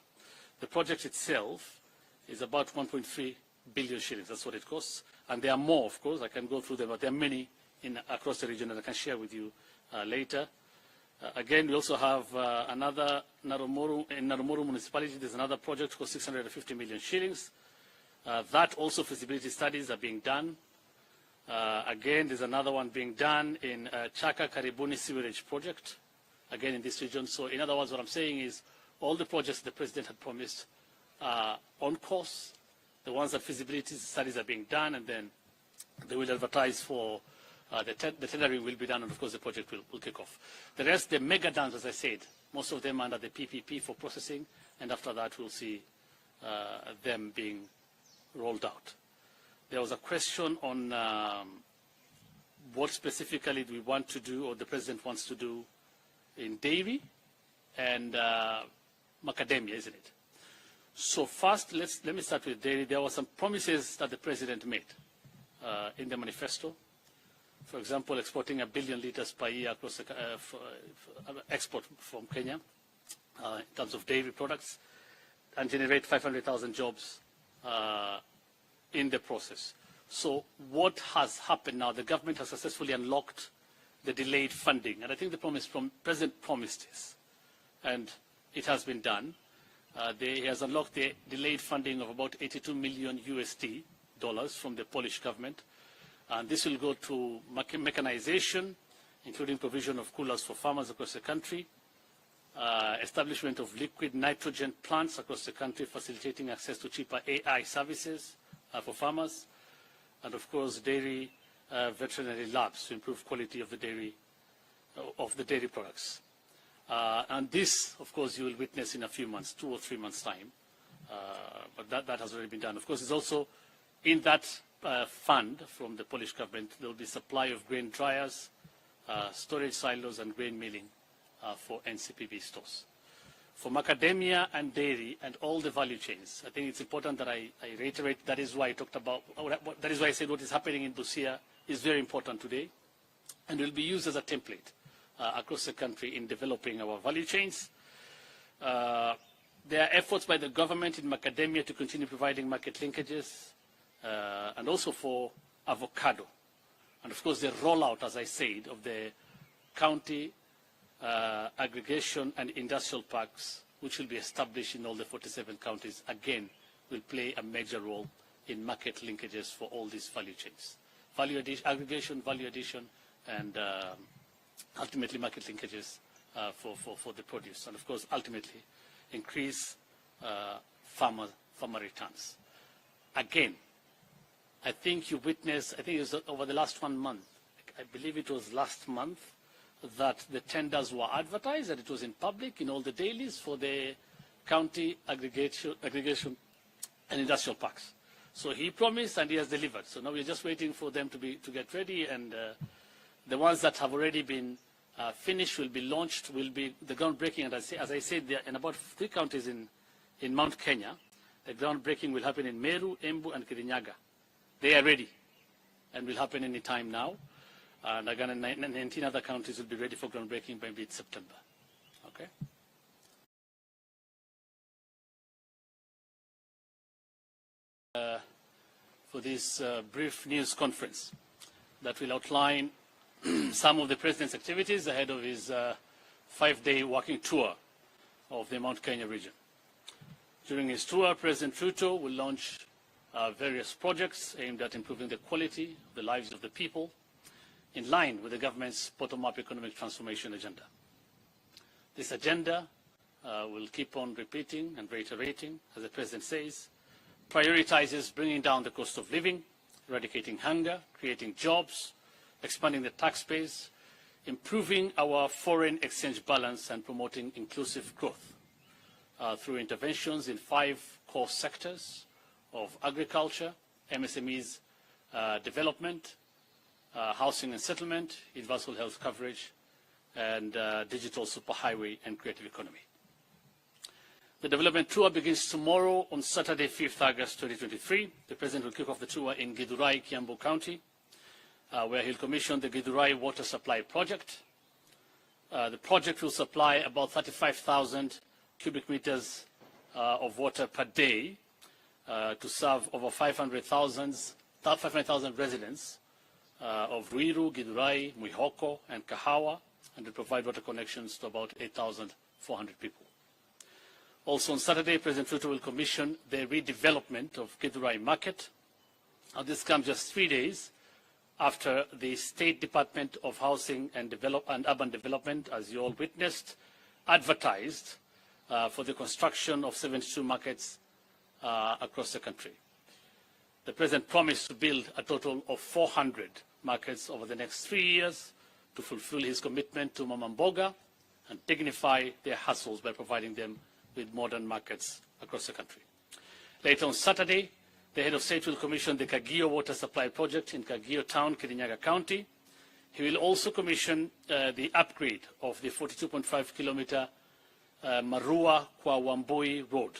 The project itself is about 1.3 billion shillings. That's what it costs. And there are more, of course. I can go through them, but there are many across the region that I can share with you later. Again, we also have another in Naromoru municipality. There's another project for 650 million shillings. That also feasibility studies are being done. Again, there's another one being done in Chaka Karibuni sewerage project, again in this region. So in other words, what I'm saying is all the projects the president had promised are on course. The ones that feasibility studies are being done, and then they will advertise for the tendering will be done, and of course the project will kick off. The rest, the mega dams, as I said, most of them under the PPP for processing, and after that we'll see them being rolled out. There was a question on what specifically do we want to do, or the president wants to do in dairy and macadamia, isn't it? So first, let me start with dairy. There were some promises that the president made in the manifesto. For example, exporting 1 billion liters per year across the export from Kenya in terms of dairy products, and generate 500,000 jobs in the process. So what has happened now? The government has successfully unlocked the delayed funding, and I think the president promised this, and it has been done. He has unlocked the delayed funding of about 82 million USD from the Polish government, and this will go to mechanization, including provision of coolers for farmers across the country, establishment of liquid nitrogen plants across the country, facilitating access to cheaper AI services for farmers, and of course dairy veterinary labs to improve quality of the dairy products. And this, of course, you will witness in a few months, 2 or 3 months' time. But that has already been done. Of course, it's also in that fund from the Polish government, there will be supply of grain dryers, storage silos, and grain milling for NCPB stores. For macadamia and dairy and all the value chains, I think it's important that I reiterate. That is why I talked about. That is why I said what is happening in Busia is very important today, and will be used as a template across the country in developing our value chains. There are efforts by the government in macadamia to continue providing market linkages, and also for avocado. And of course the rollout, as I said, of the county aggregation and industrial parks, which will be established in all the 47 counties, again, will play a major role in market linkages for all these value chains. Value addition, aggregation, value addition, and ultimately market linkages for the produce, and of course ultimately increase farmer returns. Again, I think you witnessed, I think it was over the last 1 month, I believe it was last month, that the tenders were advertised, that it was in public in all the dailies for the county aggregation and industrial parks. So he promised and he has delivered. So now we're just waiting for them to get ready, and the ones that have already been finished will be launched, will be the groundbreaking. And as I said, there in about 3 counties in Mount Kenya, the groundbreaking will happen in Meru, Embu, and Kirinyaga. They are ready and will happen any time now. And again, 19 other counties will be ready for groundbreaking by mid-September. Okay? For this brief news conference that will outline some of the President's activities ahead of his 5-day walking tour of the Mount Kenya region. During his tour, President Ruto will launch various projects aimed at improving the quality of the lives of the people in line with the government's bottom-up economic transformation agenda. This agenda will keep on repeating and reiterating, as the President says, prioritizes bringing down the cost of living, eradicating hunger, creating jobs, expanding the tax base, improving our foreign exchange balance and promoting inclusive growth through interventions in 5 core sectors of agriculture, MSMEs development, housing and settlement, universal health coverage, and digital superhighway and creative economy. The development tour begins tomorrow on Saturday, 5th August 2023. The President will kick off the tour in Githurai, Kiambu County, where he'll commission the Githurai Water Supply Project. The project will supply about 35,000 cubic meters of water per day to serve over 500,000 residents of Ruiru, Githurai, Mwihoko, and Kahawa, and to provide water connections to about 8,400 people. Also on Saturday, President Ruto will commission the redevelopment of Githurai Market. This comes just 3 days after the State Department of Housing and Urban Development, as you all witnessed, advertised for the construction of 72 markets across the country. The President promised to build a total of 400 markets over the next 3 years to fulfill his commitment to Mama Mboga and dignify their hustles by providing them with modern markets across the country. Later on Saturday, the head of state will commission the Kagio Water Supply Project in Kagio Town, Kirinyaga County. He will also commission the upgrade of the 42.5-kilometer Marua Kwa Wambui Road,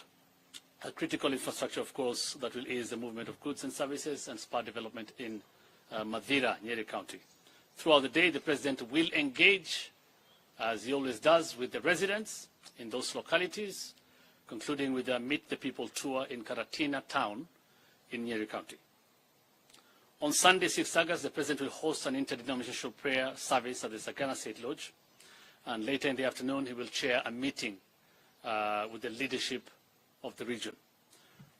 a critical infrastructure, of course, that will ease the movement of goods and services and spur development in Madira, Nyeri County. Throughout the day, the President will engage, as he always does, with the residents in those localities, concluding with a Meet the People tour in Karatina Town in Nyeri County. On Sunday, 6th August, the President will host an interdenominational prayer service at the Sagana State Lodge, and later in the afternoon, he will chair a meeting with the leadership of the region.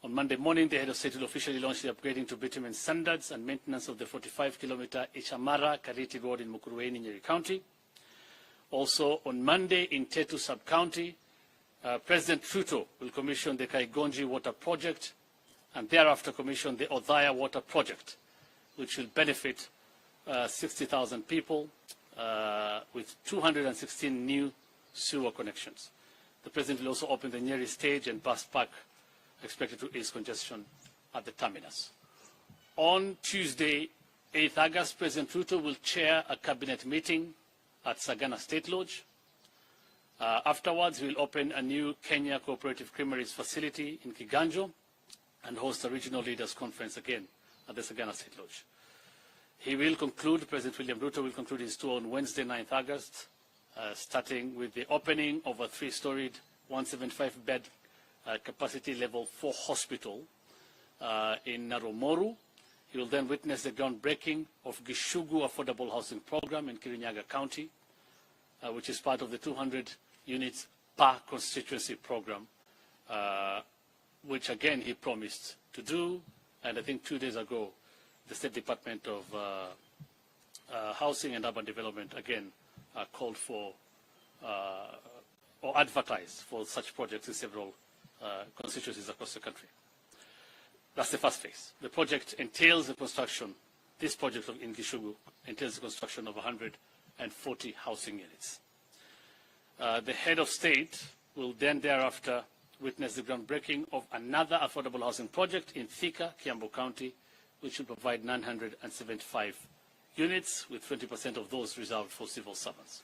On Monday morning, the head of state will officially launch the upgrading to bitumen standards and maintenance of the 45-kilometer Ishamara-Kariti Road in Mukurweini, Nyeri County. Also on Monday in Tetu Sub-County, President Ruto will commission the Kaigonji Water Project and thereafter commission the Odhaya Water Project, which will benefit 60,000 people with 216 new sewer connections. The President will also open the Nyeri stage and bus park, expected to ease congestion at the terminus. On Tuesday, 8th August, President Ruto will chair a cabinet meeting at Sagana State Lodge. Afterwards, he will open a new Kenya Cooperative Creameries facility in Kiganjo and host a regional leaders conference again at the Sagana State Lodge. He will conclude, President William Ruto will conclude his tour on Wednesday, 9th August, starting with the opening of a 3-storied, 175-bed capacity level 4 hospital in Narumoru. He will then witness the groundbreaking of Gishugu Affordable Housing Program in Kirinyaga County, which is part of the 200 units per constituency program, which again he promised to do. And I think 2 days ago, the State Department of Housing and Urban Development again called for or advertised for such projects in several constituencies across the country. That's the first phase. The project entails the construction, this project in Gishugu entails the construction of 140 housing units. The head of state will then thereafter witness the groundbreaking of another affordable housing project in Thika, Kiambu County, which will provide 975 units, with 20% of those reserved for civil servants.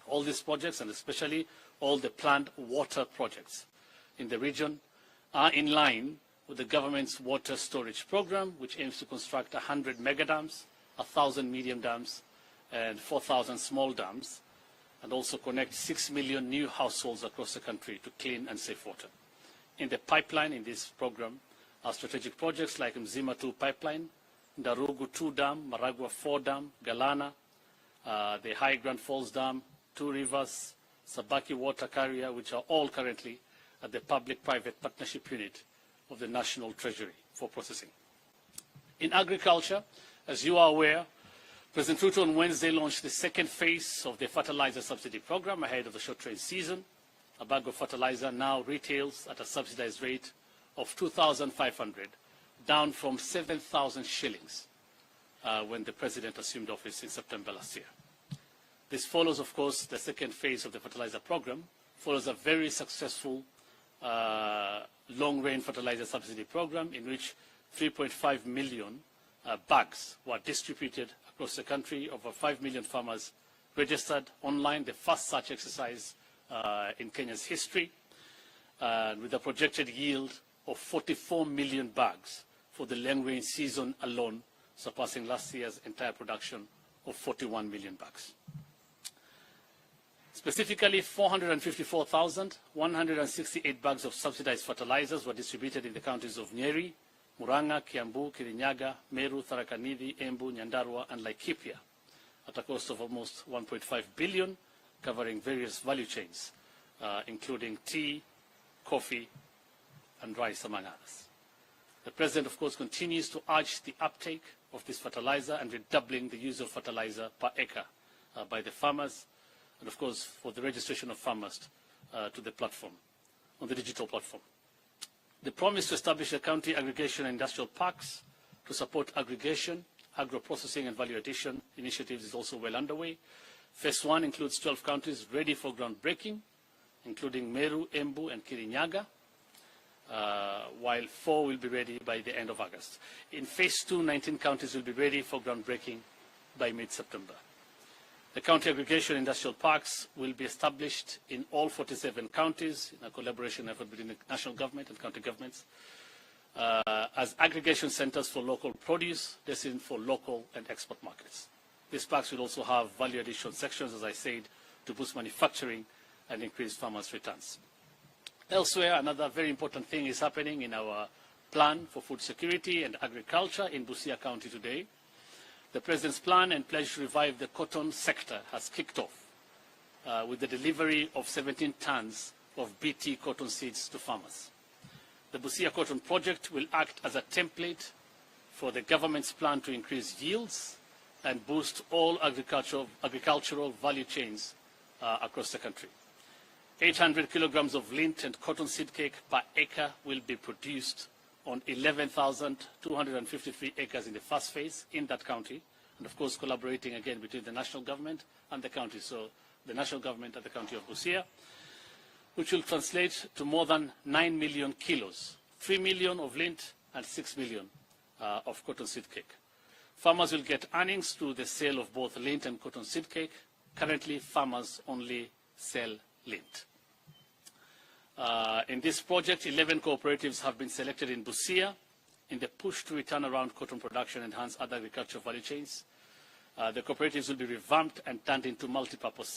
All these projects, and especially all the planned water projects in the region, are in line with the government's water storage program, which aims to construct 100 mega dams, 1,000 medium dams, and 4,000 small dams, and also connect 6 million new households across the country to clean and safe water. In the pipeline in this program are strategic projects like Mzima 2 Pipeline, Ndarugu 2 Dam, Maragua 4 Dam, Galana, the High Grand Falls Dam, Two Rivers, Sabaki Water Carrier, which are all currently at the Public-Private Partnership Unit of the National Treasury for processing. In agriculture, as you are aware, President Ruto on Wednesday launched the second phase of the fertilizer subsidy program ahead of the short rain season. A bag of fertilizer now retails at a subsidized rate of 2,500, down from 7,000 shillings when the President assumed office in September last year. This follows, of course, the second phase of the fertilizer program, follows a very successful long-range fertilizer subsidy program in which 3.5 million bags were distributed across the country. Over 5 million farmers registered online, the first such exercise in Kenya's history, with a projected yield of 44 million bags for the long-range season alone, surpassing last year's entire production of 41 million bags. Specifically, 454,168 bags of subsidized fertilizers were distributed in the counties of Nyeri, Murang'a, Kiambu, Kirinyaga, Meru, Tharaka Nithi, Embu, Nyandarua, and Laikipia at a cost of almost 1.5 billion, covering various value chains, including tea, coffee, and rice, among others. The President, of course, continues to urge the uptake of this fertilizer and redoubling the use of fertilizer per acre by the farmers, and of course for the registration of farmers to the platform, on the digital platform. The promise to establish a county aggregation and industrial parks to support aggregation, agro-processing and value addition initiatives is also well underway. Phase 1 includes 12 counties ready for groundbreaking, including Meru, Embu and Kirinyaga, while 4 will be ready by the end of August. In Phase 2, 19 counties will be ready for groundbreaking by mid-September. The county aggregation industrial parks will be established in all 47 counties in a collaboration effort between the national government and county governments as aggregation centers for local produce destined for local and export markets. These parks will also have value addition sections, as I said, to boost manufacturing and increase farmers' returns. Elsewhere, another very important thing is happening in our plan for food security and agriculture in Busia County today. The President's plan and pledge to revive the cotton sector has kicked off with the delivery of 17 tons of BT cotton seeds to farmers. The Busia Cotton Project will act as a template for the government's plan to increase yields and boost all agricultural value chains across the country. 800 kilograms of lint and cotton seed cake per acre will be produced on 11,253 acres in the first phase in that county, and of course collaborating again between the national government and the county, so the national government and the county of Busia, which will translate to more than 9 million kilos, 3 million of lint and 6 million of cotton seed cake. Farmers will get earnings through the sale of both lint and cotton seed cake. Currently, farmers only sell lint. In this project, 11 cooperatives have been selected in Busia in the push to return around cotton production and enhance other agricultural value chains. The cooperatives will be revamped and turned into multi-purpose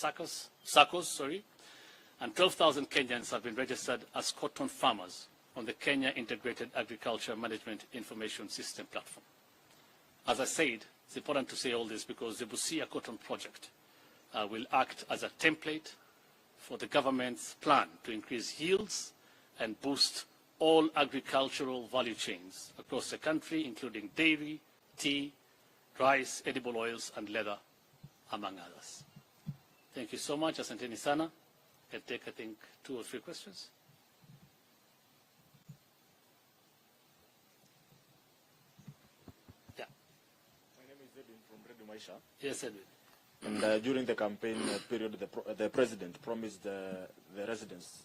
SACCOs, and 12,000 Kenyans have been registered as cotton farmers on the Kenya Integrated Agriculture Management Information System platform. As I said, it's important to say all this because the Busia Cotton Project will act as a template for the government's plan to increase yields and boost all agricultural value chains across the country, including dairy, tea, rice, edible oils, and leather, among others. Thank you so much. Asanteni sana. Can take, I think, 2 or 3 questions. Yeah. My name is Edwin from Radio Maisha. Yes, Edwin. And during the campaign period, the President promised the residents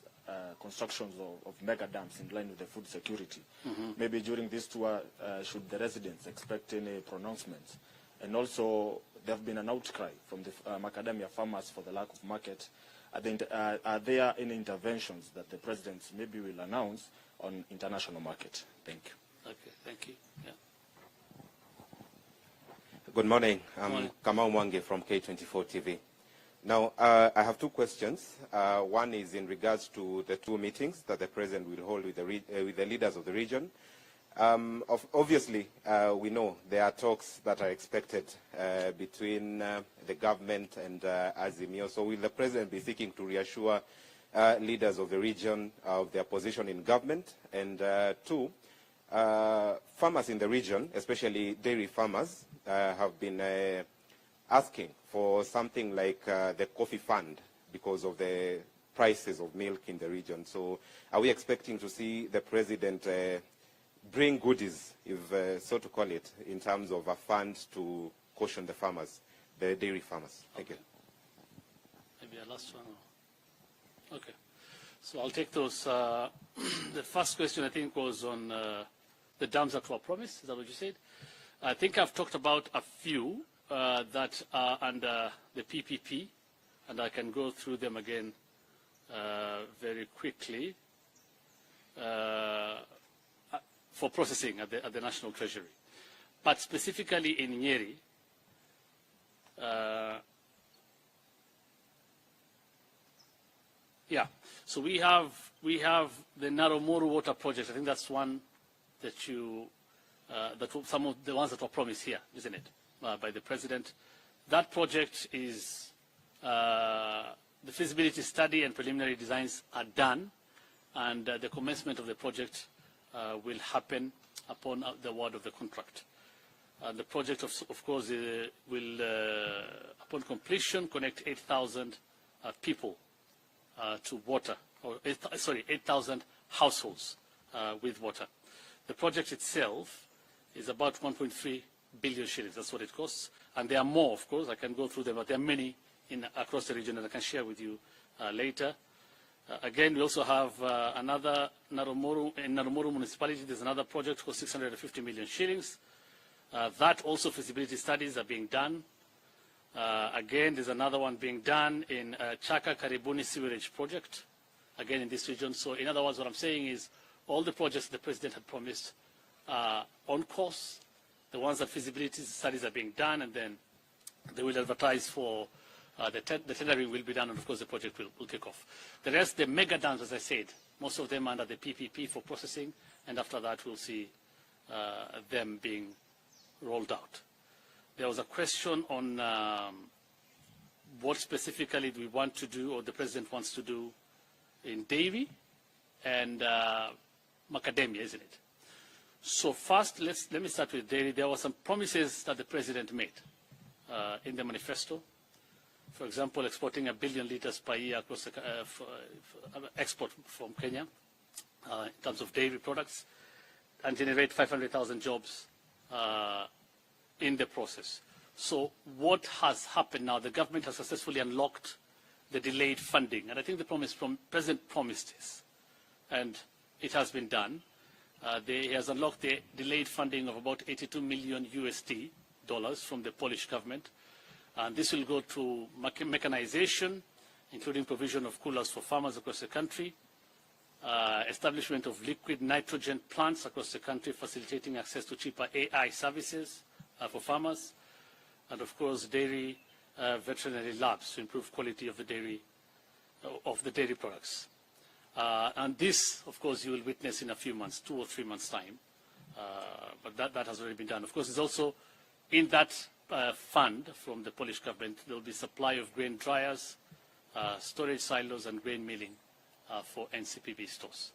constructions of mega dams in line with the food security. Maybe during this tour, should the residents expect any pronouncements? And also, there have been an outcry from the macadamia farmers for the lack of market. Are there any interventions that the President maybe will announce on international market? Thank you. Okay, thank you. Yeah. Good morning. I'm Kamau Mwange from K24 TV. Now, I have 2 questions. One is in regards to the 2 meetings that the President will hold with the leaders of the region. Obviously, we know there are talks that are expected between the government and Azimio. So will the President be seeking to reassure leaders of the region of their position in government? And two, farmers in the region, especially dairy farmers, have been asking for something like the coffee fund because of the prices of milk in the region. So are we expecting to see the President bring goodies, if so to call it, in terms of a fund to caution the farmers, the dairy farmers? Thank you. Maybe a last one. Okay. So I'll take those. The first question, I think, was on the dams that were promised. Is that what you said? I think I've talked about a few that are under the PPP, and I can go through them again very quickly. For processing at the National Treasury. But specifically in Nyeri, so we have the Naromoru water project. I think that's one that you, some of the ones that were promised here, isn't it, by the President. That project is, the feasibility study and preliminary designs are done, and the commencement of the project will happen upon the award of the contract. The project, of course, will, upon completion, connect 8,000 people to water, or 8,000 households with water. The project itself is about 1.3 billion shillings. That's what it costs. And there are more, of course. I can go through them, but there are many across the region that I can share with you later. Again, we also have another in Naromoru municipality. There's another project for 650 million shillings. That also feasibility studies are being done. Again, there's another one being done in Chaka Karibuni sewerage project, again in this region. So in other words, what I'm saying is all the projects the President had promised are on course. The ones that feasibility studies are being done, and then they will advertise for the tendering will be done, and of course the project will kick off. The rest, the mega dams, as I said, most of them under the PPP for processing, and after that we'll see them being rolled out. There was a question on what specifically we want to do, or the President wants to do in dairy and macadamia, isn't it? So first, let me start with dairy. There were some promises that the President made in the manifesto. For example, exporting 1 billion liters per year across the, export from Kenya in terms of dairy products, and generate 500,000 jobs in the process. So what has happened now? The government has successfully unlocked the delayed funding, and I think the President promised this, and it has been done. He has unlocked the delayed funding of about 82 million USD dollars from the Polish government. And this will go to mechanization, including provision of coolers for farmers across the country, establishment of liquid nitrogen plants across the country, facilitating access to cheaper AI services for farmers, and of course dairy veterinary labs to improve quality of the dairy products. And this, of course, you will witness in a few months, 2 or 3 months' time. But that has already been done. Of course, it's also in that fund from the Polish government, there will be supply of grain dryers, storage silos, and grain milling for NCPB stores.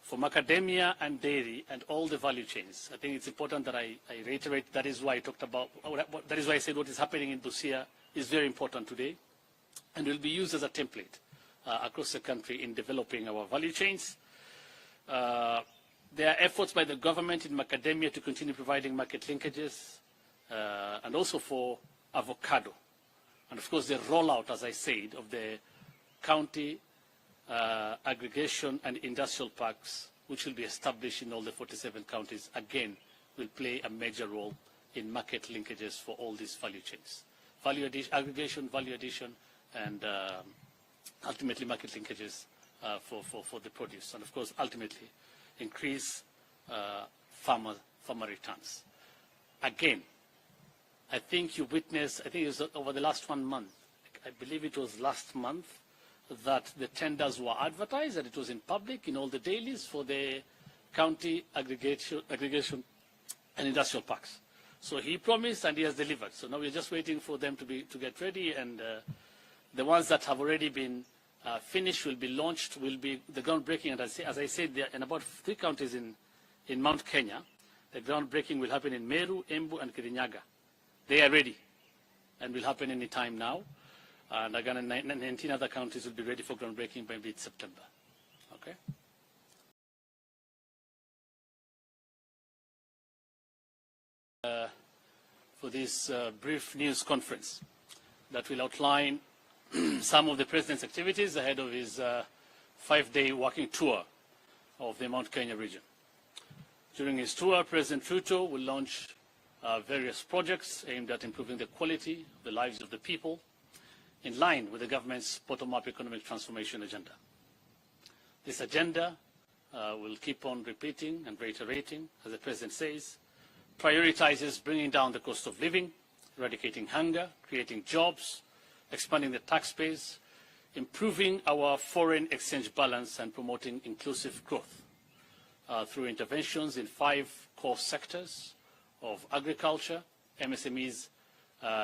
For macadamia and dairy and all the value chains, I think it's important that I reiterate. That is why I talked about. That is why I said what is happening in Busia is very important today, and will be used as a template across the country in developing our value chains. There are efforts by the government in macadamia to continue providing market linkages, and also for avocado. And of course the rollout, as I said, of the county aggregation and industrial parks, which will be established in all the 47 counties, again, will play a major role in market linkages for all these value chains. Value addition, aggregation, value addition, and ultimately market linkages for the produce. And of course, ultimately, increase farmer returns. Again, I think you witnessed, I think it was over the last 1 month, I believe it was last month, that the tenders were advertised, and it was in public in all the dailies for the county aggregation and industrial parks. So he promised and he has delivered. So now we're just waiting for them to get ready, and the ones that have already been finished will be launched, will be the groundbreaking. And as I said, there in about 3 counties in Mount Kenya, the groundbreaking will happen in Meru, Embu, and Kirinyaga. They are ready and will happen any time now. And again, 19 other counties will be ready for groundbreaking by mid-September. Okay. For this brief news conference that will outline some of the President's activities ahead of his 5-day walking tour of the Mount Kenya region. During his tour, President Ruto will launch various projects aimed at improving the quality of the lives of the people in line with the government's bottom-up economic transformation agenda. This agenda will keep on repeating and reiterating, as the President says, prioritizes bringing down the cost of living, eradicating hunger, creating jobs, expanding the tax base, improving our foreign exchange balance, and promoting inclusive growth through interventions in 5 core sectors of agriculture, MSMEs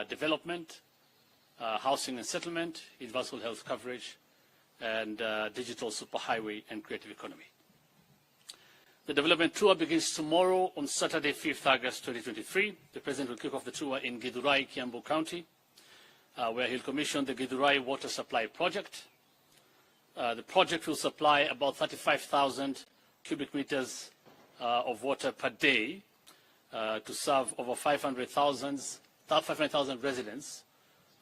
development, housing and settlement, universal health coverage, and digital superhighway and creative economy. The development tour begins tomorrow on Saturday, 5th August 2023. The President will kick off the tour in Githurai, Kiambu County, where he'll commission the Githurai Water Supply Project. The project will supply about 35,000 cubic meters of water per day to serve over 500,000 residents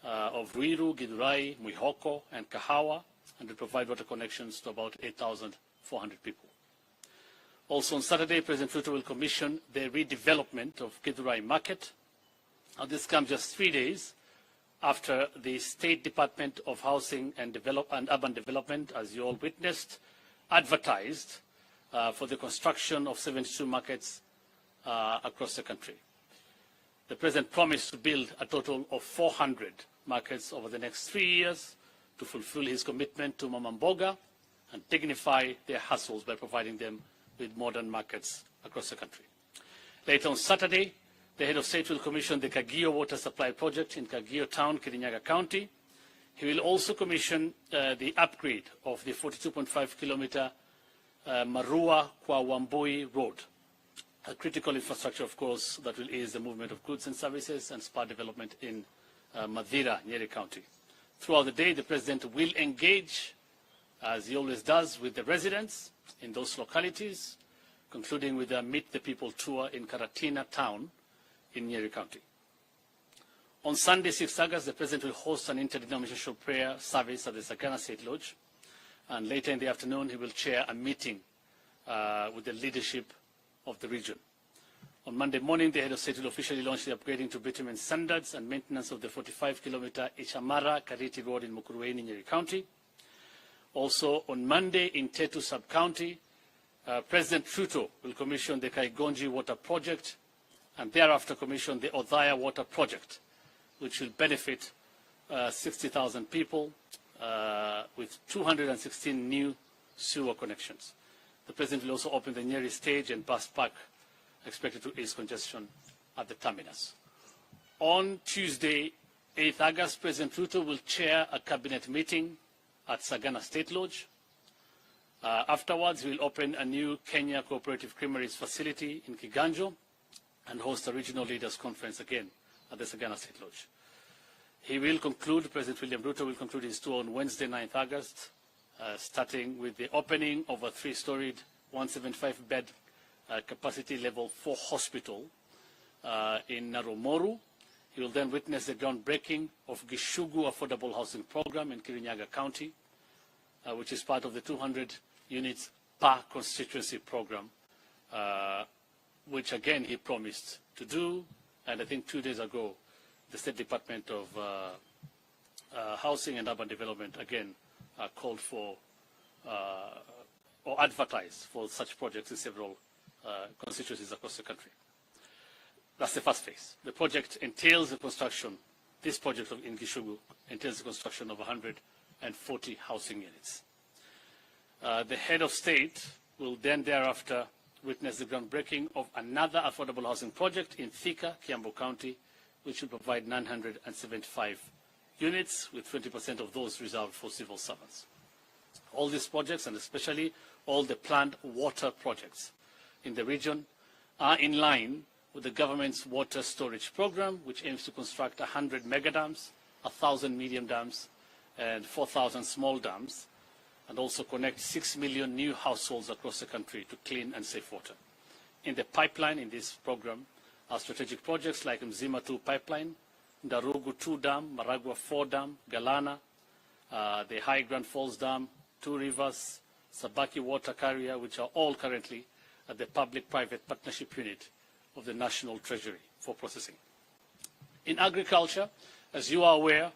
of Ruiru, Githurai, Mwihoko, and Kahawa, and will provide water connections to about 8,400 people. Also on Saturday, President Ruto will commission the redevelopment of Githurai Market. This comes just 3 days after the State Department of Housing and Urban Development, as you all witnessed, advertised for the construction of 72 markets across the country. The President promised to build a total of 400 markets over the next 3 years to fulfill his commitment to Mama Mboga and dignify their hustles by providing them with modern markets across the country. Later on Saturday, the head of state will commission the Kagio Water Supply Project in Kagio Town, Kirinyaga County. He will also commission the upgrade of the 42.5-kilometer Marua Kwa Wambui Road, a critical infrastructure, of course, that will ease the movement of goods and services and spur development in Madira, Nyeri County. Throughout the day, the President will engage, as he always does, with the residents in those localities, concluding with a Meet the People tour in Karatina Town in Nyeri County. On Sunday, 6 August, the President will host an interdenominational prayer service at the Sagana State Lodge, and later in the afternoon, he will chair a meeting with the leadership of the region. On Monday morning, the head of state will officially launch the upgrading to bitumen standards and maintenance of the 45-kilometer Ichamara-Kariti Road in Mukurweini, Nyeri County. Also on Monday in Tetu Sub-County, President Ruto will commission the Kaigonji Water Project and thereafter commission the Odhaya Water Project, which will benefit 60,000 people with 216 new sewer connections. The President will also open the Nyeri stage and bus park, expected to ease congestion at the terminus. On Tuesday, 8th August, President Ruto will chair a cabinet meeting at Sagana State Lodge. Afterwards, he will open a new Kenya Cooperative Creameries facility in Kiganjo and host a regional leaders conference again at the Sagana State Lodge. He will conclude, President William Ruto will conclude his tour on Wednesday, 9th August, starting with the opening of a 3-storied, 175-bed capacity level 4 hospital in Narumoru. He will then witness the groundbreaking of Gishugu Affordable Housing Program in Kirinyaga County, which is part of the 200 units per constituency program, which again he promised to do. And I think 2 days ago, the State Department of Housing and Urban Development again called for or advertised for such projects in several constituencies across the country. That's the first phase. The project entails the construction, this project in Gishugu entails the construction of 140 housing units. The head of state will then thereafter witnessed the groundbreaking of another affordable housing project in Thika, Kiambu County, which will provide 975 units, with 20% of those reserved for civil servants. All these projects, and especially all the planned water projects in the region, are in line with the government's water storage program, which aims to construct 100 mega dams, 1,000 medium dams, and 4,000 small dams, and also connect 6 million new households across the country to clean and safe water. In the pipeline in this program are strategic projects like Mzima 2 pipeline, Ndarugu 2 dam, Maragua 4 dam, Galana, the High Grand Falls Dam, 2 rivers, Sabaki water carrier, which are all currently at the public-private partnership unit of the National Treasury for processing. In agriculture, as you are aware,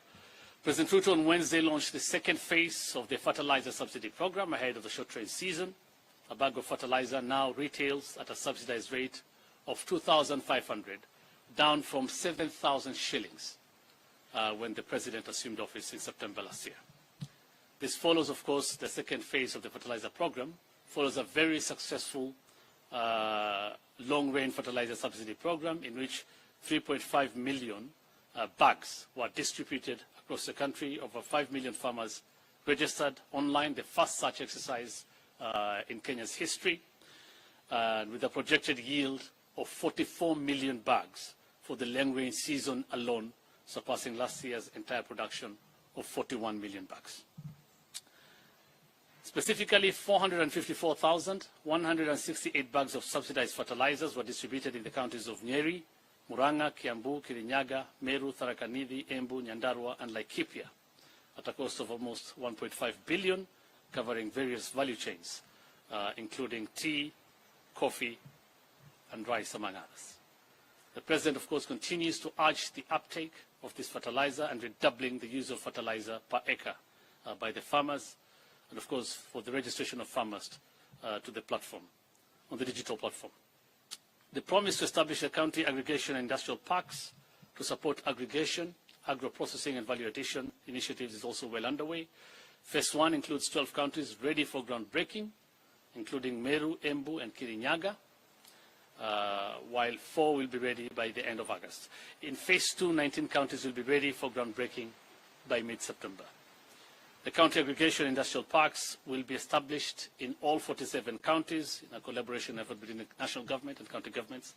President Ruto on Wednesday launched the second phase of the fertilizer subsidy program ahead of the short rain season. A bag of fertilizer now retails at a subsidized rate of 2,500, down from 7,000 shillings when the president assumed office in September last year. This follows, of course, the second phase of the fertilizer program, follows a very successful long-range fertilizer subsidy program in which 3.5 million bags were distributed across the country. Over 5 million farmers registered online, the first such exercise in Kenya's history, with a projected yield of 44 million bags for the long-range season alone, surpassing last year's entire production of 41 million bags. Specifically, 454,168 bags of subsidized fertilizers were distributed in the counties of Nyeri, Murang'a, Kiambu, Kirinyaga, Meru, Tharaka Nithi, Embu, Nyandarua, and Laikipia at a cost of almost 1.5 billion, covering various value chains, including tea, coffee, and rice, among others. The President, of course, continues to urge the uptake of this fertilizer and redoubling the use of fertilizer per acre by the farmers, and, of course, for the registration of farmers to the platform, on the digital platform. The promise to establish a county aggregation and industrial parks to support aggregation, agro-processing and value addition initiatives is also well underway. Phase 1 includes 12 counties ready for groundbreaking, including Meru, Embu, and Kirinyaga, while 4 will be ready by the end of August. In Phase 2, 19 counties will be ready for groundbreaking by mid-September. The county aggregation industrial parks will be established in all 47 counties in a collaboration effort between the national government and county governments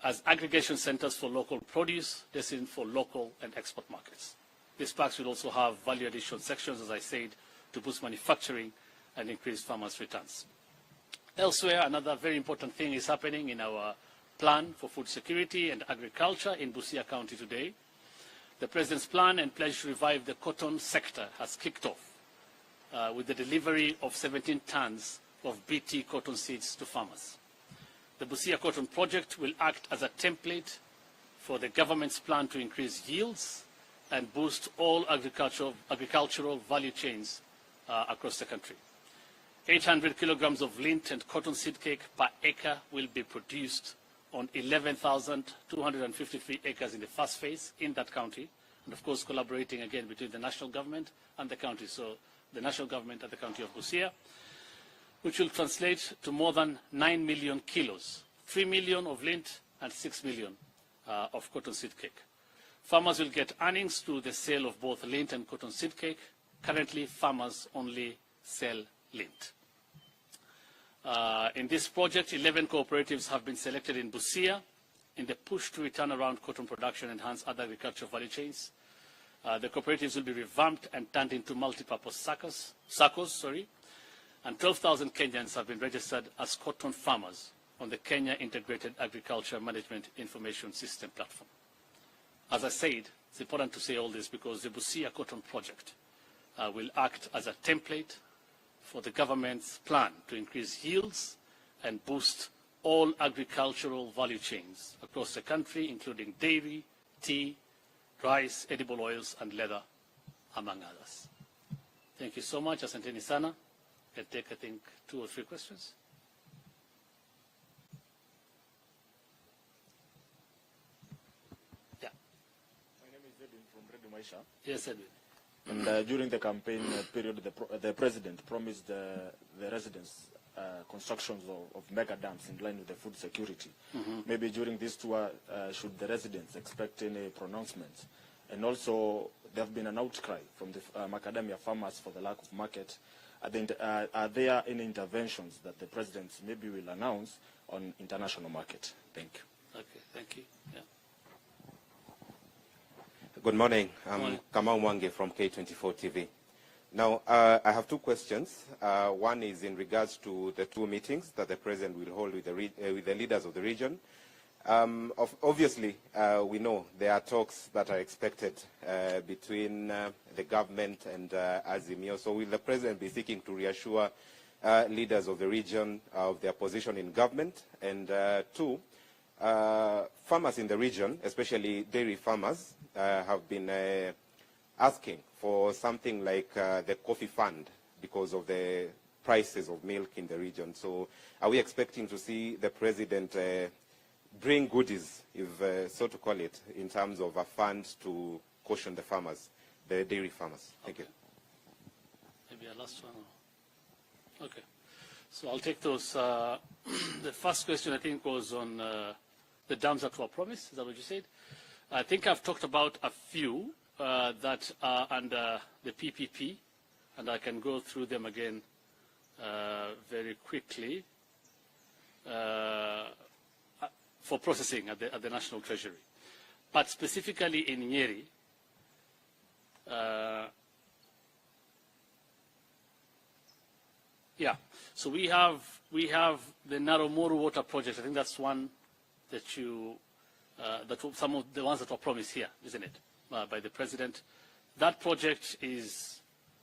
as aggregation centers for local produce destined for local and export markets. These parks will also have value addition sections, as I said, to boost manufacturing and increase farmers' returns. Elsewhere, another very important thing is happening in our plan for food security and agriculture in Busia County today. The President's plan and pledge to revive the cotton sector has kicked off with the delivery of 17 tons of BT cotton seeds to farmers. The Busia Cotton Project will act as a template for the government's plan to increase yields and boost all agricultural value chains across the country. 800 kilograms of lint and cotton seed cake per acre will be produced on 11,253 acres in the first phase in that county, and of course collaborating again between the national government and the county, so the national government and the county of Busia, which will translate to more than 9 million kilos, 3 million of lint and 6 million of cotton seed cake. Farmers will get earnings through the sale of both lint and cotton seed cake. Currently, farmers only sell lint. In this project, 11 cooperatives have been selected in Busia in the push to return around cotton production and enhance other agricultural value chains. The cooperatives will be revamped and turned into multi-purpose SACCOs, and 12,000 Kenyans have been registered as cotton farmers on the Kenya Integrated Agriculture Management Information System platform. As I said, it's important to say all this because the Busia Cotton Project will act as a template for the government's plan to increase yields and boost all agricultural value chains across the country, including dairy, tea, rice, edible oils, and leather, among others. Thank you so much. Asanteni sana. I'll take, I think, 2 or 3 questions. Yeah. My name is Edwin from Radio Maisha. Yes, Edwin. And during the campaign period, the president promised the residents constructions of mega dams in line with the food security. Maybe during this tour, should the residents expect any pronouncements? And also, there have been an outcry from the macadamia farmers for the lack of market. Are there any interventions that the president maybe will announce on international market? Thank you. Okay, thank you. Yeah. Good morning. I'm Kamau Mwange from K24 TV. Now, I have two questions. One is in regards to the two meetings that the president will hold with the leaders of the region. Obviously, we know there are talks that are expected between the government and Azimio. So will the president be seeking to reassure leaders of the region of their position in government? And two, farmers in the region, especially dairy farmers, have been asking for something like the coffee fund because of the prices of milk in the region. So are we expecting to see the president bring goodies, if so to call it, in terms of a fund to caution the farmers, the dairy farmers? Thank you. Maybe a last one. Okay. So I'll take those. The first question, I think, was on the dams that were promised. Is that what you said? I think I've talked about a few that are under the PPP, and I can go through them again very quickly for processing at the National Treasury. But specifically in Nyeri, so we have the Naromoru water project. I think that's one that some of the ones that were promised here, isn't it, by the president. That project is,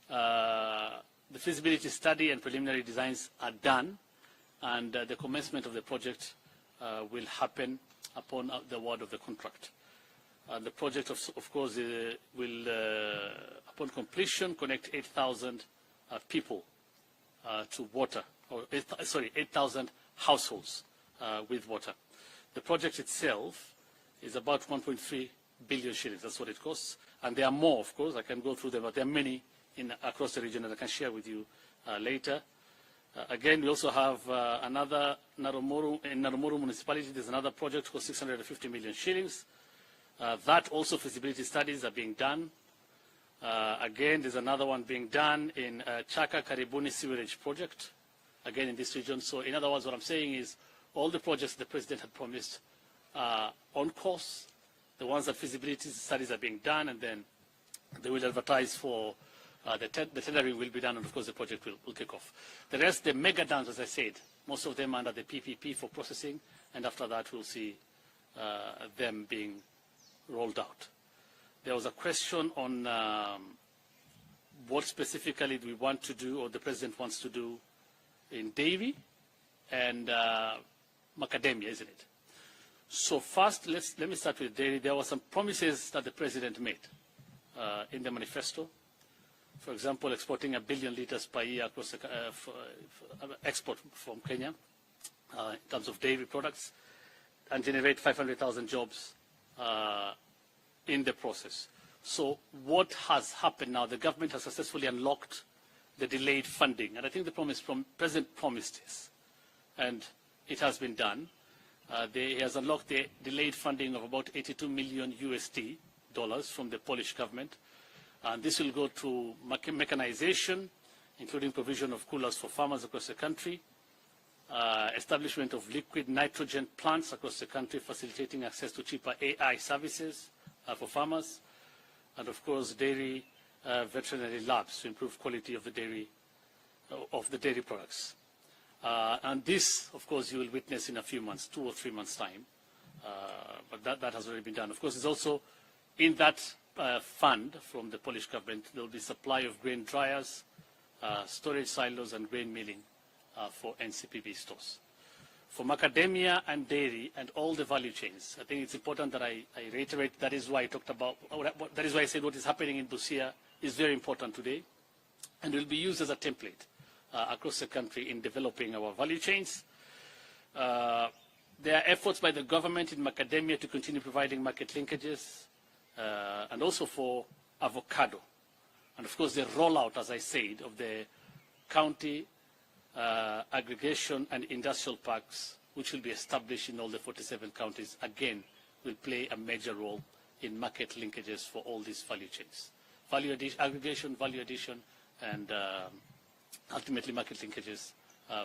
the feasibility study and preliminary designs are done, and the commencement of the project will happen upon the award of the contract. The project, of course, will, upon completion, connect 8,000 people to water, or 8,000 households with water. The project itself is about 1.3 billion shillings. That's what it costs. And there are more, of course. I can go through them, but there are many across the region that I can share with you later. Again, we also have another in Naromoru municipality. There's another project for 650 million shillings. That also feasibility studies are being done. Again, there's another one being done in Chaka Karibuni sewerage project, again in this region. So in other words, what I'm saying is all the projects the president had promised are on course. The ones that feasibility studies are being done, and then they will advertise for the tendering will be done, and of course the project will kick off. The rest, the mega dams, as I said, most of them under the PPP for processing, and after that we'll see them being rolled out. There was a question on what specifically we want to do, or the president wants to do, in dairy and macadamia, isn't it? So first, let me start with dairy. There were some promises that the president made in the manifesto. For example, exporting 1 billion liters per year across the, export from Kenya in terms of dairy products, and generate 500,000 jobs in the process. So what has happened now? The government has successfully unlocked the delayed funding, and I think the president promised this, and it has been done. He has unlocked the delayed funding of about 82 million USD from the Polish government. And this will go to mechanization, including provision of coolers for farmers across the country, establishment of liquid nitrogen plants across the country, facilitating access to cheaper AI services for farmers, and of course dairy veterinary labs to improve quality of the dairy products. And this, of course, you will witness in a few months, 2 or 3 months' time. But that has already been done. Of course, it's also in that fund from the Polish government, there will be supply of grain dryers, storage silos, and grain milling for NCPB stores. For macadamia and dairy and all the value chains, I think it's important that I reiterate. That is why I talked about. That is why I said what is happening in Busia is very important today, and will be used as a template across the country in developing our value chains. There are efforts by the government in macadamia to continue providing market linkages, and also for avocado. And of course the rollout, as I said, of the county aggregation and industrial parks, which will be established in all the 47 counties, again, will play a major role in market linkages for all these value chains. Aggregation, value addition, and ultimately market linkages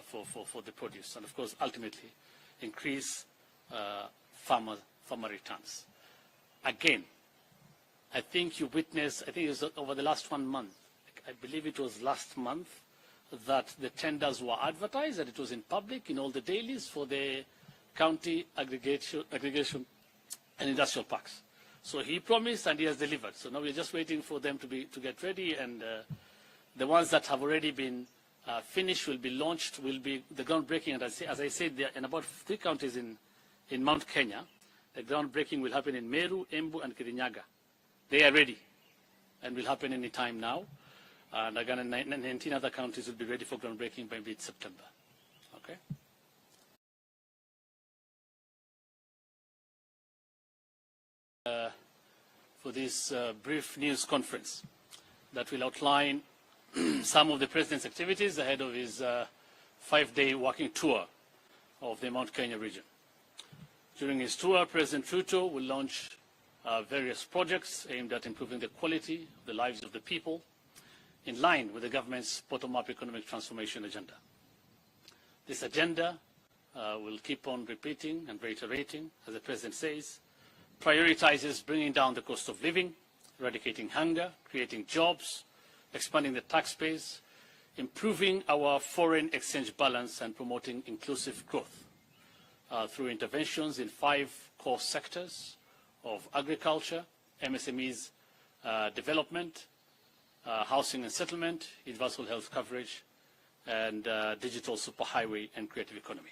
for the produce. And of course, ultimately, increase farmer returns. Again, I think you witnessed, I think it was over the last 1 month, I believe it was last month, that the tenders were advertised, that it was in public, in all the dailies for the county aggregation and industrial parks. So he promised and he has delivered. So now we're just waiting for them to get ready, and the ones that have already been finished will be launched, will be the groundbreaking. And as I said, there in about 3 counties in Mount Kenya. The groundbreaking will happen in Meru, Embu, and Kirinyaga. They are ready and will happen any time now. And again, 19 other counties will be ready for groundbreaking by mid-September. Okay. For this brief news conference that will outline some of the President's activities ahead of his 5-day walking tour of the Mount Kenya region. During his tour, President Ruto will launch various projects aimed at improving the quality of the lives of the people in line with the government's bottom-up economic transformation agenda. This agenda will keep on repeating and reiterating, as the President says, prioritizes bringing down the cost of living, eradicating hunger, creating jobs, expanding the tax base, improving our foreign exchange balance, and promoting inclusive growth through interventions in 5 core sectors of agriculture, MSMEs development, housing and settlement, universal health coverage, and digital superhighway and creative economy.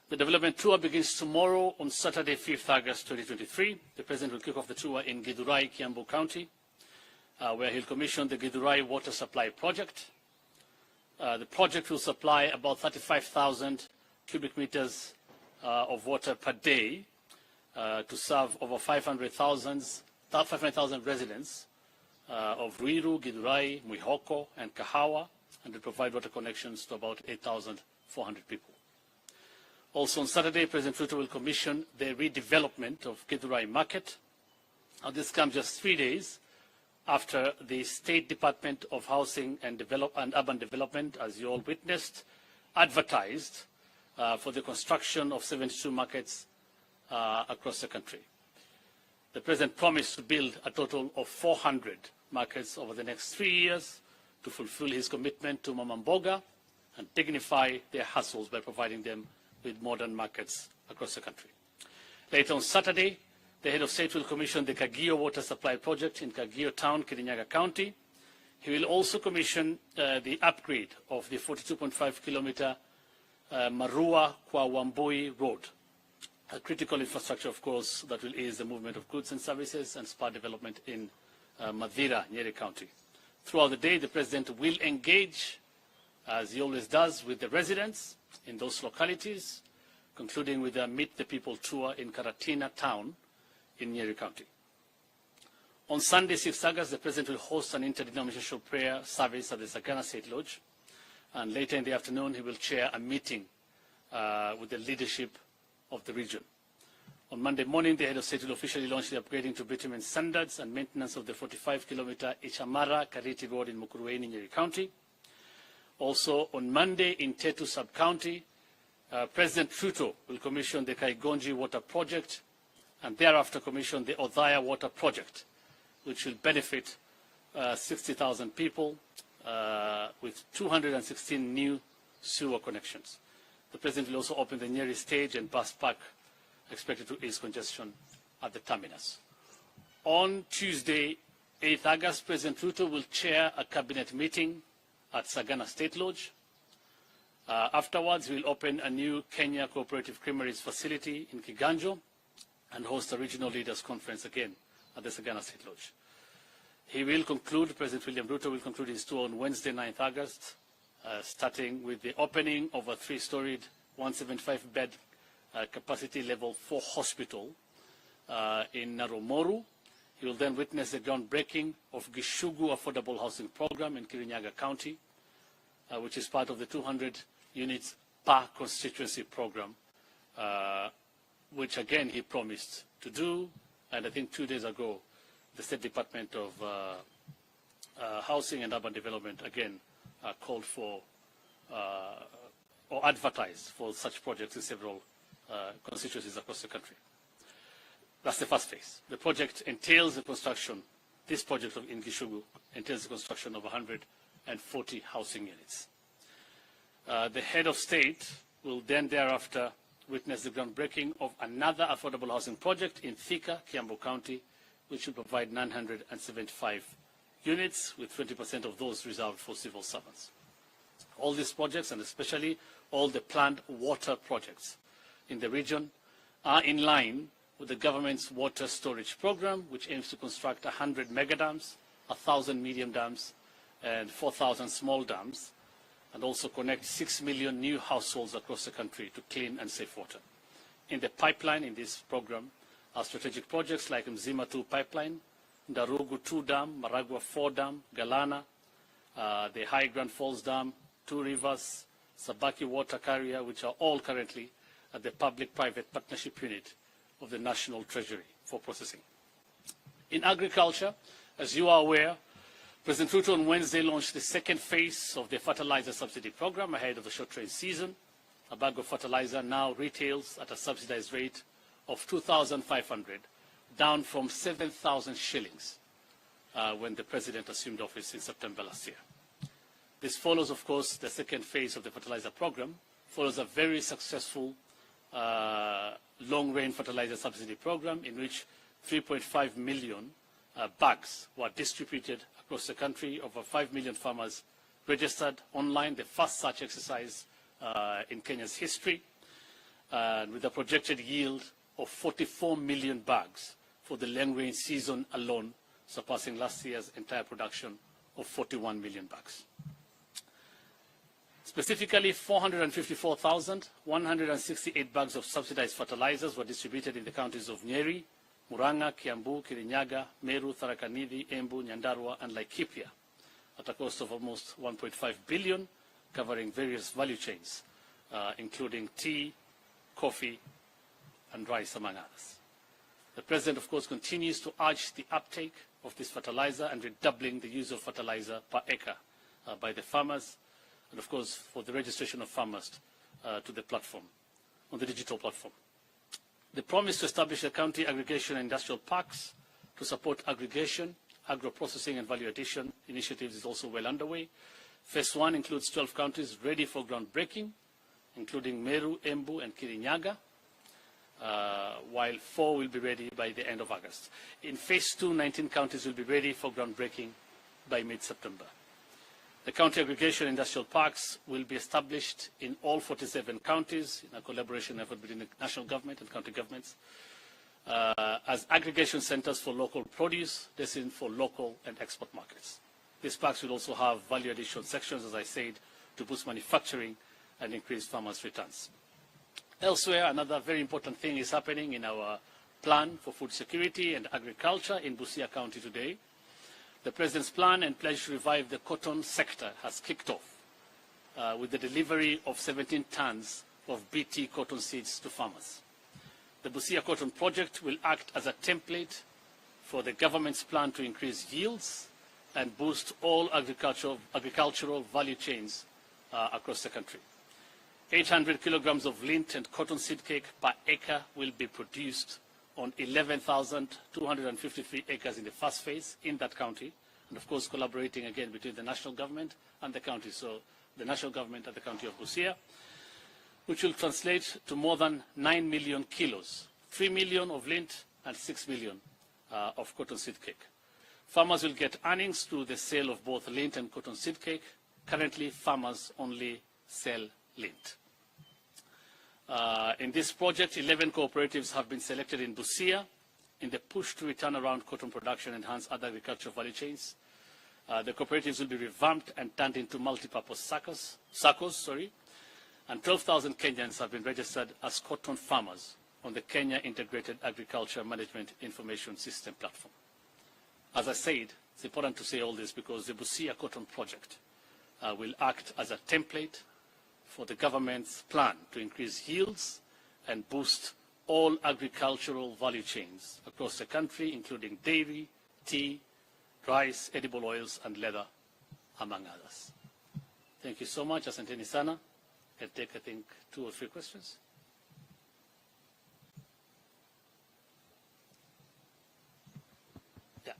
The development tour begins tomorrow on Saturday, 5th August 2023. The President will kick off the tour in Githurai, Kiambu County, where he'll commission the Githurai Water Supply Project. The project will supply about 35,000 cubic meters of water per day to serve over 500,000 residents of Ruiru, Githurai, Mwihoko, and Kahawa, and to provide water connections to about 8,400 people. Also on Saturday, President Ruto will commission the redevelopment of Githurai Market. Now, this comes just 3 days after the State Department of Housing and Urban Development, as you all witnessed, advertised for the construction of 72 markets across the country. The President promised to build a total of 400 markets over the next 3 years to fulfill his commitment to Mama Mboga and dignify their hustles by providing them with modern markets across the country. Later on Saturday, the head of state will commission the Kagio Water Supply Project in Kagio Town, Kirinyaga County. He will also commission the upgrade of the 42.5-kilometer Marua Kwa Wambui Road, a critical infrastructure, of course, that will ease the movement of goods and services and spur development in Madira, Nyeri County. Throughout the day, the President will engage, as he always does, with the residents in those localities, concluding with a Meet the People tour in Karatina Town in Nyeri County. On Sunday, 6th August, the President will host an interdenominational prayer service at the Sagana State Lodge, and later in the afternoon, he will chair a meeting with the leadership of the region. On Monday morning, the head of state will officially launch the upgrading to bitumen standards and maintenance of the 45-kilometer Ichamara-Kariti Road in Mukurweini, Nyeri County. Also, on Monday, in Tetu Sub-County, President Ruto will commission the Kaigonji Water Project and thereafter commission the Othaya Water Project, which will benefit 60,000 people with 216 new sewer connections. The President will also open the Nyeri stage and bus park, expected to ease congestion at the terminus. On Tuesday, 8th August, President Ruto will chair a cabinet meeting at Sagana State Lodge. Afterwards, he will open a new Kenya Cooperative Creameries facility in Kiganjo and host a regional leaders conference again at the Sagana State Lodge. He will conclude, President William Ruto will conclude his tour on Wednesday, 9th August, starting with the opening of a 3-storied, 175-bed capacity level 4 hospital in Narumoru. He will then witness the groundbreaking of Gishugu Affordable Housing Program in Kirinyaga County. which is part of the 200 units per constituency program, which again he promised to do. And I think 2 days ago, the State Department of Housing and Urban Development again called for or advertised for such projects in several constituencies across the country. That's the first phase. The project entails the construction, this project in Gishugu entails the construction of 140 housing units. The head of state will then thereafter witness the groundbreaking of another affordable housing project in Thika, Kiambu County, which will provide 975 units, with 20% of those reserved for civil servants. All these projects, and especially all the planned water projects in the region, are in line with the government's water storage program, which aims to construct 100 mega dams, 1,000 medium dams, and 4,000 small dams, and also connect 6 million new households across the country to clean and safe water. In the pipeline in this program are strategic projects like Mzima 2 pipeline, Ndarugu 2 dam, Maragua 4 dam, Galana, the High Grand Falls Dam, 2 rivers, Sabaki water carrier, which are all currently at the public-private partnership unit of the National Treasury for processing. In agriculture, as you are aware, President Ruto on Wednesday launched the second phase of the fertilizer subsidy program ahead of the short rain season. A bag of fertilizer now retails at a subsidized rate of 2,500, down from 7,000 shillings when the president assumed office in September last year. This follows, of course, the second phase of the fertilizer program, follows a very successful long-range fertilizer subsidy program in which 3.5 million bags were distributed across the country. Over 5 million farmers registered online, the first such exercise in Kenya's history, with a projected yield of 44 million bags for the long-range season alone, surpassing last year's entire production of 41 million bags. Specifically, 454,168 bags of subsidized fertilizers were distributed in the counties of Nyeri, Murang'a, Kiambu, Kirinyaga, Meru, Tharaka Nithi, Embu, Nyandarua, and Laikipia at a cost of almost 1.5 billion, covering various value chains, including tea, coffee, and rice, among others. The President, of course, continues to urge the uptake of this fertilizer and redoubling the use of fertilizer per acre by the farmers, and of course for the registration of farmers to the platform, on the digital platform. The promise to establish the county aggregation and industrial parks to support aggregation, agro-processing and value addition initiatives is also well underway. Phase 1 includes 12 counties ready for groundbreaking, including Meru, Embu and Kirinyaga, while 4 will be ready by the end of August. In Phase 2, 19 counties will be ready for groundbreaking by mid-September. The county aggregation industrial parks will be established in all 47 counties in a collaboration effort between the national government and county governments as aggregation centers for local produce destined for local and export markets. These parks will also have value addition sections, as I said, to boost manufacturing and increase farmers' returns. Elsewhere, another very important thing is happening in our plan for food security and agriculture in Busia County today. The President's plan and pledge to revive the cotton sector has kicked off with the delivery of 17 tons of BT cotton seeds to farmers. The Busia Cotton Project will act as a template for the government's plan to increase yields and boost all agricultural value chains across the country. 800 kilograms of lint and cotton seed cake per acre will be produced on 11,253 acres in the first phase in that county, and of course collaborating again between the national government and the county, so the national government and the county of Busia, which will translate to more than 9 million kilos, 3 million of lint and 6 million of cotton seed cake. Farmers will get earnings through the sale of both lint and cotton seed cake. Currently, farmers only sell lint. In this project, 11 cooperatives have been selected in Busia in the push to return around cotton production and enhance other agricultural value chains. The cooperatives will be revamped and turned into multi-purpose SACCOs, and 12,000 Kenyans have been registered as cotton farmers on the Kenya Integrated Agriculture Management Information System platform. As I said, it's important to say all this because the Busia Cotton Project will act as a template for the government's plan to increase yields and boost all agricultural value chains across the country, including dairy, tea, rice, edible oils, and leather, among others. Thank you so much. Asanteni sana. I'll take, I think, 2 or 3 questions. Yeah.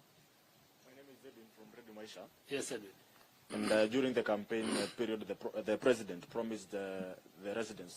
My name is Edwin from Radio Maisha. Yes, Edwin. And during the campaign period, the president promised the residents